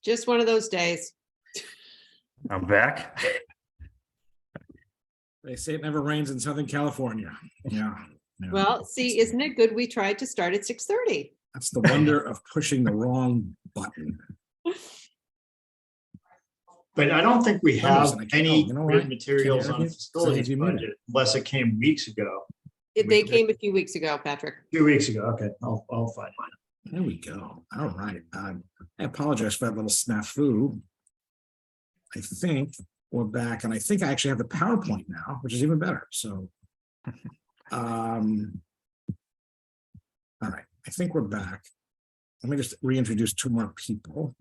just one of those days. I'm back. They say it never rains in Southern California. Yeah. Well, see, isn't it good we tried to start at 6:30? That's the wonder of pushing the wrong button. But I don't think we For some have reason, I can't- any you know what? grid materials Can you on hear the me? facilities Can you hear me? budget unless it came weeks ago. They came a few weeks ago, Patrick. 2 weeks ago. Okay, I'll find mine. There we go. All right. I apologize for that little snafu. I think we're back, and I think I actually have the PowerPoint now, which is even better. So, all right. I think we're back. Let me just reintroduce two more people.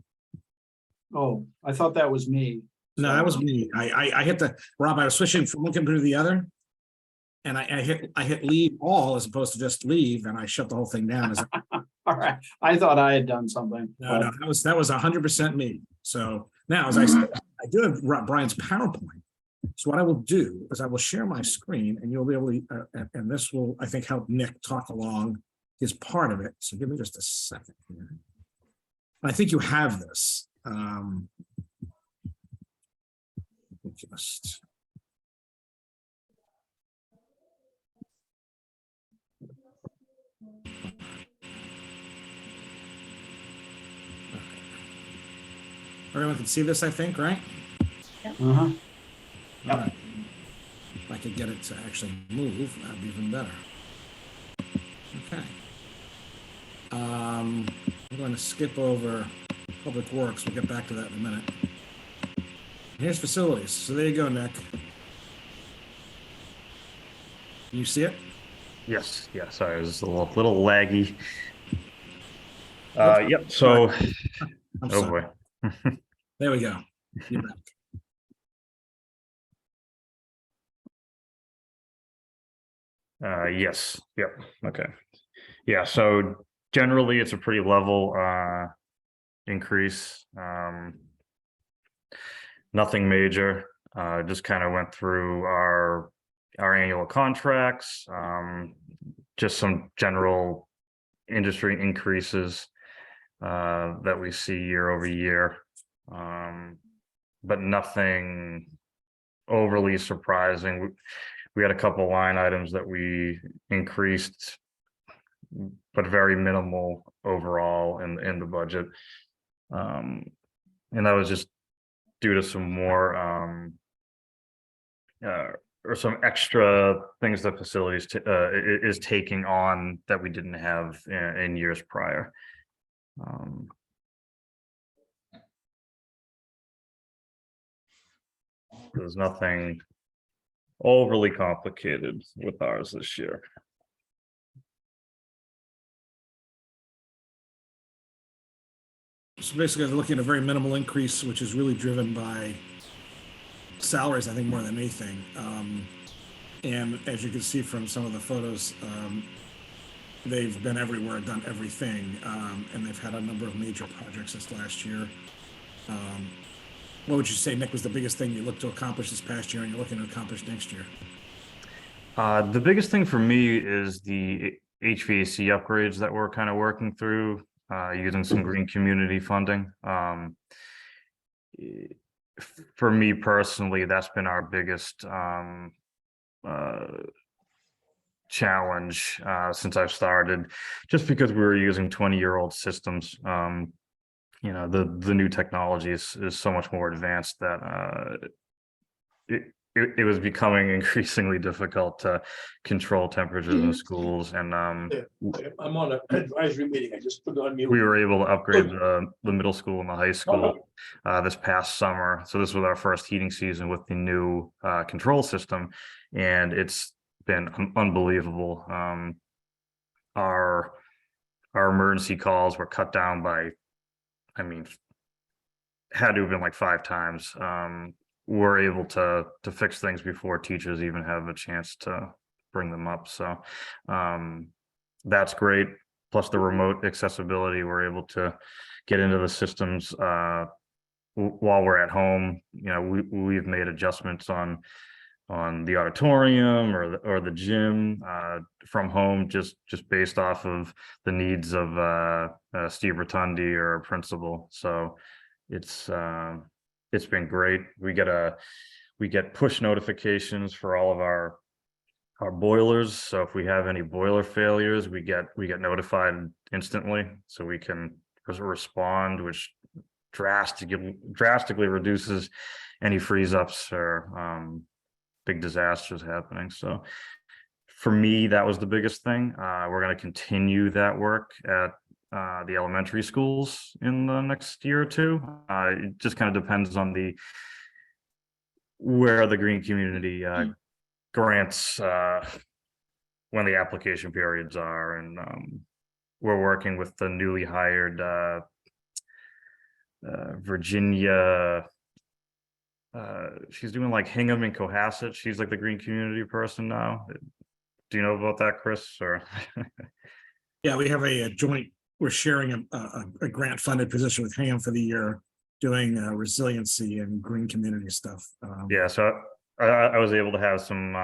Oh, I thought that was me. No, that was me. I hit the Rob. I was switching from one computer to the other, and I hit leave all as opposed to just leave, and I shut the whole thing down. All right, I thought I had done something. No, that was 100% me. So now, as I said, I do have Brian's PowerPoint. So what I will do is I will share my screen, and you'll be able to, and this will, I think, help Nick talk along his part of it. So give me just a second here. I think you have this. Just. Everyone can see this, I think, right? Uh-huh. All right. If I could get it to actually move, that'd be even better. Okay. I'm going to skip over Public Works. We'll get back to that in a minute. Here's facilities. So there you go, Nick. Can you see it? Yes, yeah, sorry, it was a little laggy. Yep, so, I'm oh sorry. boy. There we go. You're back. Yes, yep, okay. Yeah, so generally it's a pretty level increase. Nothing major. Just kind of went through our annual contracts, just some general industry increases that we see year over year, but nothing overly surprising. We had a couple line items that we increased, but very minimal overall in the budget, and that was just due to some more or some extra things that facilities is taking on that we didn't have in years prior. There's nothing overly complicated with ours this year. So basically, they're looking at a very minimal increase, which is really driven by salaries, I think, more than anything. And as you can see from some of the photos, they've been everywhere, done everything, and they've had a number of major projects this last year. What would you say, Nick, was the biggest thing you looked to accomplish this past year and you're looking to accomplish next year? The biggest thing for me is the HVAC upgrades that we're kind of working through, using some green community funding. For me personally, that's been our biggest challenge since I've started, just because we were using 20-year-old systems. You know, the new technology is so much more advanced that it was becoming increasingly difficult to control temperatures in schools, and I'm on an advisory meeting. I just put it on mute. we were able to upgrade the middle school and the high school this past summer. So this was our first heating season with the new control system, and it's been unbelievable. Our emergency calls were cut down by, I mean, had to have been like 5 times. We're able to fix things before teachers even have a chance to bring them up. So that's great. Plus the remote accessibility, we're able to get into the systems while we're at home. You know, we've made adjustments on the auditorium or the gym from home, just based off of the needs of Steve Rotundi or a principal. So it's been great. We get push notifications for all of our boilers. So if we have any boiler failures, we get notified instantly, so we can respond, which drastically reduces any freeze ups or big disasters happening. So for me, that was the biggest thing. We're going to continue that work at the elementary schools in the next year or two. It just kind of depends on where the green community grants when the application periods are, and we're working with the newly hired Virginia. She's doing like Hingham and Cohasset. She's like the green community person now. Do you know about that, Chris? Or Yeah, we have a joint, we're sharing a grant funded position with Hingham for the year, doing resiliency and green community stuff. yeah, so I was able to have some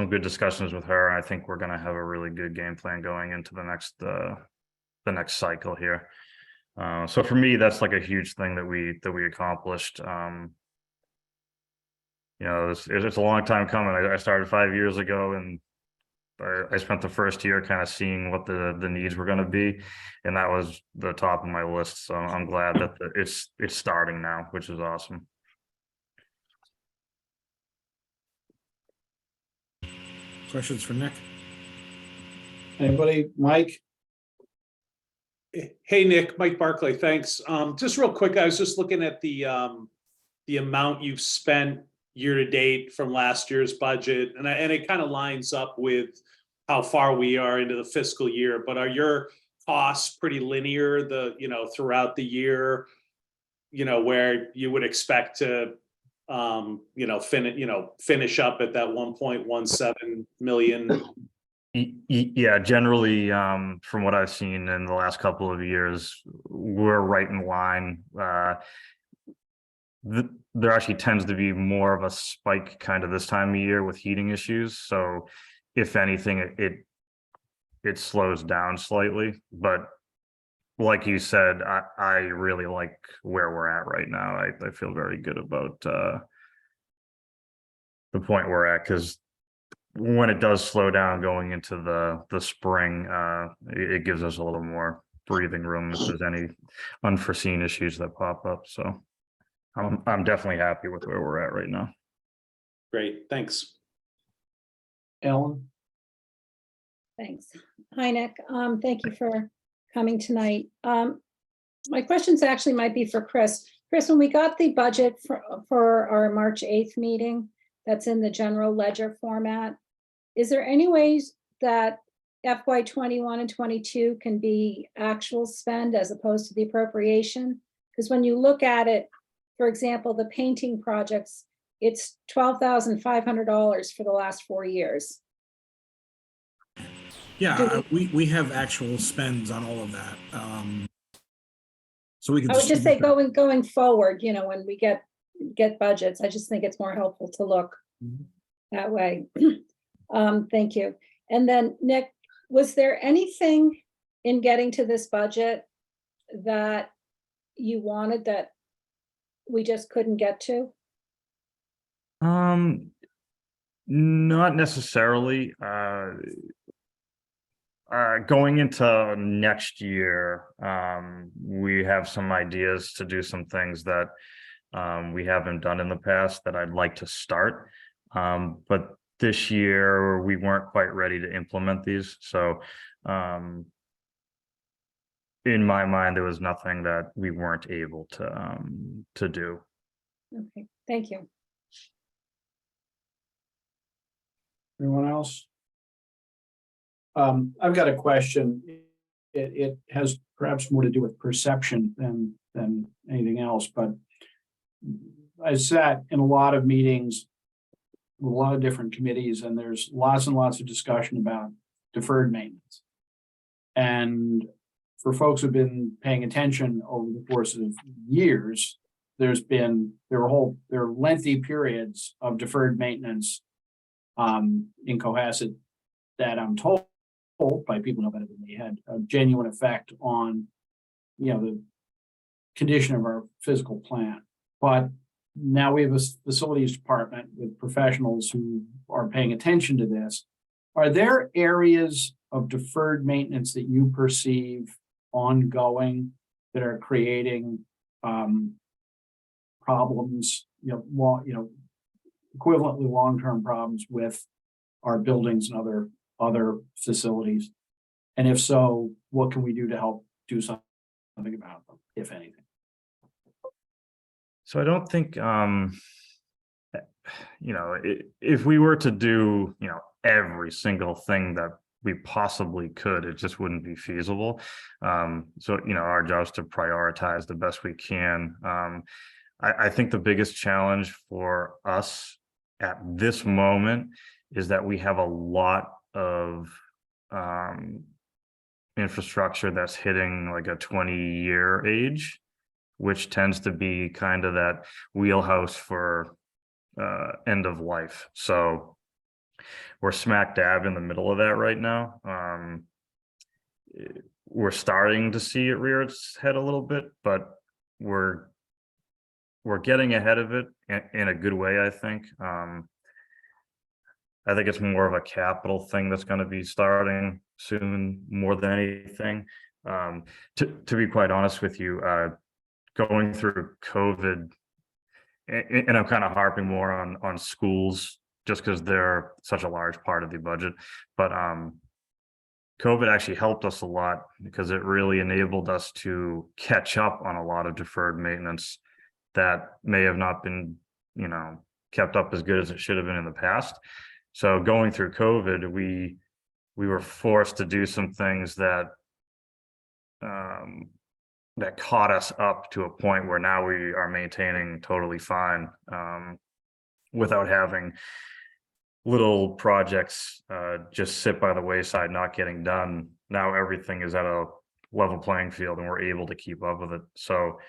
good discussions with her. I think we're going to have a really good game plan going into the next cycle here. So for me, that's like a huge thing that we accomplished. You know, it's a long time coming. I started 5 years ago, and I spent the first year kind of seeing what the needs were going to be, and that was the top of my list. So I'm glad that it's starting now, which is awesome. Questions for Nick? Anybody? Mike? Hey, Nick, Mike Barclay, thanks. Just real quick, I was just looking at the amount you've spent year to date from last year's budget, and it kind of lines up with how far we are into the fiscal year. But are your costs pretty linear throughout the year, where you would expect to finish up at that 1.17 million? Yeah, generally, from what I've seen in the last couple of years, we're right in line. There actually tends to be more of a spike kind of this time of year with heating issues. So if anything, it slows down slightly. But like you said, I really like where we're at right now. I feel very good about the point we're at, because when it does slow down going into the spring, it gives us a little more breathing room if there's any unforeseen issues that pop up. So I'm definitely happy with where we're at right now. Great, thanks. Ellen? Thanks. Hi, Nick. Thank you for coming tonight. My questions actually might be for Chris. Chris, when we got the budget for our March 8th meeting, that's in the general ledger format, is there any ways that FY 21 and 22 can be actual spend as opposed to the appropriation? Because when you look at it, for example, the painting projects, it's $12,500 for the last 4 years. Yeah, we have actual spends on all of that. So we can. I would just say going forward, when we get budgets, I just think it's more helpful to look that way. Thank you. And then Nick, was there anything in getting to this budget that you wanted that we just couldn't get to? Not necessarily. Going into next year, we have some ideas to do some things that we haven't done in the past that I'd like to start. But this year we weren't quite ready to implement these. So in my mind, there was nothing that we weren't able to do. Okay, thank you. Anyone else? I've got a question. It has perhaps more to do with perception than anything else, but I sat in a lot of meetings with a lot of different committees, and there's lots and lots of discussion about deferred maintenance. And for folks who've been paying attention over the course of years, there are lengthy periods of deferred maintenance in Cohasset that I'm told by people who know better than me had a genuine effect on, the condition of our physical plant. But now we have a facilities department with professionals who are paying attention to this. Are there areas of deferred maintenance that you perceive ongoing that are creating problems, equivalently long-term problems with our buildings and other facilities? And if so, what can we do to help do something about them, if anything? So I don't think, if we were to do, every single thing that we possibly could, it just wouldn't be feasible. So, our job is to prioritize the best we can. I think the biggest challenge for us at this moment is that we have a lot of infrastructure that's hitting like a 20-year age, which tends to be kind of that wheelhouse for end of life. So we're smack dab in the middle of that right now. We're starting to see it rear its head a little bit, but we're getting ahead of it in a good way, I think. I think it's more of a capital thing that's going to be starting soon more than anything. To be quite honest with you, going through COVID, and I'm kind of harping more on schools just because they're such a large part of the budget, but COVID actually helped us a lot because it really enabled us to catch up on a lot of deferred maintenance that may have not been, kept up as good as it should have been in the past. So going through COVID, we were forced to do some things that that caught us up to a point where now we are maintaining totally fine without having little projects just sit by the wayside, not getting done. Now everything is at a level playing field and we're able to keep up with it. So,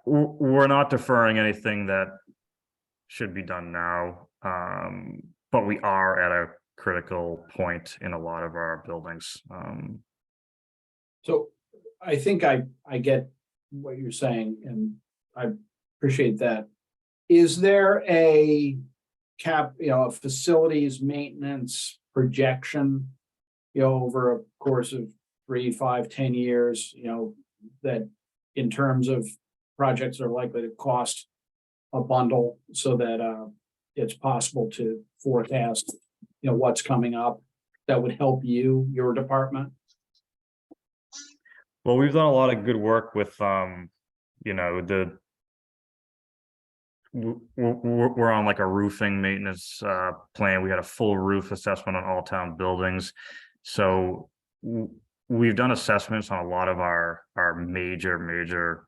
we're not deferring anything that should be done now, but we are at a critical point in a lot of our buildings. So I think I get what you're saying, and I appreciate that. Is there a a facilities maintenance projection, over a course of 3, 5, 10 years, that in terms of projects that are likely to cost a bundle so that it's possible to forecast, what's coming up that would help your department? Well, we've done a lot of good work with, we're on like a roofing maintenance plan. We had a full roof assessment on all town buildings. So we've done assessments on a lot of our major,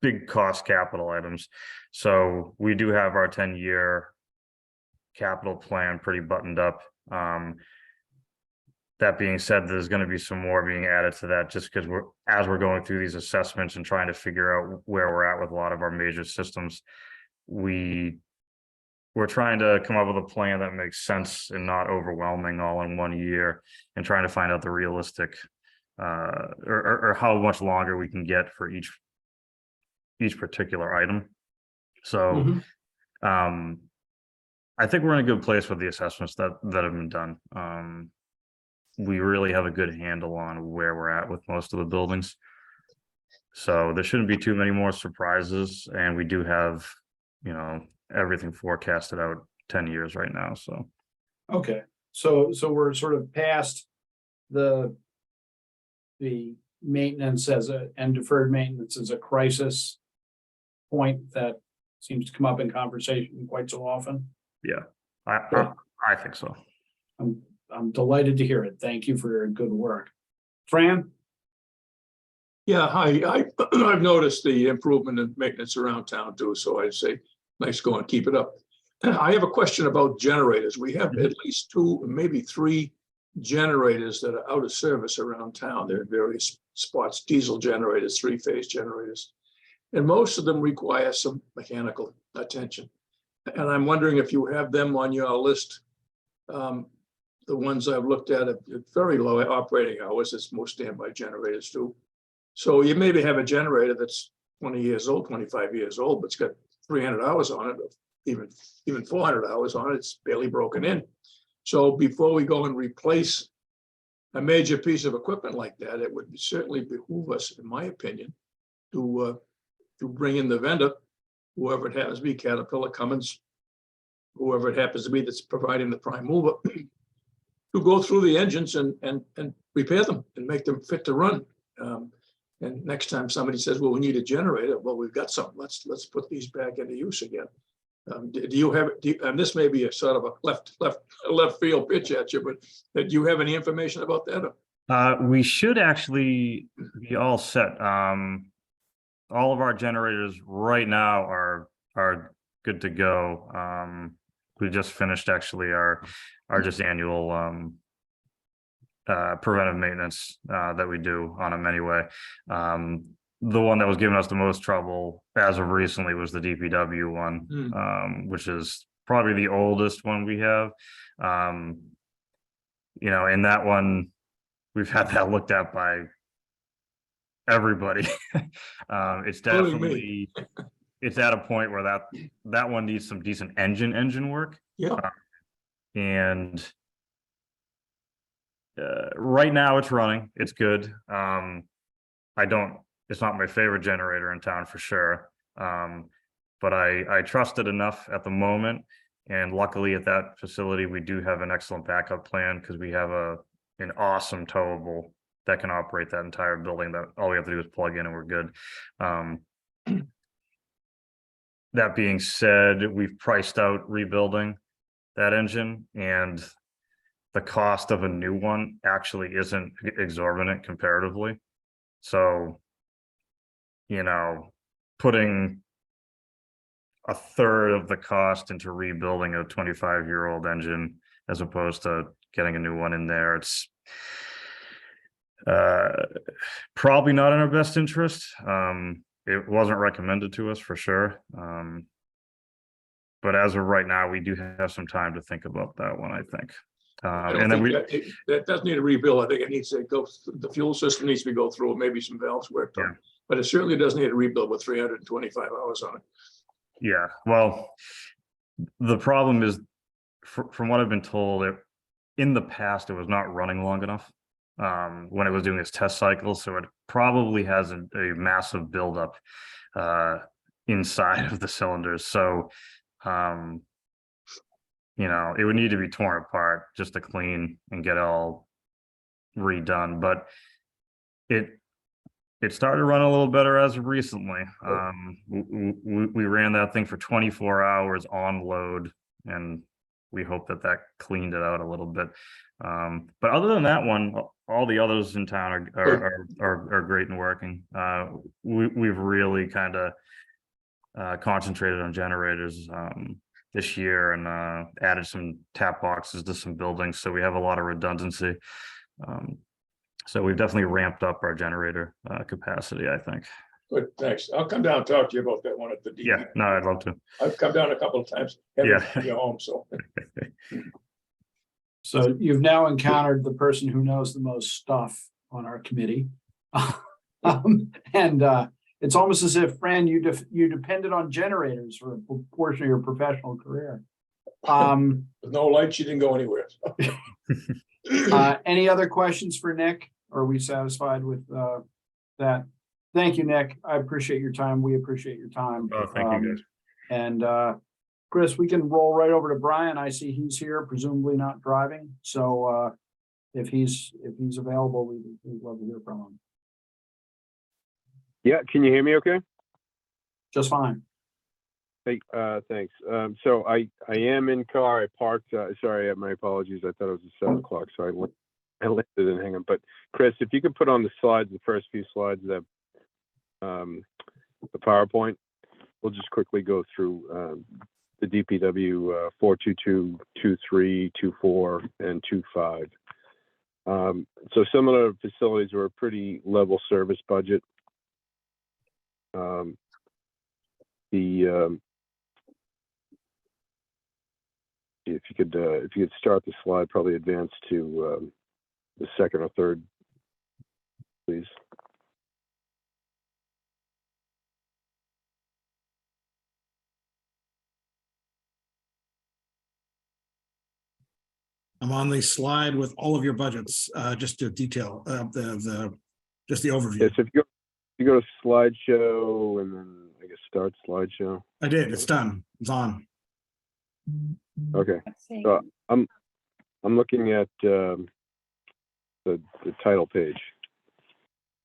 big cost capital items. So we do have our 10-year capital plan pretty buttoned up. That being said, there's going to be some more being added to that just because as we're going through these assessments and trying to figure out where we're at with a lot of our major systems, we're trying to come up with a plan that makes sense and not overwhelming all in one year, and trying to find out the realistic or how much longer we can get for each particular item. So I think we're in a good place with the assessments that have been done. We really have a good handle on where we're at with most of the buildings. So there shouldn't be too many more surprises. And we do have, everything forecasted out 10 years right now. So. Okay. So we're sort of past the maintenance and deferred maintenance as a crisis point that seems to come up in conversation quite so often. Yeah, I think so. I'm delighted to hear it. Thank you for your good work. Fran? Yeah, hi. I've noticed the improvement in maintenance around town too, so I'd say, nice going, keep it up. I have a question about generators. We have at least 2, maybe 3 generators that are out of service around town. They're in various spots, diesel generators, 3-phase generators, and most of them require some mechanical attention. And I'm wondering if you have them on your list the ones I've looked at at very low operating hours, as most standby generators do. So you maybe have a generator that's 20 years old, 25 years old, but it's got 300 hours on it, even 400 hours on it, it's barely broken in. So before we go and replace a major piece of equipment like that, it would certainly behoove us, in my opinion, to bring in the vendor, whoever it happens to be, Caterpillar, Cummins, whoever it happens to be that's providing the prime mover, to go through the engines and repair them and make them fit to run. And next time somebody says, well, we need a generator, well, we've got some, let's put these back into use again. Do you have, and this may be a sort of a left field pitch at you, but do you have any information about that? We should actually be all set. All of our generators right now are good to go. We just finished actually our just annual preventive maintenance that we do on them anyway. The one that was giving us the most trouble as of recently was the DPW one, which is probably the oldest one we have. You know, in that one, we've had that looked at by everybody. It's definitely, it's at a point where that one needs some decent engine work. Yeah. And right now it's running, it's good. It's not my favorite generator in town for sure. But I trust it enough at the moment. And luckily at that facility, we do have an excellent backup plan because we have an awesome towable that can operate that entire building. That all we have to do is plug in and we're good. That being said, we've priced out rebuilding that engine, and the cost of a new one actually isn't exorbitant comparatively. So, you know, putting a third of the cost into rebuilding a 25-year-old engine as opposed to getting a new one in there, it's probably not in our best interest. It wasn't recommended to us for sure. But as of right now, we do have some time to think about that one, I think. And then that doesn't need a rebuild. I think it needs to go, the fuel system needs to go through, maybe some valves worked on. Yeah. But it certainly doesn't need a rebuild with 325 hours on it. Yeah, well, the problem is, from what I've been told, in the past, it was not running long enough when it was doing its test cycle. So it probably has a massive buildup inside of the cylinders. So, you know, it would need to be torn apart just to clean and get it all redone. But it started to run a little better as of recently. We ran that thing for 24 hours on load, and we hope that cleaned it out a little bit. But other than that one, all the others in town are great and working. We've really kind of concentrated on generators this year and added some tap boxes to some buildings, so we have a lot of redundancy. So we've definitely ramped up our generator capacity, I think. Good, thanks. I'll come down and talk to you about that one at the DP. Yeah, no, I'd love to. I've come down a couple of times. Yeah. Your home, so. So you've now encountered the person who knows the most stuff on our committee. And it's almost as if, Fran, you depended on generators for a portion of your professional career. With no lights, you didn't go anywhere. Any other questions for Nick? Or are we satisfied with that? Thank you, Nick. I appreciate your time. We appreciate your time. Oh, thank you, guys. And Chris, we can roll right over to Brian. I see he's here, presumably not driving. So if he's available, we'd love to hear from him. Yeah, can you hear me okay? Just fine. Hey, thanks. So I am in car. I parked, sorry, my apologies. I thought it was at 7 o'clock, so I left it and hang on. But Chris, if you could put on the slides, the first few slides, the PowerPoint, we'll just quickly go through the DPW 422, 23, 24, and 25. So similar facilities were a pretty level service budget. The if you could start the slide, probably advance to the second or third, please. I'm on the slide with all of your budgets, just to detail, just the overview. Yes, if you go to slideshow and then I guess start slideshow. I did, it's done, it's on. Okay, Let's see. so I'm looking at the title page.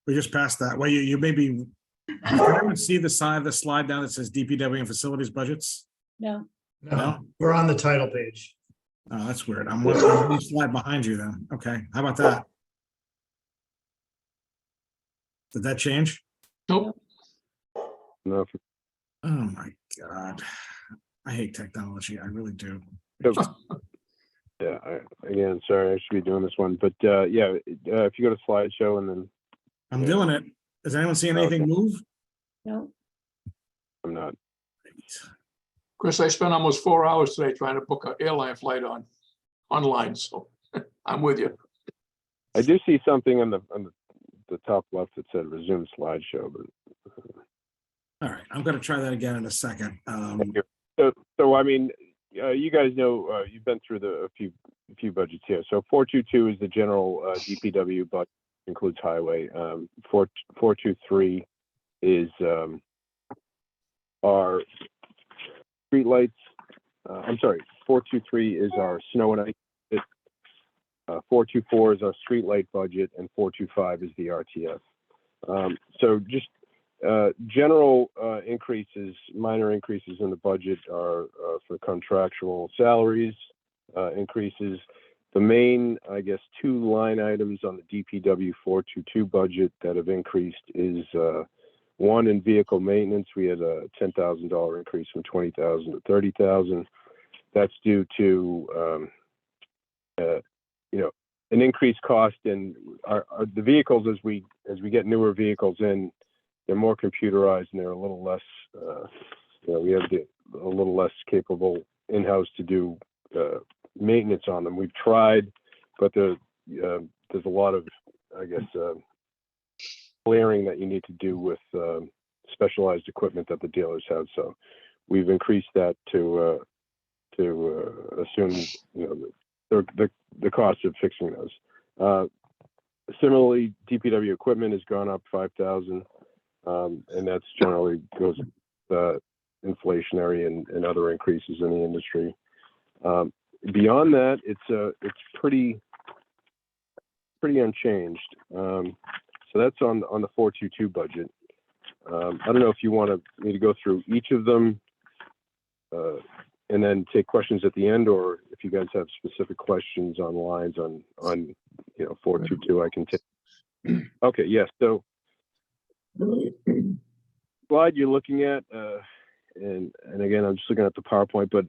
We just passed that. Well, you maybe, can everyone see the side of the slide down that says DPW and facilities budgets? No, No, we're on the title page. Oh, that's weird. I'm on the slide behind you then. Okay, how about that? Did that change? Nope. No, Oh my God. I hate technology. I really do. yeah, again, sorry, I should be doing this one, but yeah, if you go to slideshow and then I'm doing it. Is anyone seeing anything Okay. move? no, I'm not. Chris, I spent almost 4 hours today trying to book an airline flight online, so I'm with you. I do see something on the top left that said resume slideshow, but All right, I'm gonna try that again in a second. so I mean, you guys know you've been through a few budgets here. So 422 is the general DPW budget, includes highway. 423 is our streetlights. I'm sorry, 423 is our snow and ice. 424 is our streetlight budget, and 425 is the RTF. So just general increases, minor increases in the budget are for contractual salaries increases. The main, I guess, two line items on the DPW 422 budget that have increased is one, in vehicle maintenance. We had a $10,000 increase from $20,000 to $30,000. That's due to an increased cost in the vehicles as we get newer vehicles in. They're more computerized and they're a little less. We have a little less capable in-house to do maintenance on them. We've tried, but there's a lot of, I guess, clearing that you need to do with specialized equipment that the dealers have. So we've increased that to assume the cost of fixing those. Similarly, DPW equipment has gone up $5,000, and that's generally goes inflationary and other increases in the industry. Beyond that, it's pretty unchanged. So that's on the 422 budget. I don't know if you want me to go through each of them and then take questions at the end, or if you guys have specific questions on lines on 422, I can take. Okay, yes. So slide you're looking at, and again, I'm just looking at the PowerPoint, but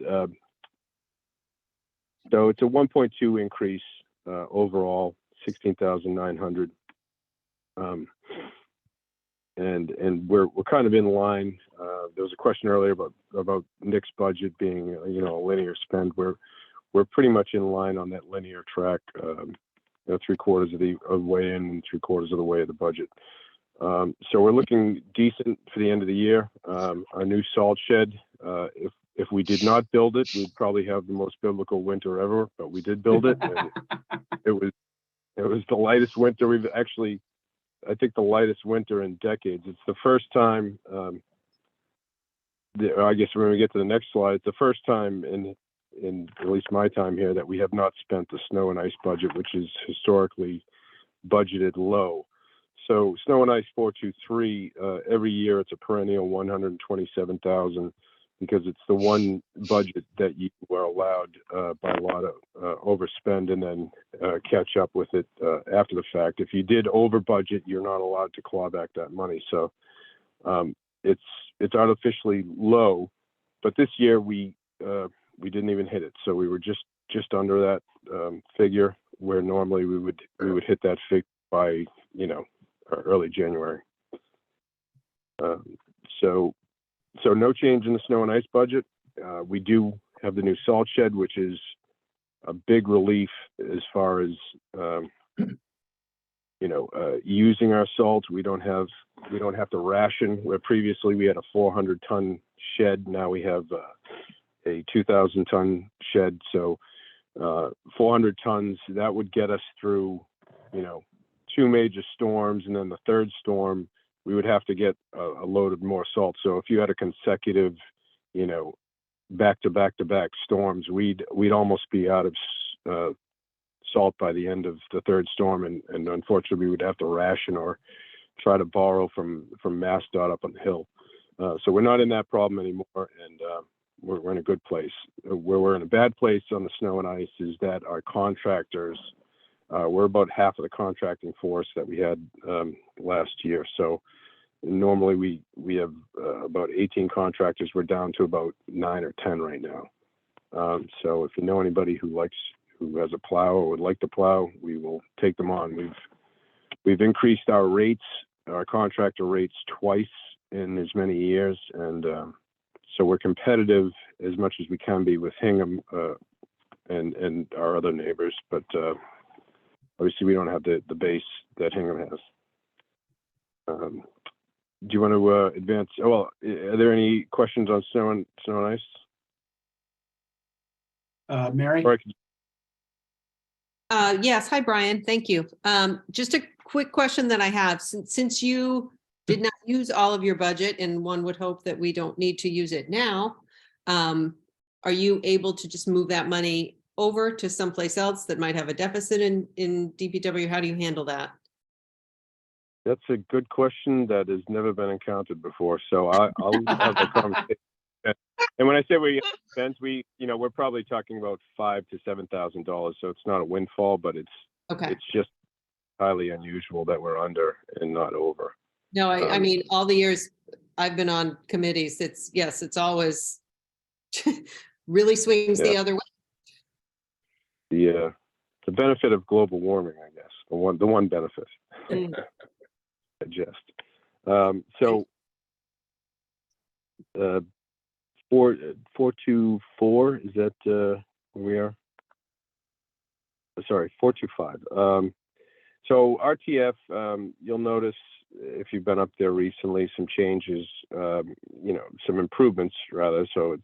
so it's a 1.2 increase overall, 16,900. And we're kind of in line. There was a question earlier about Nick's budget being a linear spend. We're pretty much in line on that linear track. 3/4 of the way in and 3/4 of the way of the budget. So we're looking decent for the end of the year. Our new salt shed, if we did not build it, we'd probably have the most biblical winter ever. But we did build it, and it was the lightest winter we've actually. I think the lightest winter in decades. It's the first time. I guess when we get to the next slide, it's the first time in at least my time here that we have not spent the snow and ice budget, which is historically budgeted low. So snow and ice 423 every year it's a perennial 127,000 because it's the one budget that you are allowed by law to overspend and then catch up with it after the fact. If you did over budget, you're not allowed to claw back that money. So it's artificially low, but this year we didn't even hit it. So we were just under that figure where normally we would hit that figure by early January. So no change in the snow and ice budget. We do have the new salt shed, which is a big relief as far as, using our salt. We don't have to ration, where previously we had a 400-ton shed. Now we have a 2,000-ton shed. So 400 tons, that would get us through, 2 major storms. And then the third storm, we would have to get a load of more salt. So if you had a consecutive, back-to-back-to-back storms, we'd almost be out of salt by the end of the third storm. And unfortunately, we would have to ration or try to borrow from MassDOT up on the hill. So we're not in that problem anymore, and we're in a good place. Where we're in a bad place on the snow and ice is that our contractors, we're about half of the contracting force that we had last year. So normally we have about 18 contractors. We're down to about 9 or 10 right now. So if you know anybody who has a plow or would like to plow, we will take them on. We've increased our rates, our contractor rates, twice in as many years, and so we're competitive as much as we can be with Hingham and our other neighbors, but obviously we don't have the base that Hingham has. Do you want to advance? Oh, well, are there any questions on snow and ice? Mary? Or I could- Yes, hi, Brian. Thank you. Just a quick question that I have. Since you did not use all of your budget, and one would hope that we don't need to use it now, are you able to just move that money over to someplace else that might have a deficit in DPW? How do you handle that? That's a good question that has never been encountered before. So I'll have a conversation. And when I say we spent, we're probably talking about $5,000 to $7,000. So it's not a windfall, but Okay. it's just highly unusual that we're under and not over. No, I mean, all the years I've been on committees, it's always really swings the other way. The benefit of global warming, I guess, the one benefit. Mm. I jest. So 424, is that where we are? Sorry, 425. So RTF, you'll notice if you've been up there recently, some changes, some improvements rather. So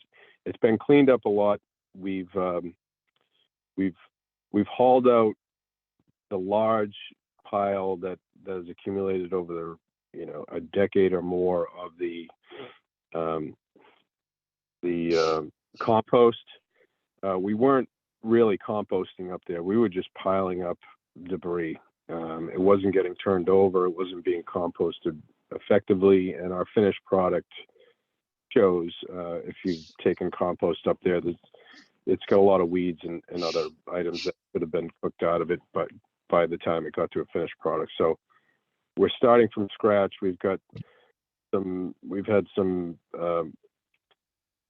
it's been cleaned up a lot. We've hauled out the large pile that has accumulated over a decade or more of the compost. We weren't really composting up there. We were just piling up debris. It wasn't getting turned over. It wasn't being composted effectively. And our finished product shows, if you've taken compost up there, it's got a lot of weeds and other items that could have been cooked out of it, but by the time it got to a finished product. So we're starting from scratch. We've had some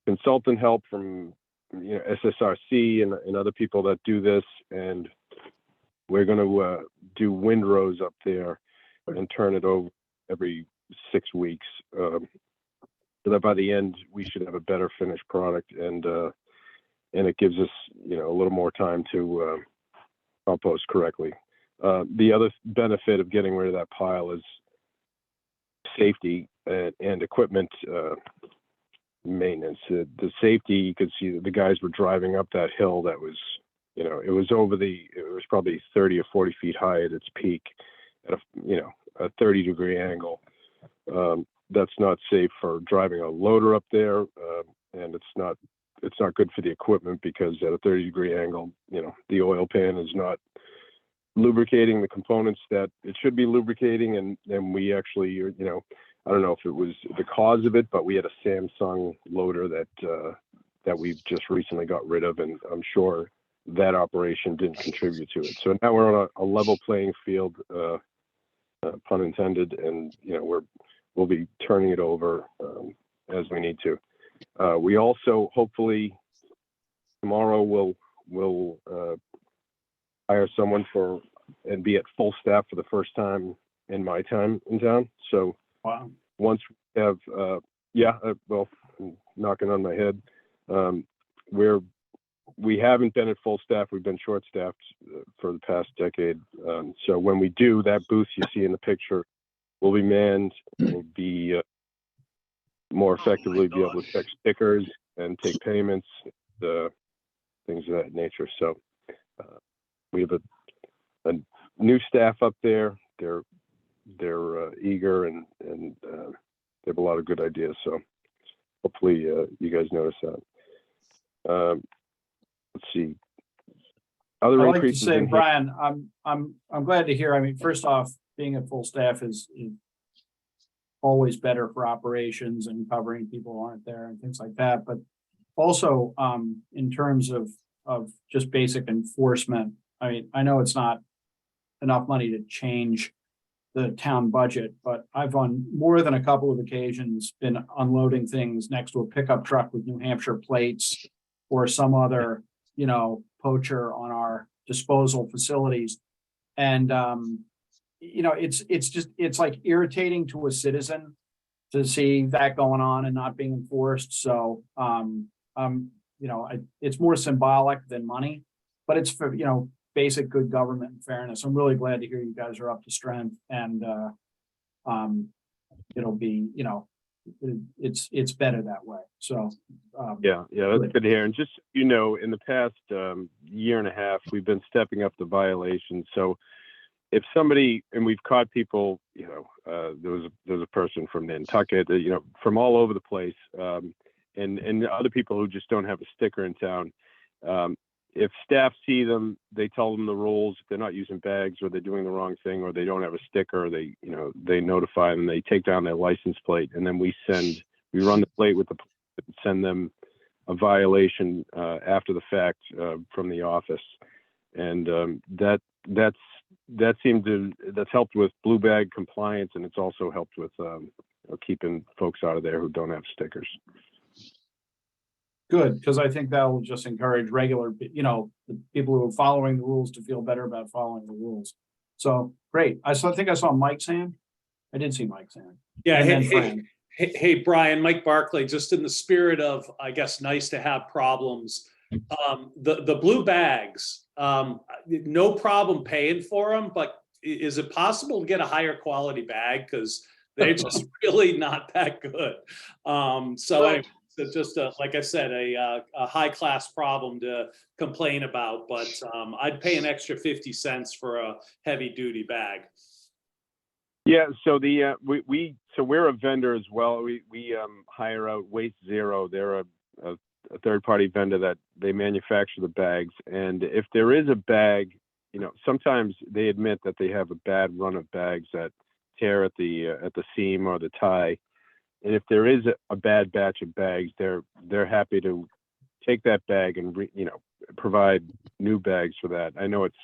consultant help from SSRC and other people that do this, and we're going to do windrows up there and turn it over every 6 weeks, so that by the end we should have a better finished product, and it gives us a little more time to compost correctly. The other benefit of getting rid of that pile is safety and equipment maintenance. The safety, you could see the guys were driving up that hill that was, it was probably 30 or 40 feet high at its peak at a 30-degree angle. That's not safe for driving a loader up there, and it's not good for the equipment, because at a 30-degree angle, the oil pan is not lubricating the components that it should be lubricating, and we actually, I don't know if it was the cause of it, but we had a Samsung loader that we've just recently got rid of, and I'm sure that operation didn't contribute to it. So now we're on a level playing field, pun intended, and we'll be turning it over as we need to. We also hopefully tomorrow we'll hire someone and be at full staff for the first time in my time in town. So Wow. once we have, well, I'm knocking on my head. we haven't been at full staff. We've been short staffed for the past decade. So when we do, that booth you see in the picture will be manned. Will be more effectively be able to check stickers and take payments, things of that nature. So we have a new staff up there. They're eager and they have a lot of good ideas. So hopefully you guys notice that. Let's see. Other I'd like to increases say, in Brian, I'm glad to hear. I mean, first off, being at full staff is always better for operations and covering people who aren't there and things like that. But also, in terms of just basic enforcement, I mean, I know it's not enough money to change the town budget, but I've on more than a couple of occasions been unloading things next to a pickup truck with New Hampshire plates or some other, poacher on our disposal facilities. And, it's like irritating to a citizen to see that going on and not being enforced. So, it's more symbolic than money, but it's for, basic good government and fairness. I'm really glad to hear you guys are up to strength, and it'll be, it's better that way. So Yeah, that's good to hear. And just, in the past year and a half, we've been stepping up the violations. So if somebody, and we've caught people, there was a person from Nantucket, from all over the place, and other people who just don't have a sticker in town. If staff see them, they tell them the rules. If they're not using bags, or they're doing the wrong thing, or they don't have a sticker, they notify them. They take down their license plate, and then we run the plate with send them a violation after the fact from the office, and that's helped with blue bag compliance, and it's also helped with keeping folks out of there who don't have stickers. good, because I think that will just encourage regular, the people who are following the rules to feel better about following the rules. So great. I think I saw Mike's hand. I did see Mike's hand. Yeah, And then hey, Fran. hey, Brian, Mike Barclay, just in the spirit of, I guess, nice to have problems. The blue bags, no problem paying for them, but is it possible to get a higher quality bag? Because they're just really not that good. Anyway, so just like I said, a high class problem to complain about, but I'd pay an extra 50 cents for a heavy duty bag. Yeah, so we're a vendor as well. We hire out Waste Zero. They're a third party vendor that they manufacture the bags. And if there is a bag, sometimes they admit that they have a bad run of bags that tear at the seam or the tie. And if there is a bad batch of bags, they're happy to take that bag and provide new bags for that. I know it's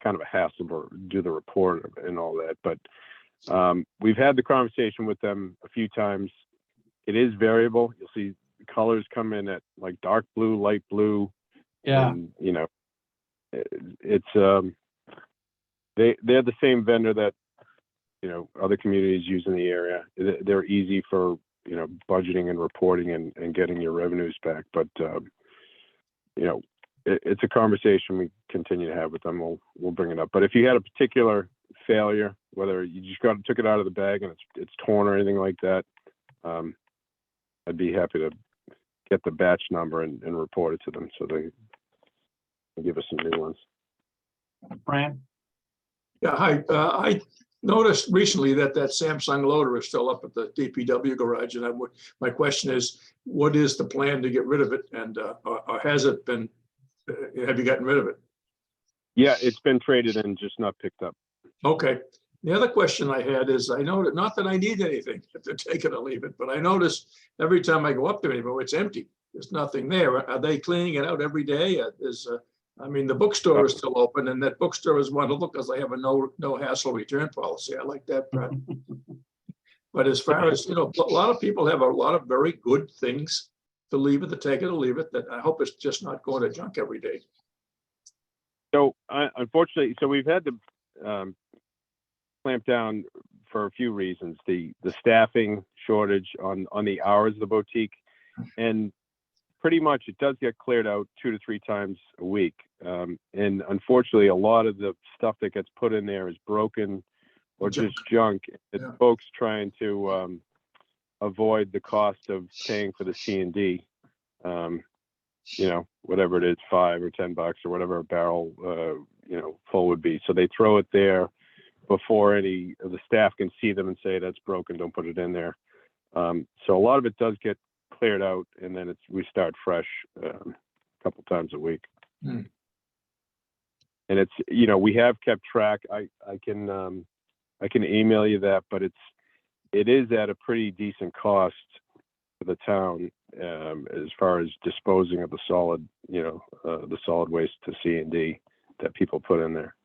kind of a hassle to do the report and all that, but we've had the conversation with them a few times. It is variable. You'll see the colors come in at like dark blue, light blue. Yeah. And, it's they're the same vendor that other communities use in the area. They're easy for budgeting and reporting and getting your revenues back. But it's a conversation we continue to have with them. We'll bring it up. But if you had a particular failure, whether you just took it out of the bag and it's torn or anything like that, I'd be happy to get the batch number and report it to them so they can give us some new ones. Fran? Yeah, hi. I noticed recently that Samsung loader is still up at the DPW garage, and my question is, what is the plan to get rid of it? And or has it been? Have you gotten rid of it? Yeah, it's been traded and just not picked up. Okay. The other question I had is, I know that not that I need anything to take it or leave it, but I notice every time I go up to it, it's empty. There's nothing there. Are they cleaning it out every day? The bookstore is still open, and that bookstore is wonderful because they have a no hassle return policy. I like that part. But as far as, a lot of people have a lot of very good things to leave it, to take it or leave it, that I hope it's just not going to junk every day. So unfortunately, we've had to clamp down for a few reasons. The staffing shortage on the hours of the boutique, and pretty much it does get cleared out 2 to 3 times a week. And unfortunately, a lot of the stuff that gets put in there is broken or just junk. It's Yeah. folks trying to avoid the cost of paying for the C&D. You know, whatever it is, $5 or $10 or whatever a barrel, you know, full would be. So they throw it there before any of the staff can see them and say that's broken, don't put it in there. So a lot of it does get cleared out, and then we start fresh a couple times a week. Hmm. And it's, you know, we have kept track. I can email you that, but it is at a pretty decent cost for the town as far as disposing of the solid, you know, the solid waste to C&D that people put in there.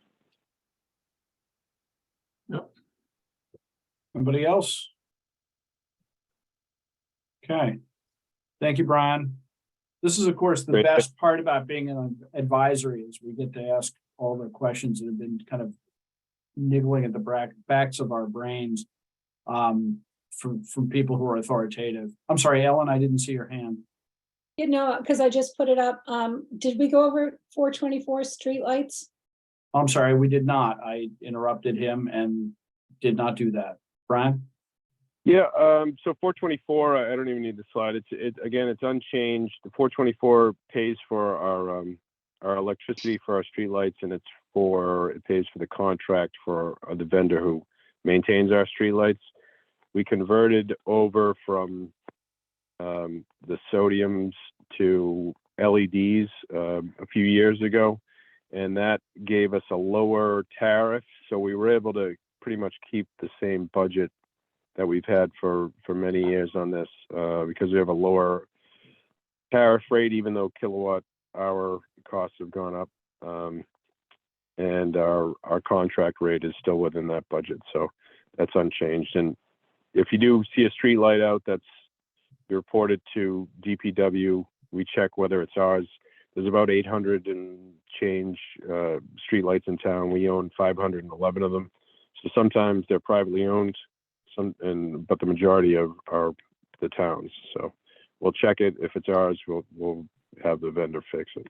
Anybody else? Okay. Thank you, Brian. This is, of course, the Great. best part about being an advisory is we get to ask all the questions that have been kind of niggling at the backs of our brains from people who are authoritative. I'm sorry, Ellen, I didn't see your hand. You know, because I just put it up. Did we go over 424 streetlights? I'm sorry, we did not. I interrupted him and did not do that. Brian? Yeah, so 424, I don't even need the slide. Again, it's unchanged. The 424 pays for our electricity for our streetlights, and it pays for the contract for the vendor who maintains our streetlights. We converted over from the sodiums to LEDs a few years ago, and that gave us a lower tariff. So we were able to pretty much keep the same budget that we've had for many years on this because we have a lower tariff rate, even though kilowatt hour costs have gone up. And our contract rate is still within that budget. So that's unchanged. And if you do see a street light out that's reported to DPW, we check whether it's ours. There's about 800 and change street lights in town. We own 511 of them. So sometimes they're privately owned, but the majority are the towns. So we'll check it. If it's ours, we'll have the vendor fix it.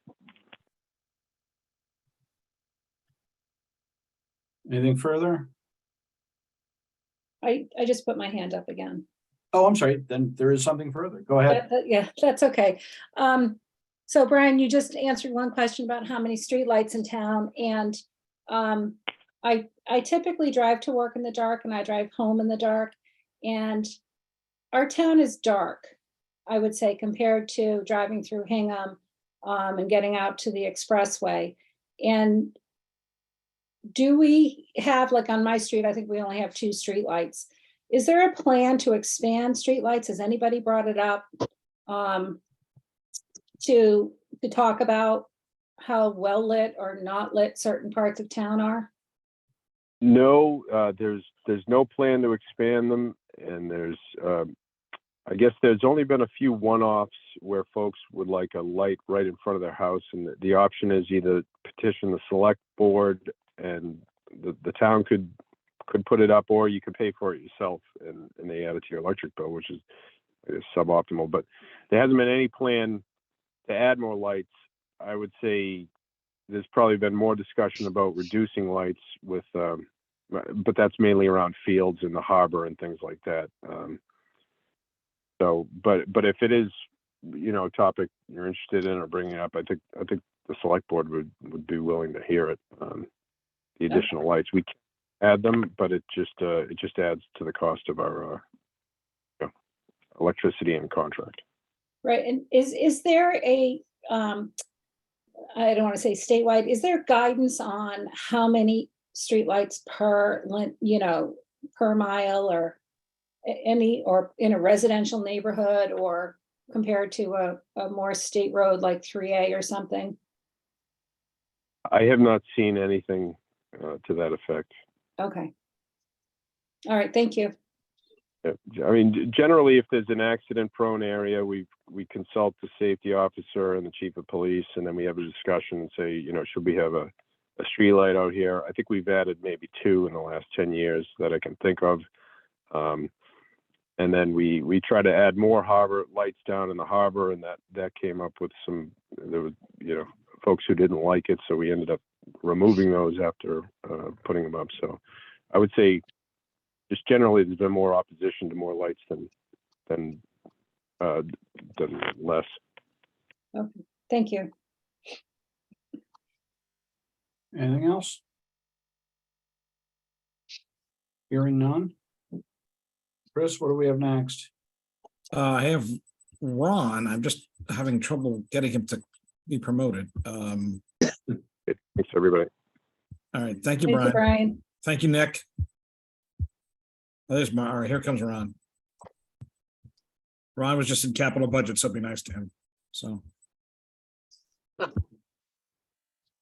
Anything further? I just put my hand up again. Oh, I'm sorry. Then there is something further. Go ahead. Yeah, that's okay. So Brian, you just answered one question about how many streetlights in town, and I typically drive to work in the dark and I drive home in the dark, and our town is dark, I would say, compared to driving through Hingham and getting out to the expressway. And do we have, like on my street, I think we only have 2 streetlights. Is there a plan to expand streetlights? Has anybody brought it up to talk about how well lit or not lit certain parts of town are? No, there's no plan to expand them, and there's I guess there's only been a few one-offs where folks would like a light right in front of their house, and the option is either petition the select board and the town could put it up, or you could pay for it yourself and they add it to your electric bill, which is suboptimal. But there hasn't been any plan to add more lights. I would say there's probably been more discussion about reducing lights with, but that's mainly around fields in the harbor and things like that. So, but if it is, you know, a topic you're interested in or bringing up, I think the select board would be willing to hear it. The additional lights, we can add them, but it just adds to the cost of our electricity and contract. Right, and is there a, I don't want to say statewide, is there guidance on how many streetlights per mile or any, or in a residential neighborhood, or compared to a more state road like 3A or something? I have not seen anything to that effect. Okay. All right, thank you. I mean, generally, if there's an accident-prone area, we consult the safety officer and the chief of police, and then we have a discussion and say, you know, should we have a street light out here? I think we've added maybe 2 in the last 10 years that I can think of. And then we try to add more harbor lights down in the harbor, and that came up with there was, folks who didn't like it. So we ended up removing those after putting them up. So I would say just generally there's been more opposition to more lights than less. Okay, thank you. Anything else? Hearing none. Chris, what do we have next? I have Ron. I'm just having trouble getting him to be promoted. Thanks, everybody. All right, thank you, Thank you, Brian. Brian. Thank you, Nick. Oh, there's all right, here comes Ron. Ron was just in capital budget, so it'd be nice to him. So,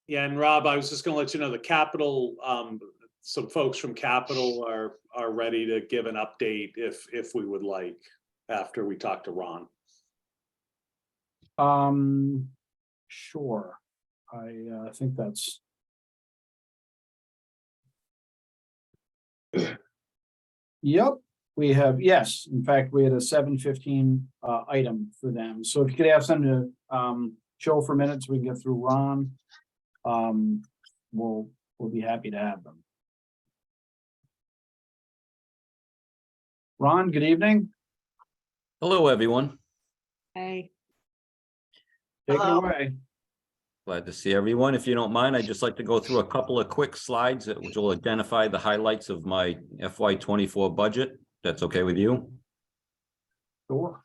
Yeah, and Rob, I was just gonna let you know the Capital, some folks from Capital are ready to give an update if we would like, after we talk to Ron. Sure. I think that's. Yep, we have, yes, in fact, we had a 7:15 item for them. So if you could ask them to show for minutes, we can get through Ron. We'll be happy to have them. Ron, good evening. Hello, everyone. Hey, Take it away. Glad to see everyone. If you don't mind, I'd just like to go through a couple of quick slides which will identify the highlights of my FY24 budget. That's okay with you? Sure.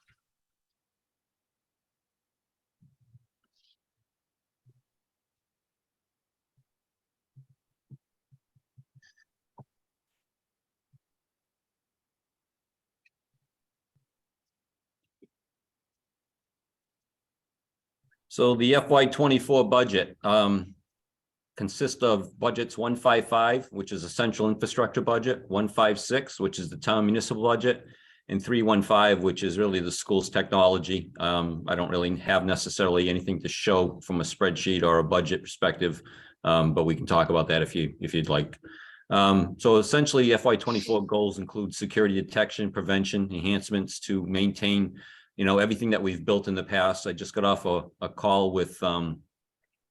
So the FY24 budget consists of budgets 155, which is a central infrastructure budget, 156, which is the town municipal budget, and 315, which is really the school's technology. I don't really have necessarily anything to show from a spreadsheet or a budget perspective, but we can talk about that if you'd like. So essentially, FY24 goals include security detection, prevention, enhancements to maintain everything that we've built in the past. I just got off a call with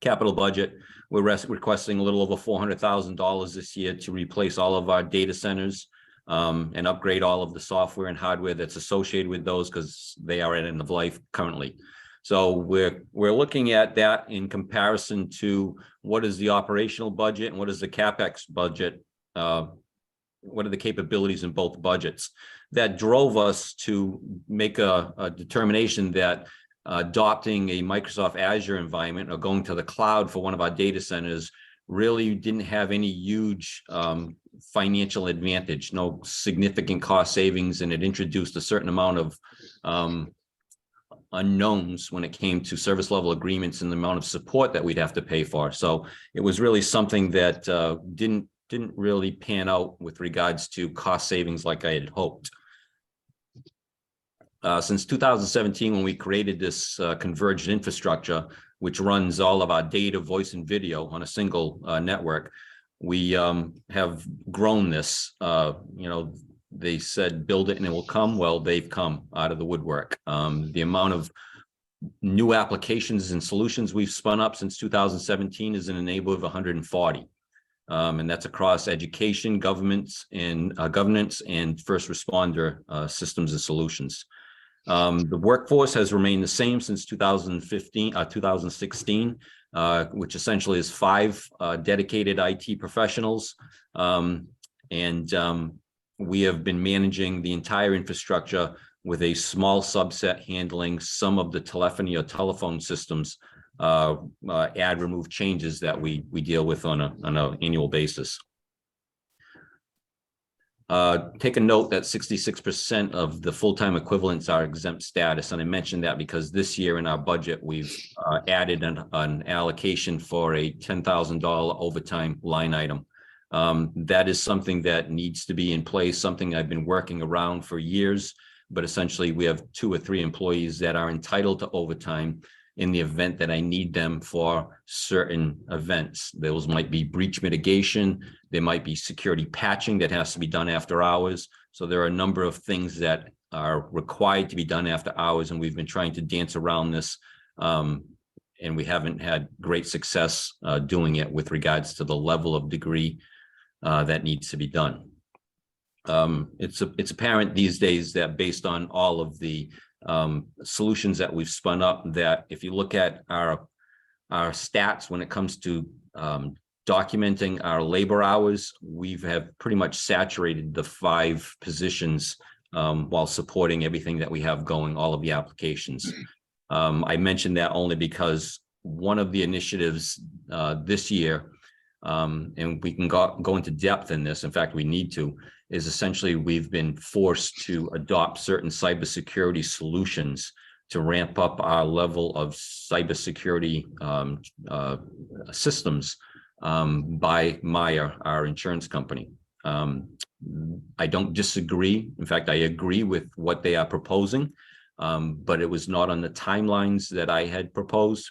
capital budget. We're requesting a little over $400,000 this year to replace all of our data centers and upgrade all of the software and hardware that's associated with those, because they are at end of life currently. So we're looking at that in comparison to what is the operational budget and what is the CapEx budget. What are the capabilities in both budgets? That drove us to make a determination that adopting a Microsoft Azure environment or going to the cloud for one of our data centers really didn't have any huge financial advantage, no significant cost savings, and it introduced a certain amount of unknowns when it came to service level agreements and the amount of support that we'd have to pay for. So it was really something that didn't really pan out with regards to cost savings like I had hoped. Since 2017, when we created this converged infrastructure, which runs all of our data, voice, and video on a single network, we have grown this. They said, build it and it will come. Well, they've come out of the woodwork. The amount of new applications and solutions we've spun up since 2017 is in the neighborhood of 140. And that's across education, governance, and first responder systems and solutions. The workforce has remained the same since 2016, which essentially is 5 dedicated IT professionals. We have been managing the entire infrastructure with a small subset handling some of the telephony or telephone systems, add, remove changes that we deal with on an annual basis. Take a note that 66% of the full-time equivalents are exempt status. And I mentioned that because this year in our budget, we've added an allocation for a $10,000 overtime line item. That is something that needs to be in place, something I've been working around for years, but essentially we have 2 or 3 employees that are entitled to overtime in the event that I need them for certain events. Those might be breach mitigation, there might be security patching that has to be done after hours. So there are a number of things that are required to be done after hours, and we've been trying to dance around this. And we haven't had great success doing it with regards to the level of degree that needs to be done. It's apparent these days that based on all of the solutions that we've spun up, that if you look at our stats when it comes to documenting our labor hours, we have pretty much saturated the 5 positions while supporting everything that we have going, all of the applications. I mentioned that only because one of the initiatives this year, and we can go into depth in this, in fact, we need to, is essentially we've been forced to adopt certain cybersecurity solutions to ramp up our level of cybersecurity systems by Maya, our insurance company. I don't disagree. In fact, I agree with what they are proposing, but it was not on the timelines that I had proposed,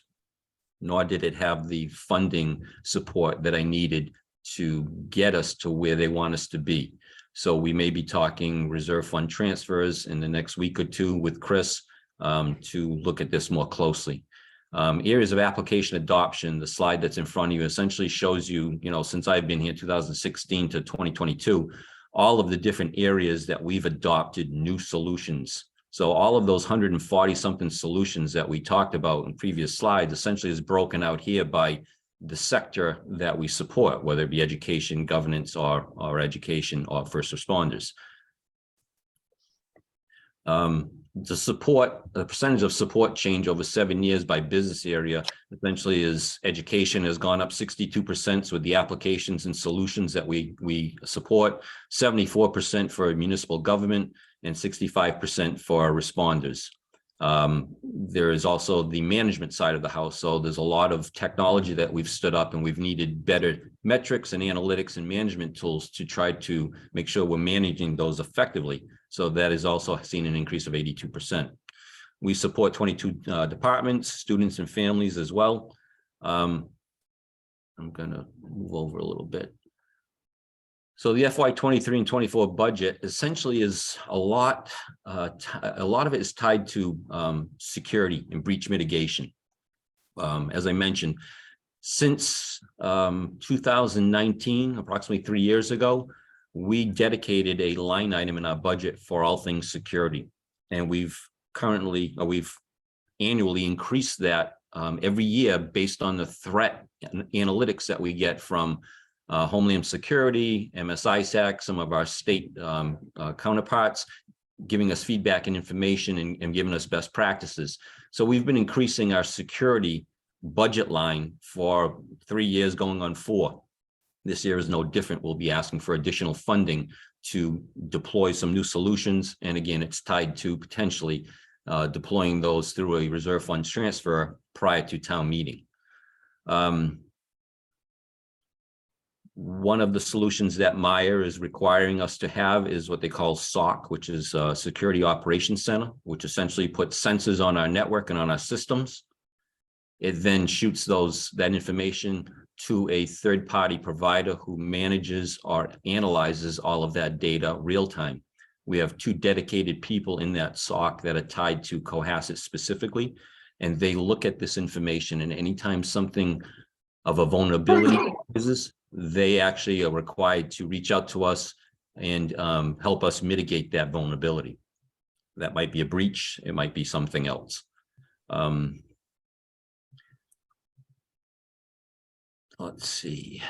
nor did it have the funding support that I needed to get us to where they want us to be. So we may be talking reserve fund transfers in the next week or two with Chris to look at this more closely. Areas of application adoption, the slide that's in front of you essentially shows you, since I've been here 2016 to 2022, all of the different areas that we've adopted new solutions. So all of those 140 something solutions that we talked about in previous slides essentially is broken out here by the sector that we support, whether it be education, governance, or education, or first responders. The percentage of support change over 7 years by business area essentially is education has gone up 62% with the applications and solutions that we support, 74% for municipal government, and 65% for responders. There is also the management side of the house. So there's a lot of technology that we've stood up, and we've needed better metrics and analytics and management tools to try to make sure we're managing those effectively. So that is also seen an increase of 82%. We support 22 departments, students and families as well. I'm going to move over a little bit. So the FY 23 and 24 budget essentially is a lot of it is tied to security and breach mitigation. As I mentioned, since 2019, approximately 3 years ago, we dedicated a line item in our budget for all things security. And we've annually increased that every year based on the threat analytics that we get from Homeland Security, MSISAC, some of our state counterparts, giving us feedback and information and giving us best practices. So we've been increasing our security budget line for 3 years going on 4. This year is no different. We'll be asking for additional funding to deploy some new solutions. And again, it's tied to potentially deploying those through a reserve fund transfer prior to town meeting. One of the solutions that Maya is requiring us to have is what they call SOC, which is Security Operations Center, which essentially puts sensors on our network and on our systems. It then shoots that information to a third-party provider who manages or analyzes all of that data real time. We have 2 dedicated people in that SOC that are tied to Cohasset specifically, and they look at this information, and anytime something of a vulnerability is, they actually are required to reach out to us and help us mitigate that vulnerability. That might be a breach, it might be something else. Let's see.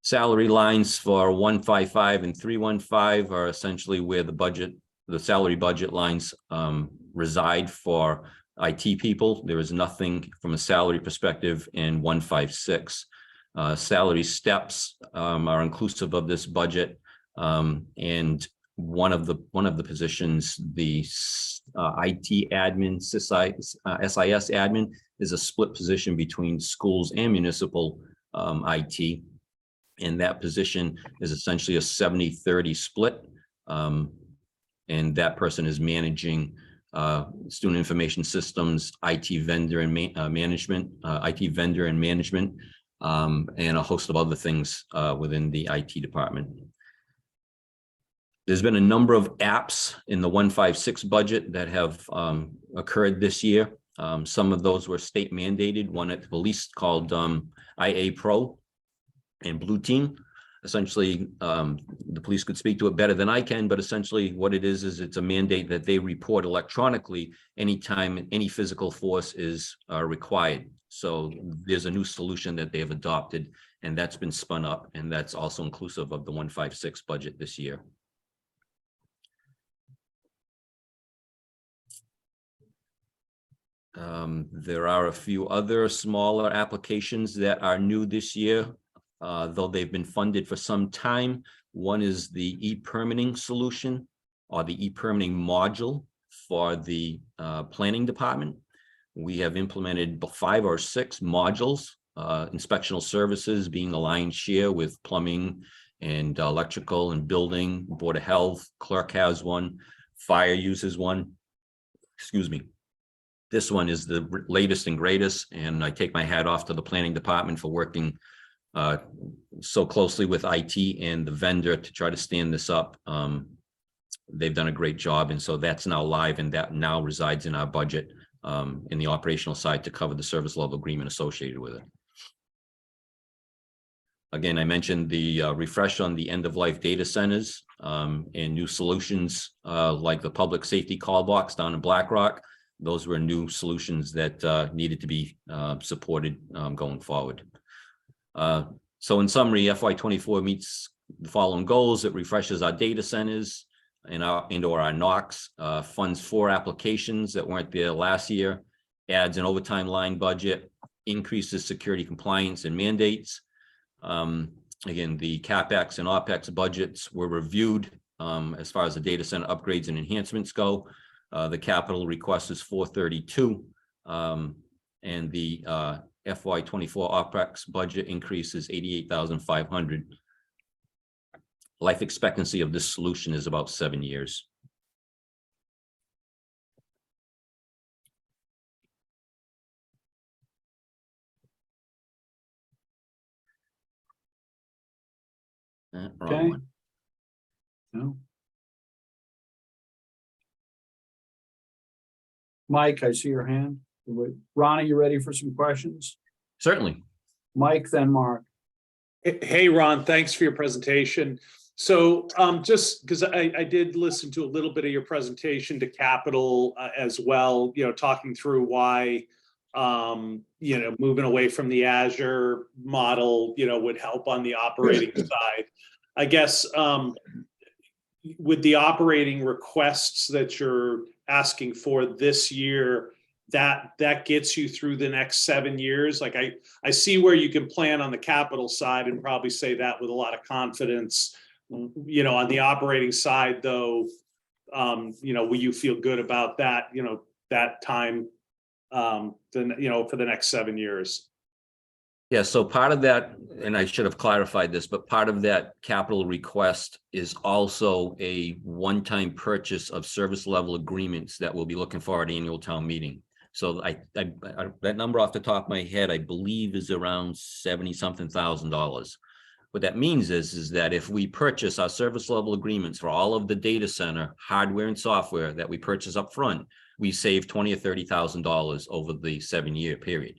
Salary lines for 155 and 315 are essentially where the salary budget lines reside for IT people. There is nothing from a salary perspective in 156. Salary steps are inclusive of this budget, and one of the positions, the IT admin, SIS admin, is a split position between schools and municipal IT, and that position is essentially a 70-30 split, and that person is managing student information systems, IT vendor and management, and a host of other things within the IT department. There's been a number of apps in the 156 budget that have occurred this year. Some of those were state mandated, one at the police called IA Pro and Blue Team. Essentially, the police could speak to it better than I can, but essentially what it is it's a mandate that they report electronically anytime any physical force is required. So there's a new solution that they have adopted, and that's been spun up, and that's also inclusive of the 156 budget this year. There are a few other smaller applications that are new this year, though they've been funded for some time. One is the e-permitting solution, or the e-permitting module for the planning department. We have implemented 5 or 6 modules, inspectional services being the lion's share, with plumbing and electrical and building, Board of Health, clerk has one, fire uses one. Excuse me. This one is the latest and greatest, and I take my hat off to the planning department for working so closely with IT and the vendor to try to stand this up. They've done a great job, and so that's now live, and that now resides in our budget in the operational side to cover the service level agreement associated with it. Again, I mentioned the refresh on the end-of-life data centers and new solutions like the public safety call box down in BlackRock. Those were new solutions that needed to be supported going forward. So in summary, FY24 meets the following goals. It refreshes our data centers and our NOCs, funds 4 applications that weren't there last year, adds an overtime line budget, increases security compliance and mandates. Again, the CapEx and OpEx budgets were reviewed as far as the data center upgrades and enhancements go. The capital request is 432, and the FY24 OpEx budget increase is 88,500. Life expectancy of this solution is about 7 years. Wrong Okay. one. No. Mike, I see your hand. Ronnie, you ready for some questions? Certainly. Mike, then Mark. Hey, Ron, thanks for your presentation. So just because I did listen to a little bit of your presentation to capital as well, talking through why, moving away from the Azure model, would help on the operating side. I guess with the operating requests that you're asking for this year, that gets you through the next 7 years. Like I see where you can plan on the capital side and probably say that with a lot of confidence. On the operating side, though, will you feel good about that? That time, for the next 7 years. Yeah, so part of that, and I should have clarified this, but part of that capital request is also a one-time purchase of service level agreements that we'll be looking for at annual town meeting. So I that number off the top of my head, I believe is around $70-something thousand. What that means is that if we purchase our service level agreements for all of the data center hardware and software that we purchase up front, we save $20,000 or $30,000 over the 7-year period.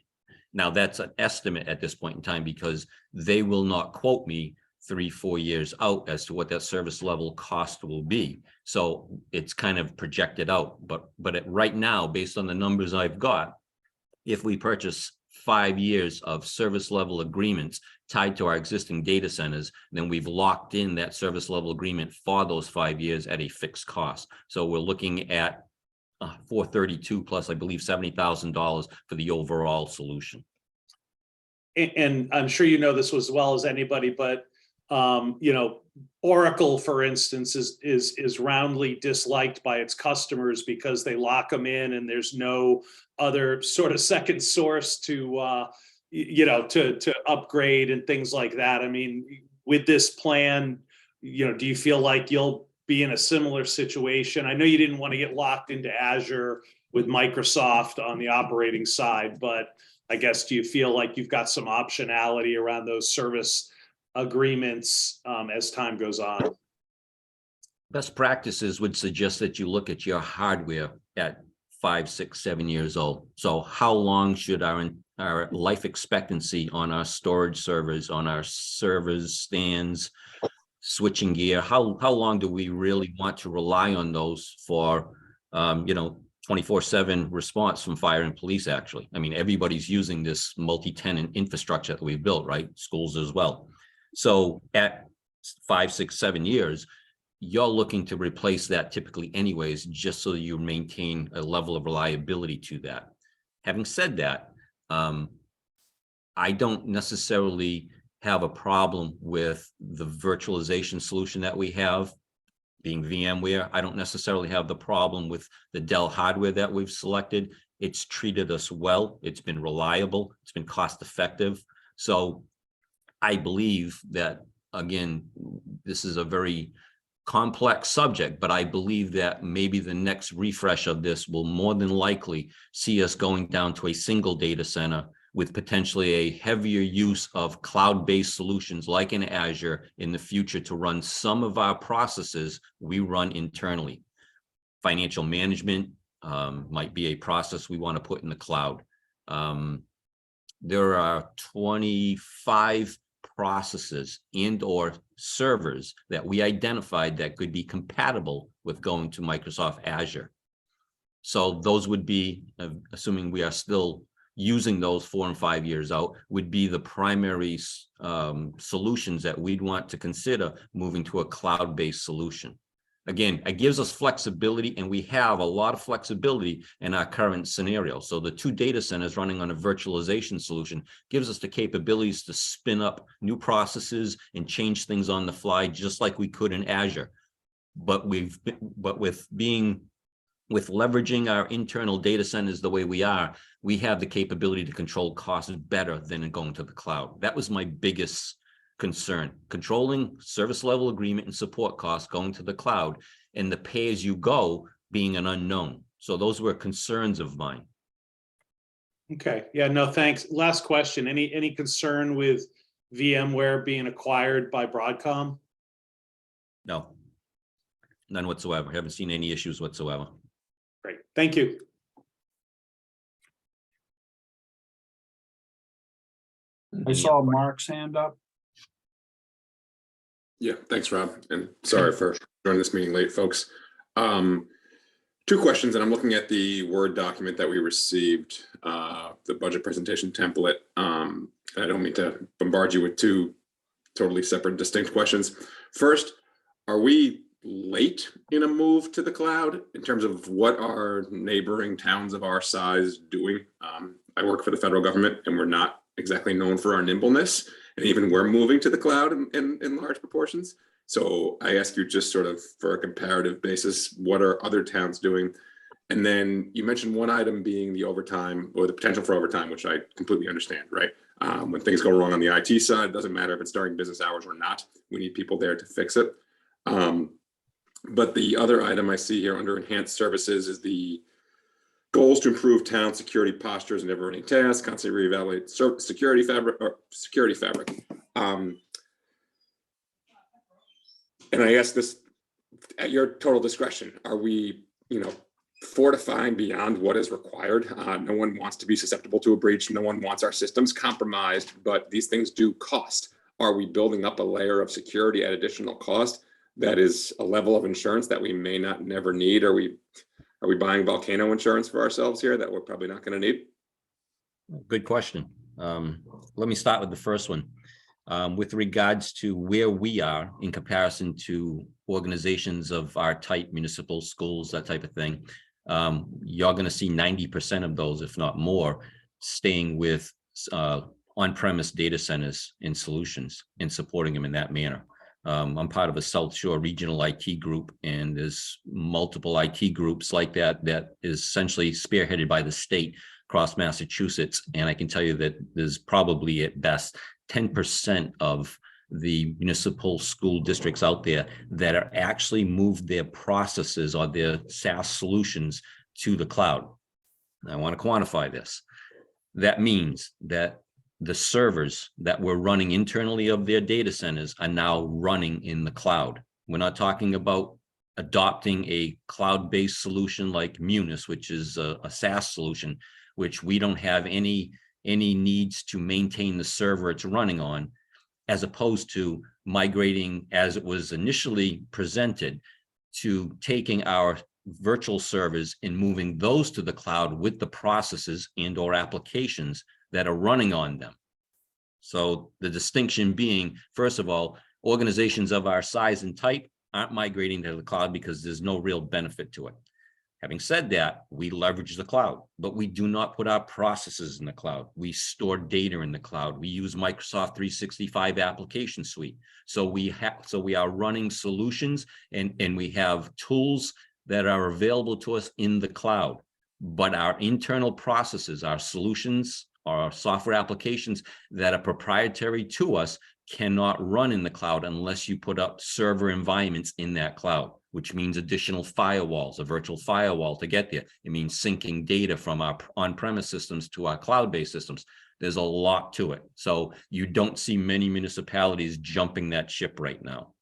Now, that's an estimate at this point in time because they will not quote me 3-4 years out as to what that service level cost will be. So it's kind of projected out. But right now, based on the numbers I've got, if we purchase 5 years of service level agreements tied to our existing data centers, then we've locked in that service level agreement for those 5 years at a fixed cost. So we're looking at 432 plus, I believe, $70,000 for the overall solution. And I'm sure you know this as well as anybody, but Oracle, for instance, is roundly disliked by its customers because they lock them in, and there's no other sort of second source to upgrade and things like that. I mean, with this plan, do you feel like you'll be in a similar situation? I know you didn't want to get locked into Azure with Microsoft on the operating side, but I guess, do you feel like you've got some optionality around those service agreements as time goes on? Best practices would suggest that you look at your hardware at 5, 6, 7 years old. So how long should our life expectancy on our storage servers, on our servers, stands, switching gear, how long do we really want to rely on those for, 24/7 response from fire and police, actually? I mean, everybody's using this multi-tenant infrastructure that we've built, right? Schools as well. So at 5, 6, 7 years, you're looking to replace that typically anyways, just so you maintain a level of reliability to that. Having said that, I don't necessarily have a problem with the virtualization solution that we have, being VMware. I don't necessarily have the problem with the Dell hardware that we've selected. It's treated us well. It's been reliable. It's been cost effective. So I believe that, again, this is a very complex subject, but I believe that maybe the next refresh of this will more than likely see us going down to a single data center with potentially a heavier use of cloud-based solutions like in Azure in the future to run some of our processes we run internally. Financial management might be a process we want to put in the cloud. There are 25 processes and or servers that we identified that could be compatible with going to Microsoft Azure. So those would be, assuming we are still using those 4 and 5 years out, would be the primary solutions that we'd want to consider moving to a cloud-based solution. Again, it gives us flexibility, and we have a lot of flexibility in our current scenario. So the 2 data centers running on a virtualization solution gives us the capabilities to spin up new processes and change things on the fly, just like we could in Azure. But with leveraging our internal data centers the way we are, we have the capability to control costs better than in going to the cloud. That was my biggest concern, controlling service level agreement and support costs going to the cloud, and the pay as you go being an unknown. So those were concerns of mine. Okay, yeah, no, thanks. Last question. Any concern with VMware being acquired by Broadcom? No, none whatsoever. Haven't seen any issues whatsoever. Great, thank you. I saw Mark's hand up. Yeah, thanks, Rob. And sorry for joining this meeting late, folks. 2 questions, and I'm looking at the Word document that we received, the budget presentation template. I don't mean to bombard you with 2 totally separate, distinct questions. First, are we late in a move to the cloud in terms of what are neighboring towns of our size doing? I work for the federal government, and we're not exactly known for our nimbleness, and even we're moving to the cloud in large proportions. So I ask you just sort of for a comparative basis, what are other towns doing? And then you mentioned one item being the overtime or the potential for overtime, which I completely understand, right? When things go wrong on the IT side, it doesn't matter if it's during business hours or not. We need people there to fix it. But the other item I see here under enhanced services is the goals to improve town security postures and never-ending tasks, constantly reevaluate security fabric. And I ask this at your total discretion. Are we, fortifying beyond what is required? No one wants to be susceptible to a breach. No one wants our systems compromised, but these things do cost. Are we building up a layer of security at additional cost that is a level of insurance that we may not never need? Are we buying volcano insurance for ourselves here that we're probably not going to need? Good question. Let me start with the first one. With regards to where we are in comparison to organizations of our type, municipal schools, that type of thing, you're going to see 90% of those, if not more, staying with on-premise data centers and solutions and supporting them in that manner. I'm part of a South Shore regional IT group, and there's multiple IT groups like that is essentially spearheaded by the state across Massachusetts. And I can tell you that there's probably at best 10% of the municipal school districts out there that are actually moved their processes or their SaaS solutions to the cloud. And I want to quantify this. That means that the servers that were running internally of their data centers are now running in the cloud. We're not talking about adopting a cloud-based solution like Munis, which is a SaaS solution, which we don't have any needs to maintain the server it's running on, as opposed to migrating, as it was initially presented, to taking our virtual servers and moving those to the cloud with the processes and or applications that are running on them. So the distinction being, first of all, organizations of our size and type aren't migrating to the cloud because there's no real benefit to it. Having said that, we leverage the cloud, but we do not put our processes in the cloud. We store data in the cloud. We use Microsoft 365 application suite. So we are running solutions and we have tools that are available to us in the cloud. But our internal processes, our solutions, our software applications that are proprietary to us cannot run in the cloud unless you put up server environments in that cloud, which means additional firewalls, a virtual firewall to get there. It means syncing data from our on-premise systems to our cloud-based systems. There's a lot to it. So you don't see many municipalities jumping that ship right now.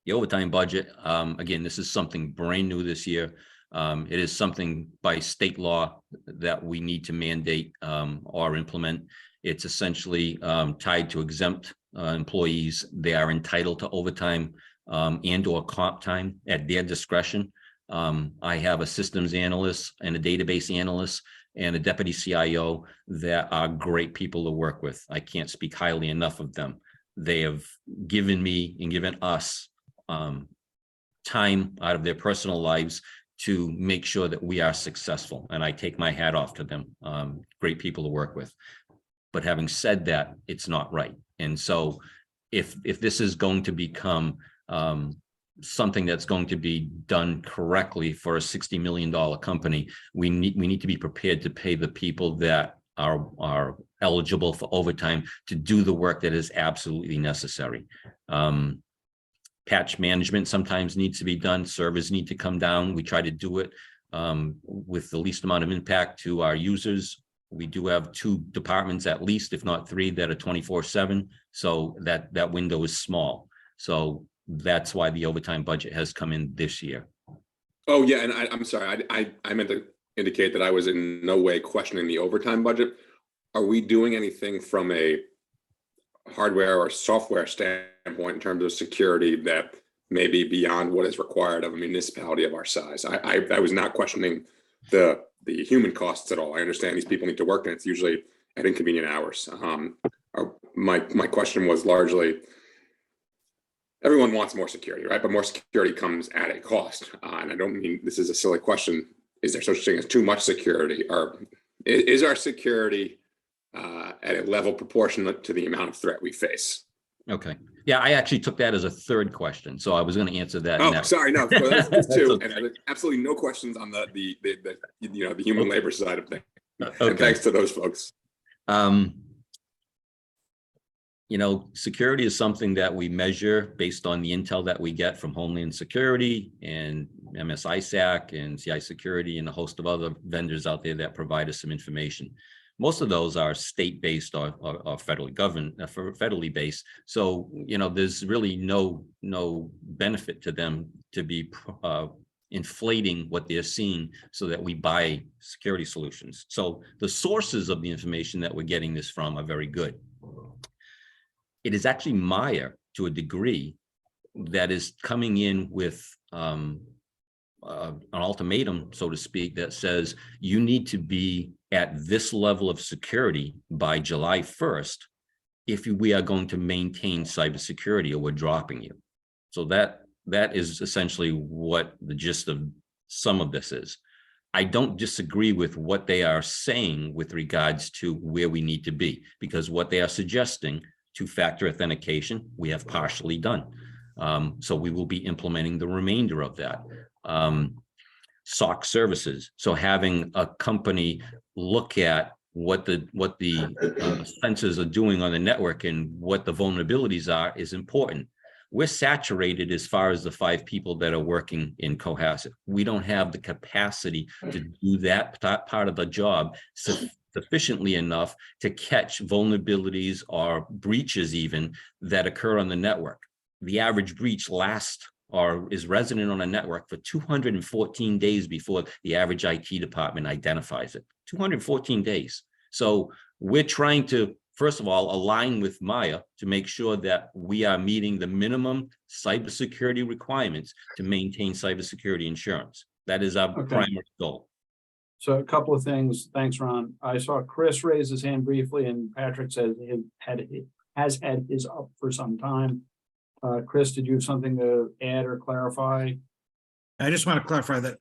The overtime budget, again, this is something brand new this year. It is something by state law that we need to mandate or implement. It's essentially tied to exempt employees. They are entitled to overtime and or comp time at their discretion. I have a systems analyst and a database analyst and a deputy CIO that are great people to work with. I can't speak highly enough of them. They have given me and given us time out of their personal lives to make sure that we are successful. And I take my hat off to them. Great people to work with. But having said that, it's not right. And so if this is going to become something that's going to be done correctly for a $60 million company, we need to be prepared to pay the people that are eligible for overtime to do the work that is absolutely necessary. Patch management sometimes needs to be done. Servers need to come down. We try to do it with the least amount of impact to our users. We do have 2 departments at least, if not 3, that are 24/7. So that window is small. So that's why the overtime budget has come in this year. Oh, yeah, and I'm sorry, I meant to indicate that I was in no way questioning the overtime budget. Are we doing anything from a hardware or software standpoint in terms of security that may be beyond what is required of a municipality of our size? I was not questioning the human costs at all. I understand these people need to work and it's usually at inconvenient hours. My question was largely, everyone wants more security, right? But more security comes at a cost. And I don't mean this is a silly question. Is there such thing as too much security, or is our security at a level proportionate to the amount of threat we face? Okay. Yeah, I actually took that as a third question, so I was going to answer that. Oh, next. sorry, no, that's two, okay. and absolutely no questions on the human labor side of things. Okay. And thanks to those folks. Security is something that we measure based on the intel that we get from Homeland Security and MSISAC and CI Security and a host of other vendors out there that provide us some information. Most of those are state-based or federally based. So, there's really no benefit to them to be inflating what they're seeing so that we buy security solutions. So the sources of the information that we're getting this from are very good. It is actually Maya, to a degree, that is coming in with an ultimatum, so to speak, that says you need to be at this level of security by July 1st if we are going to maintain cybersecurity, or we're dropping you. So that is essentially what the gist of some of this is. I don't disagree with what they are saying with regards to where we need to be, because what they are suggesting, 2-factor authentication, we have partially done. So we will be implementing the remainder of that. SOC services. So having a company look at what the sensors are doing on the network and what the vulnerabilities are is important. We're saturated as far as the 5 people that are working in Cohasset. We don't have the capacity to do that part of the job sufficiently enough to catch vulnerabilities or breaches even that occur on the network. The average breach lasts or is resident on a network for 214 days before the average IT department identifies it. 214 days. So we're trying to, first of all, align with Maya to make sure that we are meeting the minimum cybersecurity requirements to maintain cybersecurity insurance. That is our Okay. primary goal. So a couple of things. Thanks, Ron. I saw Chris raise his hand briefly, and Patrick says he has had his up for some time. Chris, did you have something to add or clarify? I just want to clarify that,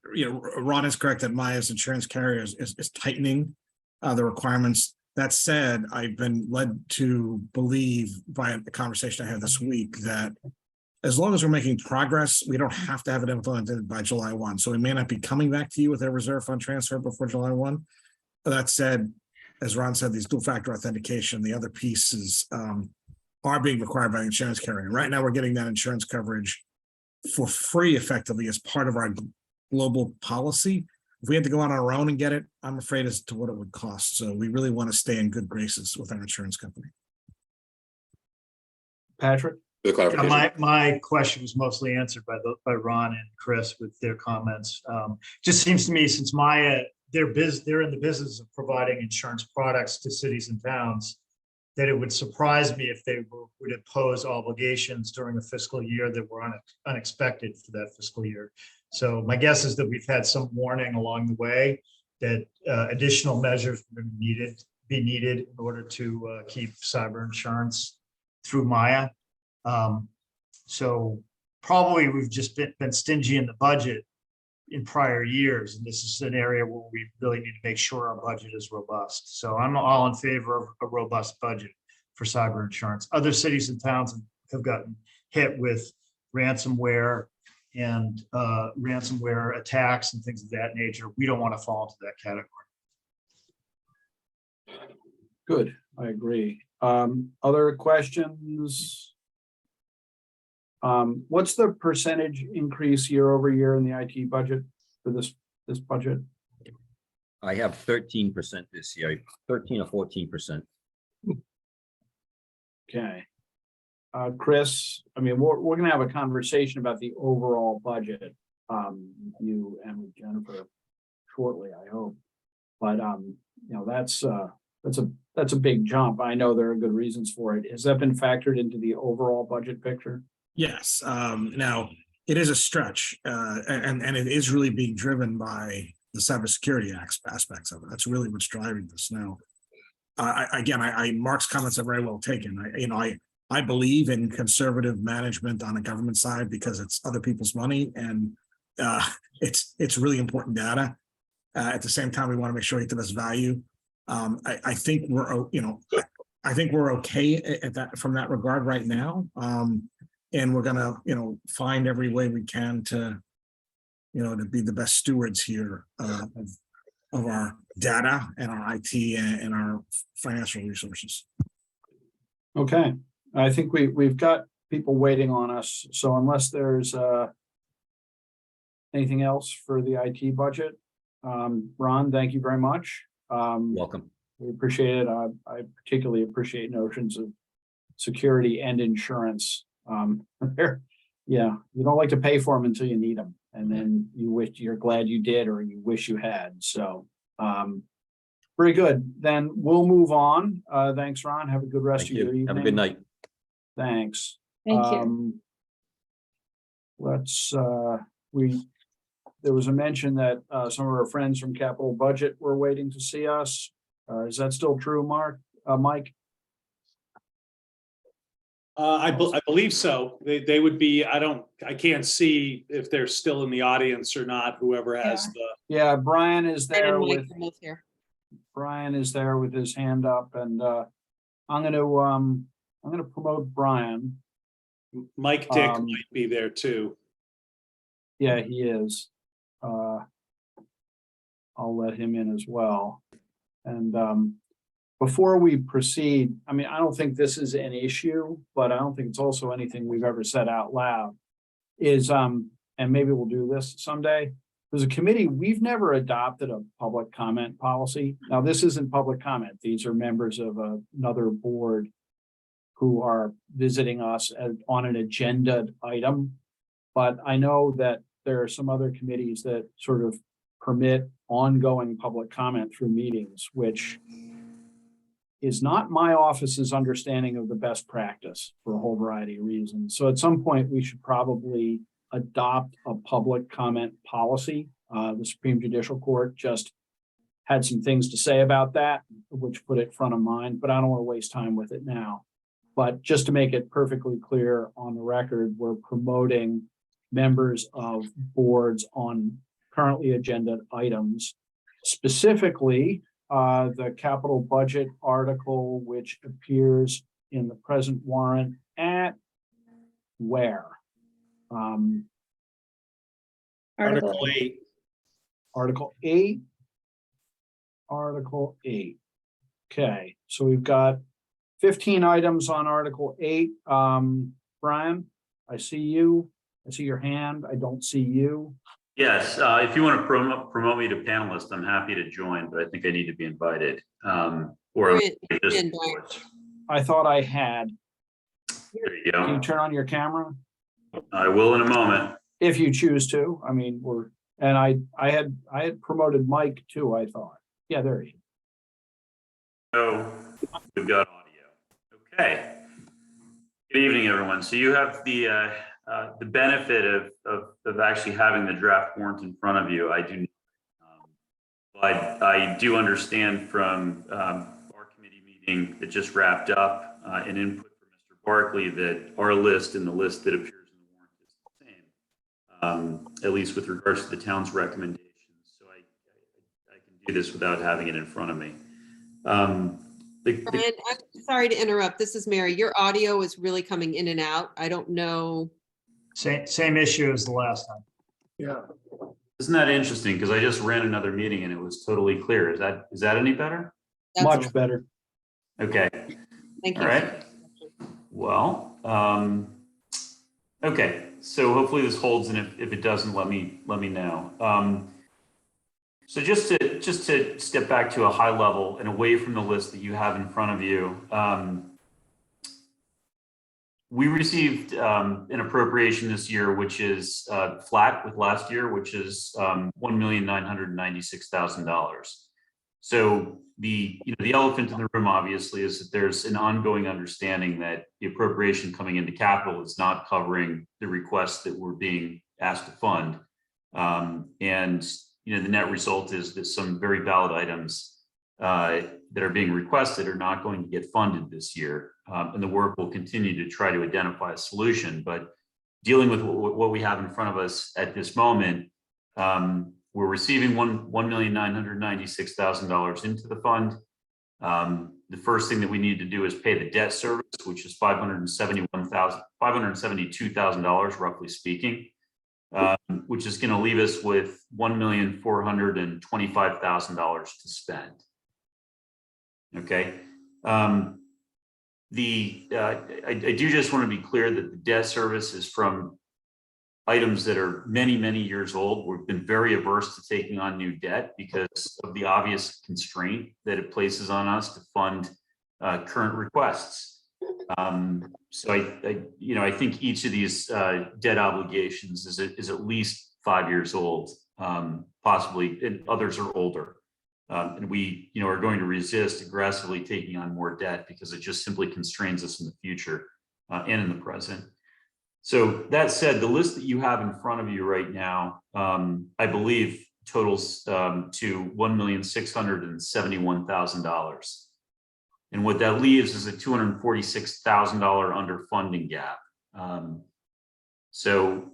Ron is correct that Maya's insurance carrier is tightening the requirements. That said, I've been led to believe by the conversation I had this week that as long as we're making progress, we don't have to have it implemented by July 1. So we may not be coming back to you with a reserve fund transfer before July 1. That said, as Ron said, these dual factor authentication, the other pieces are being required by the insurance carrier. Right now, we're getting that insurance coverage for free effectively as part of our global policy. If we had to go on our own and get it, I'm afraid as to what it would cost. So we really want to stay in good graces with our insurance company. Patrick? The clarification. My question was mostly answered by Ron and Chris with their comments. Just seems to me, since Maya, they're in the business of providing insurance products to cities and towns, that it would surprise me if they would impose obligations during a fiscal year that were unexpected for that fiscal year. So my guess is that we've had some warning along the way that additional measures would be needed in order to keep cyber insurance through Maya. So probably we've just been stingy in the budget in prior years, and this is an area where we really need to make sure our budget is robust. So I'm all in favor of a robust budget for cyber insurance. Other cities and towns have gotten hit with ransomware and ransomware attacks and things of that nature. We don't want to fall into that category. Good, I agree. Other questions? What's the percentage increase year over year in the IT budget for this budget? I have 13% this year, 13 or 14%. Okay. Chris, I mean, we're gonna have a conversation about the overall budget, you and with Jennifer shortly, I hope. But that's a big jump. I know there are good reasons for it. Has that been factored into the overall budget picture? Yes. Now it is a stretch, and it is really being driven by the cybersecurity aspects of it. That's really what's driving this now. Mark's comments are very well taken. I believe in conservative management on a government side because it's other people's money and it's really important data. At the same time, we want to make sure we get the best value. I think we're okay at that from that regard right now. And we're gonna, find every way we can to be the best stewards here of our data and our IT and our financial resources. Okay, I think we've got people waiting on us. So unless there's anything else for the IT budget, Ron, thank you very much. Welcome. We appreciate it. I particularly appreciate notions of security and insurance. You don't like to pay for them until you need them, and then you're glad you did, or you wish you had. So, very good. Then we'll move on. Thanks, Ron. Have a good rest of your evening. Have a good night. Thanks. Thank you. There was a mention that some of our friends from Capital Budget were waiting to see us. Is that still true, Mike? I believe so. They would be, I can't see if they're still in the audience or not, whoever has Yeah, Brian is there And Mike with, are both here. Brian is there with his hand up, and I'm gonna promote Brian. Mike Dick might be there too. Yeah, he is. I'll let him in as well. And before we proceed, I mean, I don't think this is an issue, but I don't think it's also anything we've ever said out loud. And maybe we'll do this someday. There's a committee, we've never adopted a public comment policy. Now, this isn't public comment. These are members of another board who are visiting us on an agenda item. But I know that there are some other committees that sort of permit ongoing public comment through meetings, which is not my office's understanding of the best practice for a whole variety of reasons. So at some point, we should probably adopt a public comment policy. The Supreme Judicial Court just had some things to say about that, which put it front of mind, but I don't want to waste time with it now. But just to make it perfectly clear on the record, we're promoting members of boards on currently agenda items, specifically the capital budget article, which appears in the present warrant at where? Article Article 8. Article 8. Article 8. Okay, so we've got 15 items on Article 8. Brian, I see you. I see your hand. I don't see you. Yes, if you want to promote me to panelist, I'm happy to join, but I think I need to be invited. Or You're I'm just- in, Brian. I thought I had. There you Can you go. turn on your camera? I will in a moment. If you choose to. I mean, I had promoted Mike too, I thought. Yeah, there he is. So we've got audio. Okay. Good evening, everyone. So you have the benefit of actually having the draft warrant in front of you. I do, but I do understand from our committee meeting that just wrapped up an input from Mr. Barkley that our list and the list that appears in the warrant is the same, at least with regards to the town's recommendations. So I can do this without having it in front of me. Brian, I'm sorry to interrupt. This is Mary. Your audio is really coming in and out. I don't know. Same issue as the last time. Yeah. Isn't that interesting? Because I just ran another meeting and it was totally clear. Is that any better? That's Much better. Okay, Thank all you. right. Well, okay, so hopefully this holds, and if it doesn't, let me know. So just to step back to a high level and away from the list that you have in front of you, we received an appropriation this year, which is flat with last year, which is $1,996,000. So the elephant in the room, obviously, is that there's an ongoing understanding that the appropriation coming into capital is not covering the requests that we're being asked to fund. And the net result is that some very valid items that are being requested are not going to get funded this year. And the work will continue to try to identify a solution. But dealing with what we have in front of us at this moment, we're receiving $1,996,000 into the fund. The first thing that we need to do is pay the debt service, which is $572,000, roughly speaking, which is going to leave us with $1,425,000 to spend. Okay. I do just want to be clear that the debt service is from items that are many, many years old. We've been very averse to taking on new debt because of the obvious constraint that it places on us to fund current requests. So I think each of these debt obligations is at least 5 years old, possibly, and others are older. And we, are going to resist aggressively taking on more debt because it just simply constrains us in the future and in the present. So that said, the list that you have in front of you right now, I believe totals to $1,671,000. And what that leaves is a $246,000 underfunding gap. So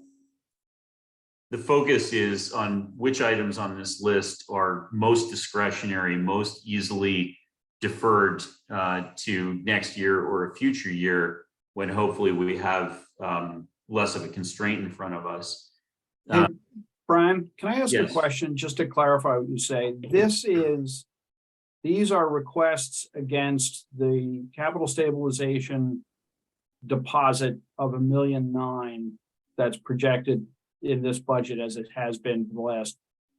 the focus is on which items on this list are most discretionary, most easily deferred to next year or a future year, when hopefully we have less of a constraint in front of us. Hey, Brian, can I ask a Yes. question just to clarify what you say? These are requests against the capital stabilization deposit of $1.9 million that's projected in this budget as it has been for the last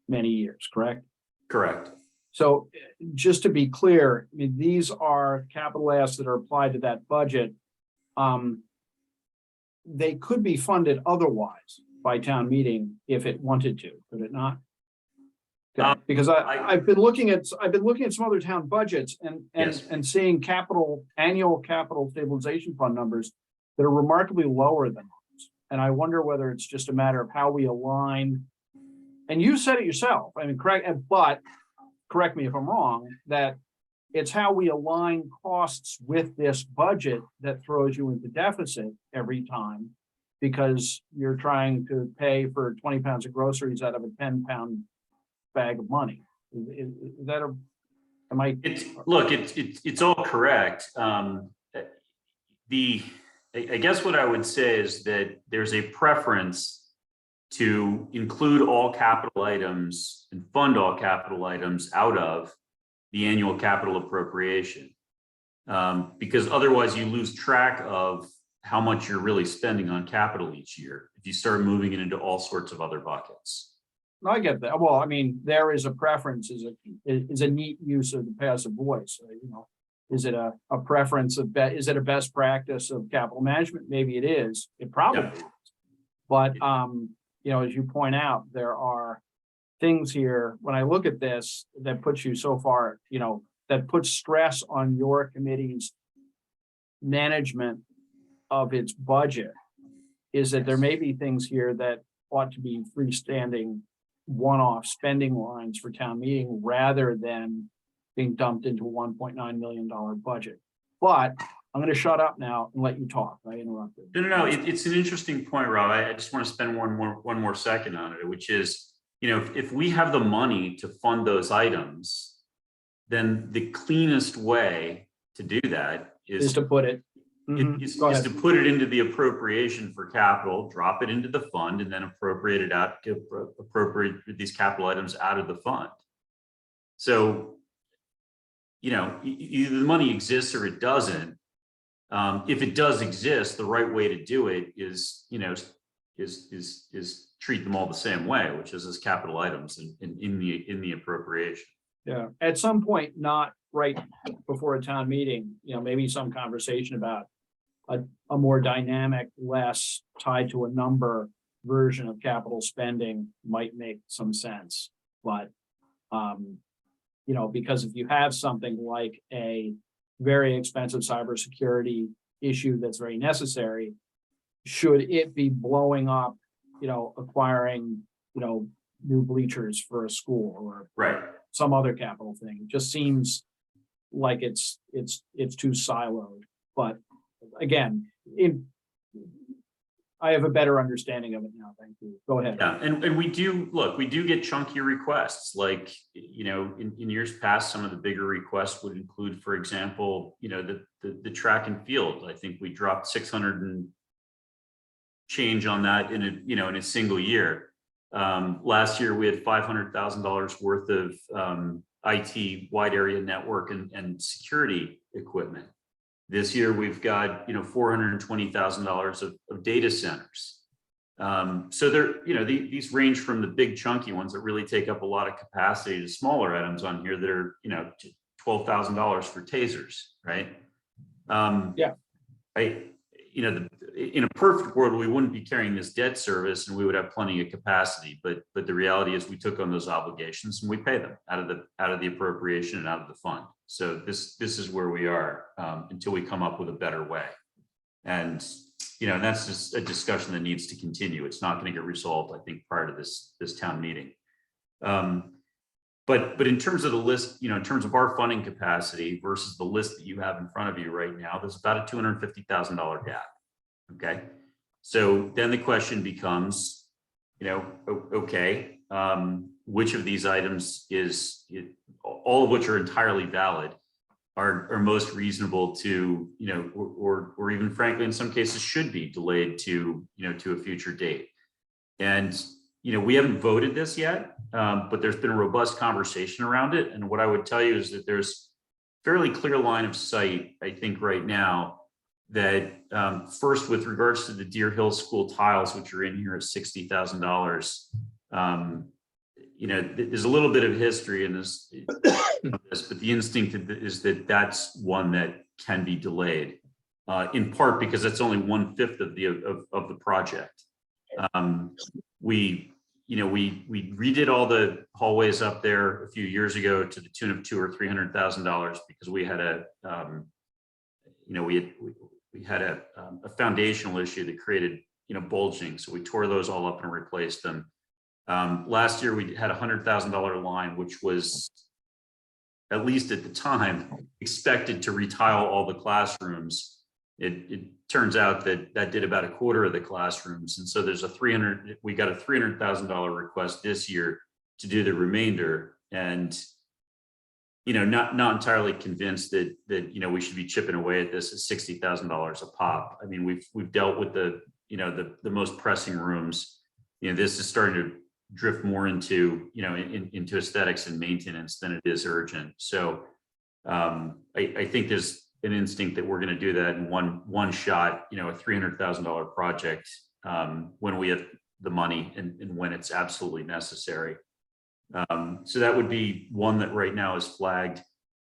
many years, correct? Correct. So just to be clear, I mean, these are capital asks that are applied to that budget. They could be funded otherwise. by town meeting if it wanted to, could it not? Because I- I've been looking at some other town budgets Yes. and seeing annual capital stabilization fund numbers that are remarkably lower than ours. And I wonder whether it's just a matter of how we align. And you said it yourself, I mean, correct me if I'm wrong, that it's how we align costs with this budget that throws you into deficit every time. Because you're trying to pay for 20 pounds of groceries out of a 10-pound bag of money. Is that am I? It's all correct. I guess what I would say is that there's a preference to include all capital items and fund all capital items out of the annual capital appropriation. Because otherwise you lose track of how much you're really spending on capital each year if you start moving it into all sorts of other buckets. I get that. Well, I mean, there is a preference, is a neat use of the passive voice. Is it a preference of is it a best practice of capital management? Maybe it is. It probably is. But as you point out, there are things here when I look at this that puts you so far, that puts stress on your committee's management of its budget. Is that there may be things here that ought to be freestanding one-off spending lines for town meeting rather than being dumped into a $1.9 million budget. But I'm going to shut up now and let you talk. I interrupted. No. It's an interesting point, Rob. I just want to spend one more second on it, which is, if we have the money to fund those items, then the cleanest way to do that is to put it. Is to put it into the appropriation for capital, drop it into the fund, and then appropriate it out to appropriate these capital items out of the fund. So, either the money exists or it doesn't. If it does exist, the right way to do it is treat them all the same way, which is as capital items in the appropriation. Yeah, at some point, not right before a town meeting, maybe some conversation about a more dynamic, less tied to a number version of capital spending might make some sense. But, because if you have something like a very expensive cybersecurity issue that's very necessary, should it be blowing up, acquiring, new bleachers for a school or right, some other capital thing? It just seems like it's too siloed. But again, I have a better understanding of it now. Thank you. Go ahead. Yeah, and we do get chunky requests. Like, in years past, some of the bigger requests would include, for example, the track and field. I think we dropped 600 and change on that in a single year. Last year we had $500,000 worth of IT wide area network and security equipment. This year we've got $420,000 of data centers. So these range from the big chunky ones that really take up a lot of capacity to smaller items on here that are $12,000 for tasers, right? In a perfect world, we wouldn't be carrying this debt service and we would have plenty of capacity. But the reality is we took on those obligations and we pay them out of the appropriation and out of the fund. So this is where we are until we come up with a better way. And that's just a discussion that needs to continue. It's not going to get resolved, I think, prior to this town meeting. But in terms of the list, in terms of our funding capacity versus the list that you have in front of you right now, there's about a $250,000 gap. Okay. So then the question becomes, okay, which of these items all of which are entirely valid, are most reasonable to, or even frankly, in some cases should be delayed to a future date. And, we haven't voted this yet, but there's been a robust conversation around it. And what I would tell you is that there's fairly clear line of sight, I think right now, that first with regards to the Deer Hill School tiles, which are in here at $60,000, there's a little bit of history in this, but the instinct is that that's one that can be delayed, in part because that's only 1/5 of the project. We redid all the hallways up there a few years ago to the tune of $200,000 or $300,000 because we had we had a foundational issue that created, bulging. So we tore those all up and replaced them. Last year we had $100,000 line, which was, at least at the time, expected to retile all the classrooms. It turns out that did about a quarter of the classrooms. And so there's we got a $300,000 request this year to do the remainder. And, not entirely convinced that we should be chipping away at this at $60,000 a pop. I mean, we've dealt with the most pressing rooms. This is starting to drift more into, into aesthetics and maintenance than it is urgent. So I think there's an instinct that we're going to do that in one shot, a $300,000 project when we have the money and when it's absolutely necessary. So that would be one that right now is flagged.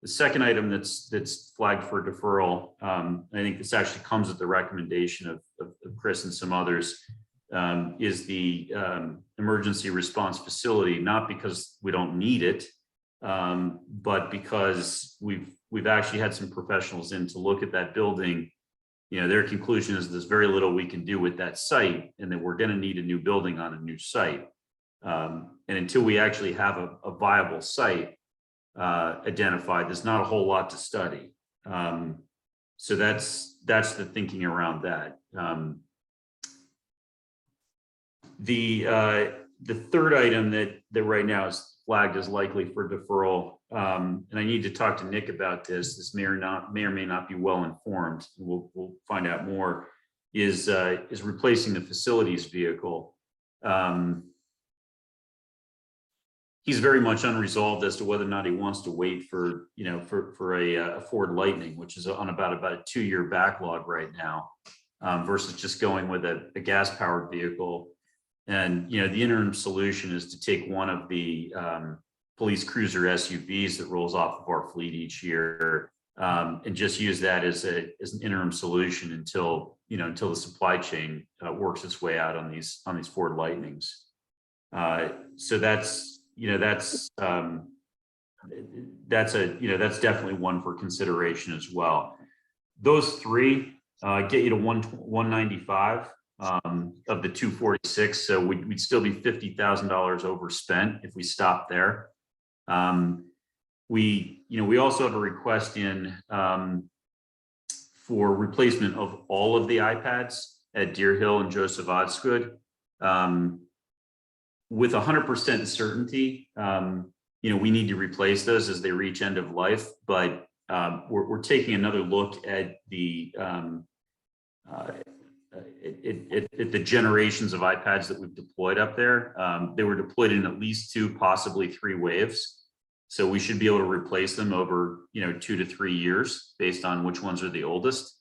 The second item that's flagged for deferral, I think this actually comes at the recommendation of Chris and some others, is the emergency response facility, not because we don't need it, but because we've actually had some professionals in to look at that building. Their conclusion is there's very little we can do with that site and that we're going to need a new building on a new site. And until we actually have a viable site identified, there's not a whole lot to study. So that's the thinking around that. The third item that right now is flagged as likely for deferral, and I need to talk to Nick about this. This may or may not be well informed. We'll find out more. Is replacing the facilities vehicle. He's very much unresolved as to whether or not he wants to wait for a Ford Lightning, which is on about a 2-year backlog right now, versus just going with a gas powered vehicle. And the interim solution is to take one of the police cruiser SUVs that rolls off of our fleet each year, and just use that as an interim solution until the supply chain works its way out on these Ford Lightnings. So that's definitely one for consideration as well. Those three get you to 195 of the 246. So we'd still be $50,000 overspent if we stop there. We also have a request in for replacement of all of the iPads at Deer Hill and Joseph Oddsgood. With 100% certainty, we need to replace those as they reach end of life, but we're taking another look at the generations of iPads that we've deployed up there. They were deployed in at least 2, possibly 3 waves. So we should be able to replace them over, 2 to 3 years based on which ones are the oldest.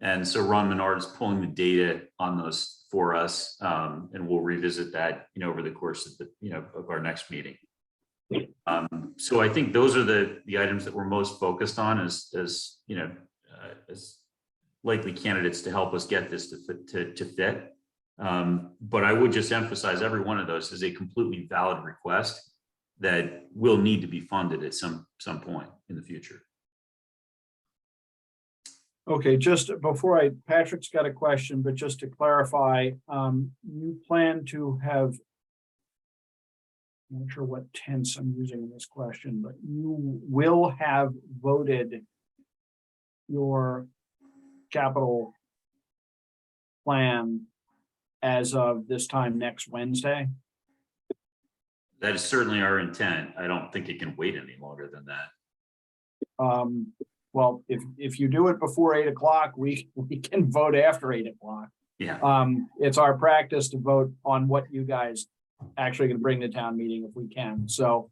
And so Ron Menard is pulling the data on those for us, and we'll revisit that, over the course of of our next meeting. So I think those are the items that we're most focused on as likely candidates to help us get this to fit. But I would just emphasize every one of those is a completely valid request that will need to be funded at some point in the future. Okay, just before Patrick's got a question, but just to clarify, you plan to have, I'm not sure what tense I'm using in this question, but you will have voted your capital plan as of this time next Wednesday? That is certainly our intent. I don't think it can wait any longer than that. Well, if you do it before 8 o'clock, we can vote after 8 o'clock. Yeah. It's our practice to vote on what you guys actually going to bring to town meeting if we can. So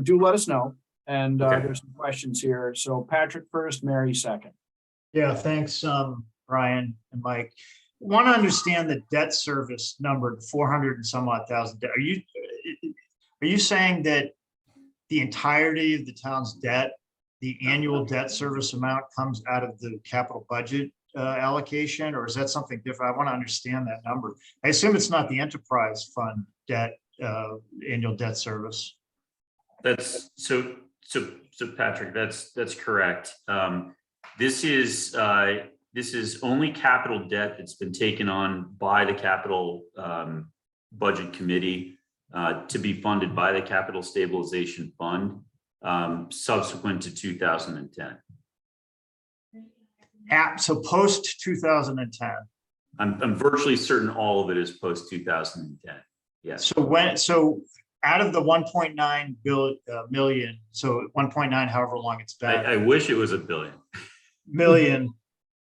do let us know. And there's some questions here. So Patrick first, Mary second. Yeah, thanks, Brian and Mike. Want to understand the debt service number, 400 and some odd thousand. Are you saying that the entirety of the town's debt, the annual debt service amount, comes out of the capital budget? allocation, or is that something different? I want to understand that number. I assume it's not the enterprise fund debt, annual debt service. That's so Patrick, that's correct. This is only capital debt that's been taken on by the capital budget committee to be funded by the capital stabilization fund subsequent to 2010. So post 2010. I'm virtually certain all of it is post 2010. Yes. So out of the 1.9 million, so 1.9, however long it's been, I wish it was a billion. million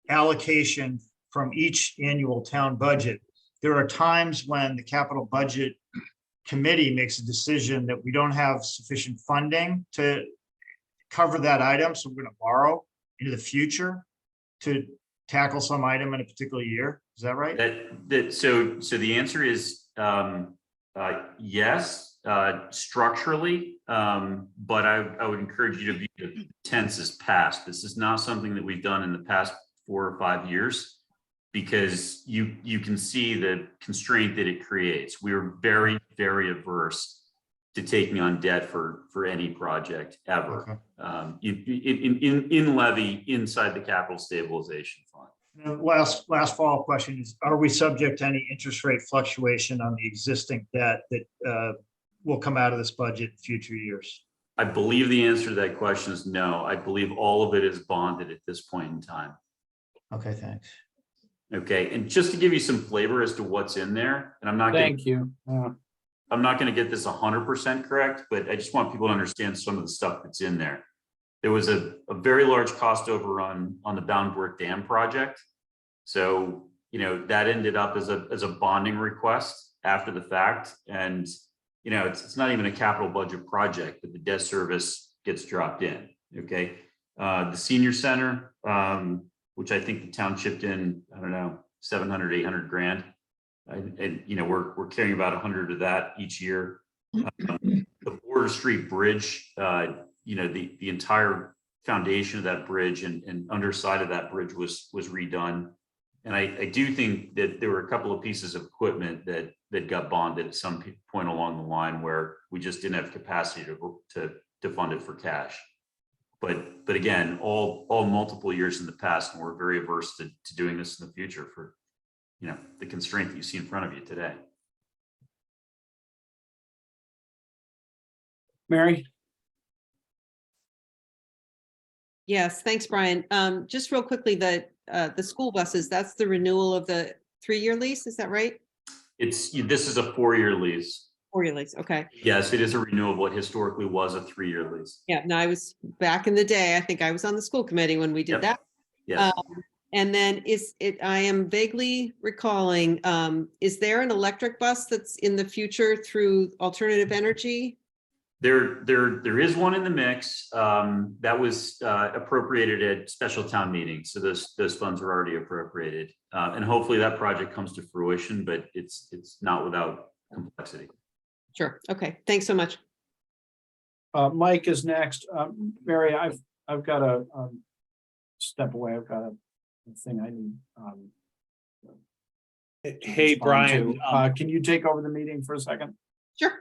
allocation from each annual town budget. There are times when the capital budget committee makes a decision that we don't have sufficient funding to cover that item, so we're going to borrow into the future to tackle some item in a particular year. Is that right? So the answer is yes, structurally, but I would encourage you to view the tense as past. This is not something that we've done in the past 4 or 5 years, because you can see the constraint that it creates. We are very, very averse to taking on debt for any project ever. In levy inside the capital stabilization fund. And last follow-up question is, are we subject to any interest rate fluctuation on the existing debt that will come out of this budget in future years? I believe the answer to that question is no. I believe all of it is bonded at this point in time. Okay, thanks. Okay, and just to give you some flavor as to what's in there, and I'm not Thank you. I'm not going to get this 100% correct, but I just want people to understand some of the stuff that's in there. There was a very large cost overrun on the Bound Brook Dam project. So, that ended up as a bonding request after the fact. And, it's not even a capital budget project, but the debt service gets dropped in. Okay. The senior center, which I think the town chipped in, I don't know, 700, 800 grand. And we're carrying about 100 of that each year. The Border Street Bridge, the entire foundation of that bridge and underside of that bridge was redone. And I do think that there were a couple of pieces of equipment that got bonded at some point along the line where we just didn't have capacity to fund it for cash. But again, all multiple years in the past, and we're very averse to doing this in the future for the constraint that you see in front of you today. Mary? Yes, thanks, Brian. Just real quickly, the school buses, that's the renewal of the 3-year lease, is that right? This is a 4-year lease. 4-year lease, okay. Yes, it is a renewable. It historically was a 3-year lease. Yeah, no, I was back in the day, I think I was on the school committee when we did Yep. that. Yes. And then I am vaguely recalling, is there an electric bus that's in the future through alternative energy? There is one in the mix that was appropriated at special town meetings. So those funds are already appropriated, and hopefully that project comes to fruition. But it's not without complexity. Sure. Okay. Thanks so much. Mike is next. Mary, I've got to step away. I've got a thing I need. to Hey, respond Brian. to. Can you take over the meeting for a second? Sure.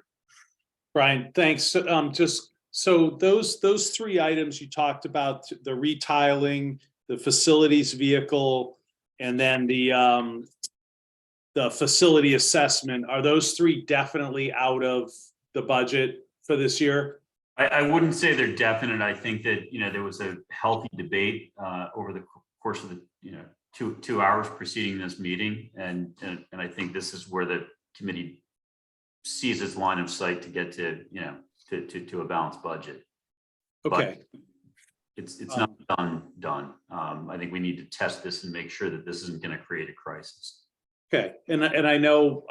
Brian, thanks. Just so those 3 items you talked about, the retiling, the facilities vehicle, and then the facility assessment, are those 3 definitely out of the budget for this year? I wouldn't say they're definite. I think that there was a healthy debate over the course of the 2 hours preceding this meeting, and I think this is where the committee sees its line of sight to get to a balanced budget. Okay. But it's not done. I think we need to test this and make sure that this isn't going to create a crisis. Okay, and I know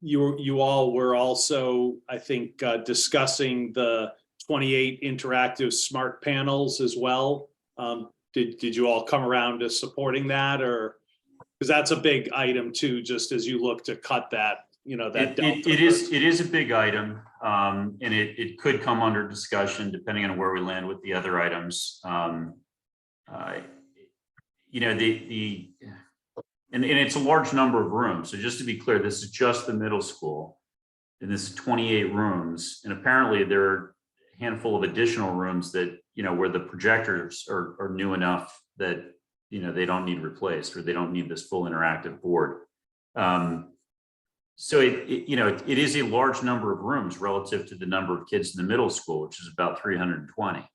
you all were also, I think, discussing the 28 interactive smart panels as well. Did you all come around to supporting that, or because that's a big item too, just as you look to cut that, that delta? It is a big item, and it could come under discussion depending on where we land with the other items. you know, and it's a large number of rooms. So just to be clear, this is just the middle school. And this is 28 rooms. And apparently there are a handful of additional rooms that, you know, where the projectors are new enough that, you know, they don't need replaced, or they don't need this full interactive board. So you know, it is a large number of rooms relative to the number of kids in the middle school, which is about 320.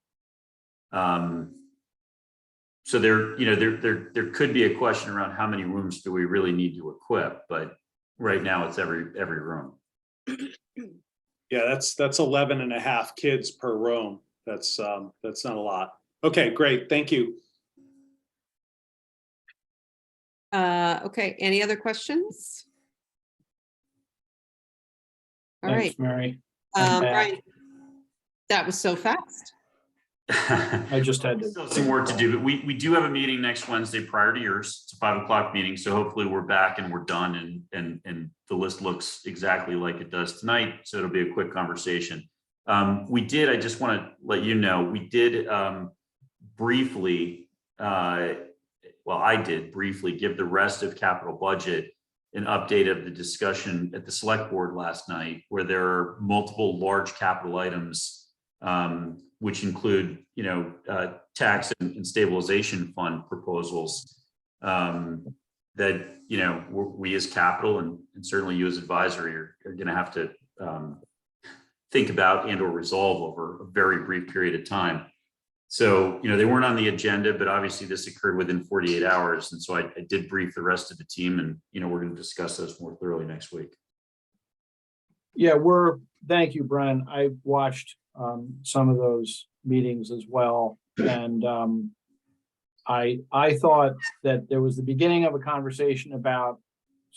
So there, you know, there could be a question around how many rooms do we really need to equip, but right now it's every room. Yeah, that's 11 and a half kids per room. That's not a lot. Okay, great. Thank you. Okay, any other questions? All right, Thanks, Mary. I'm back. Brian, that was so fast. I just had to. Still some work to do, but we do have a meeting next Wednesday prior to yours. It's a 5 o'clock meeting. So hopefully we're back and we're done, and the list looks exactly like it does tonight. So it'll be a quick conversation. I just want to let you know, we did briefly, I did briefly give the rest of capital budget an update of the discussion at the select board last night, where there are multiple large capital items, which include, you know, tax and stabilization fund proposals that, you know, we as capital and certainly you as advisory are going to have to think about and or resolve over a very brief period of time. So, you know, they weren't on the agenda, but obviously this occurred within 48 hours. And so I did brief the rest of the team, and, you know, we're going to discuss those more thoroughly next week. Yeah, thank you, Brian. I watched some of those meetings as well. And I thought that there was the beginning of a conversation about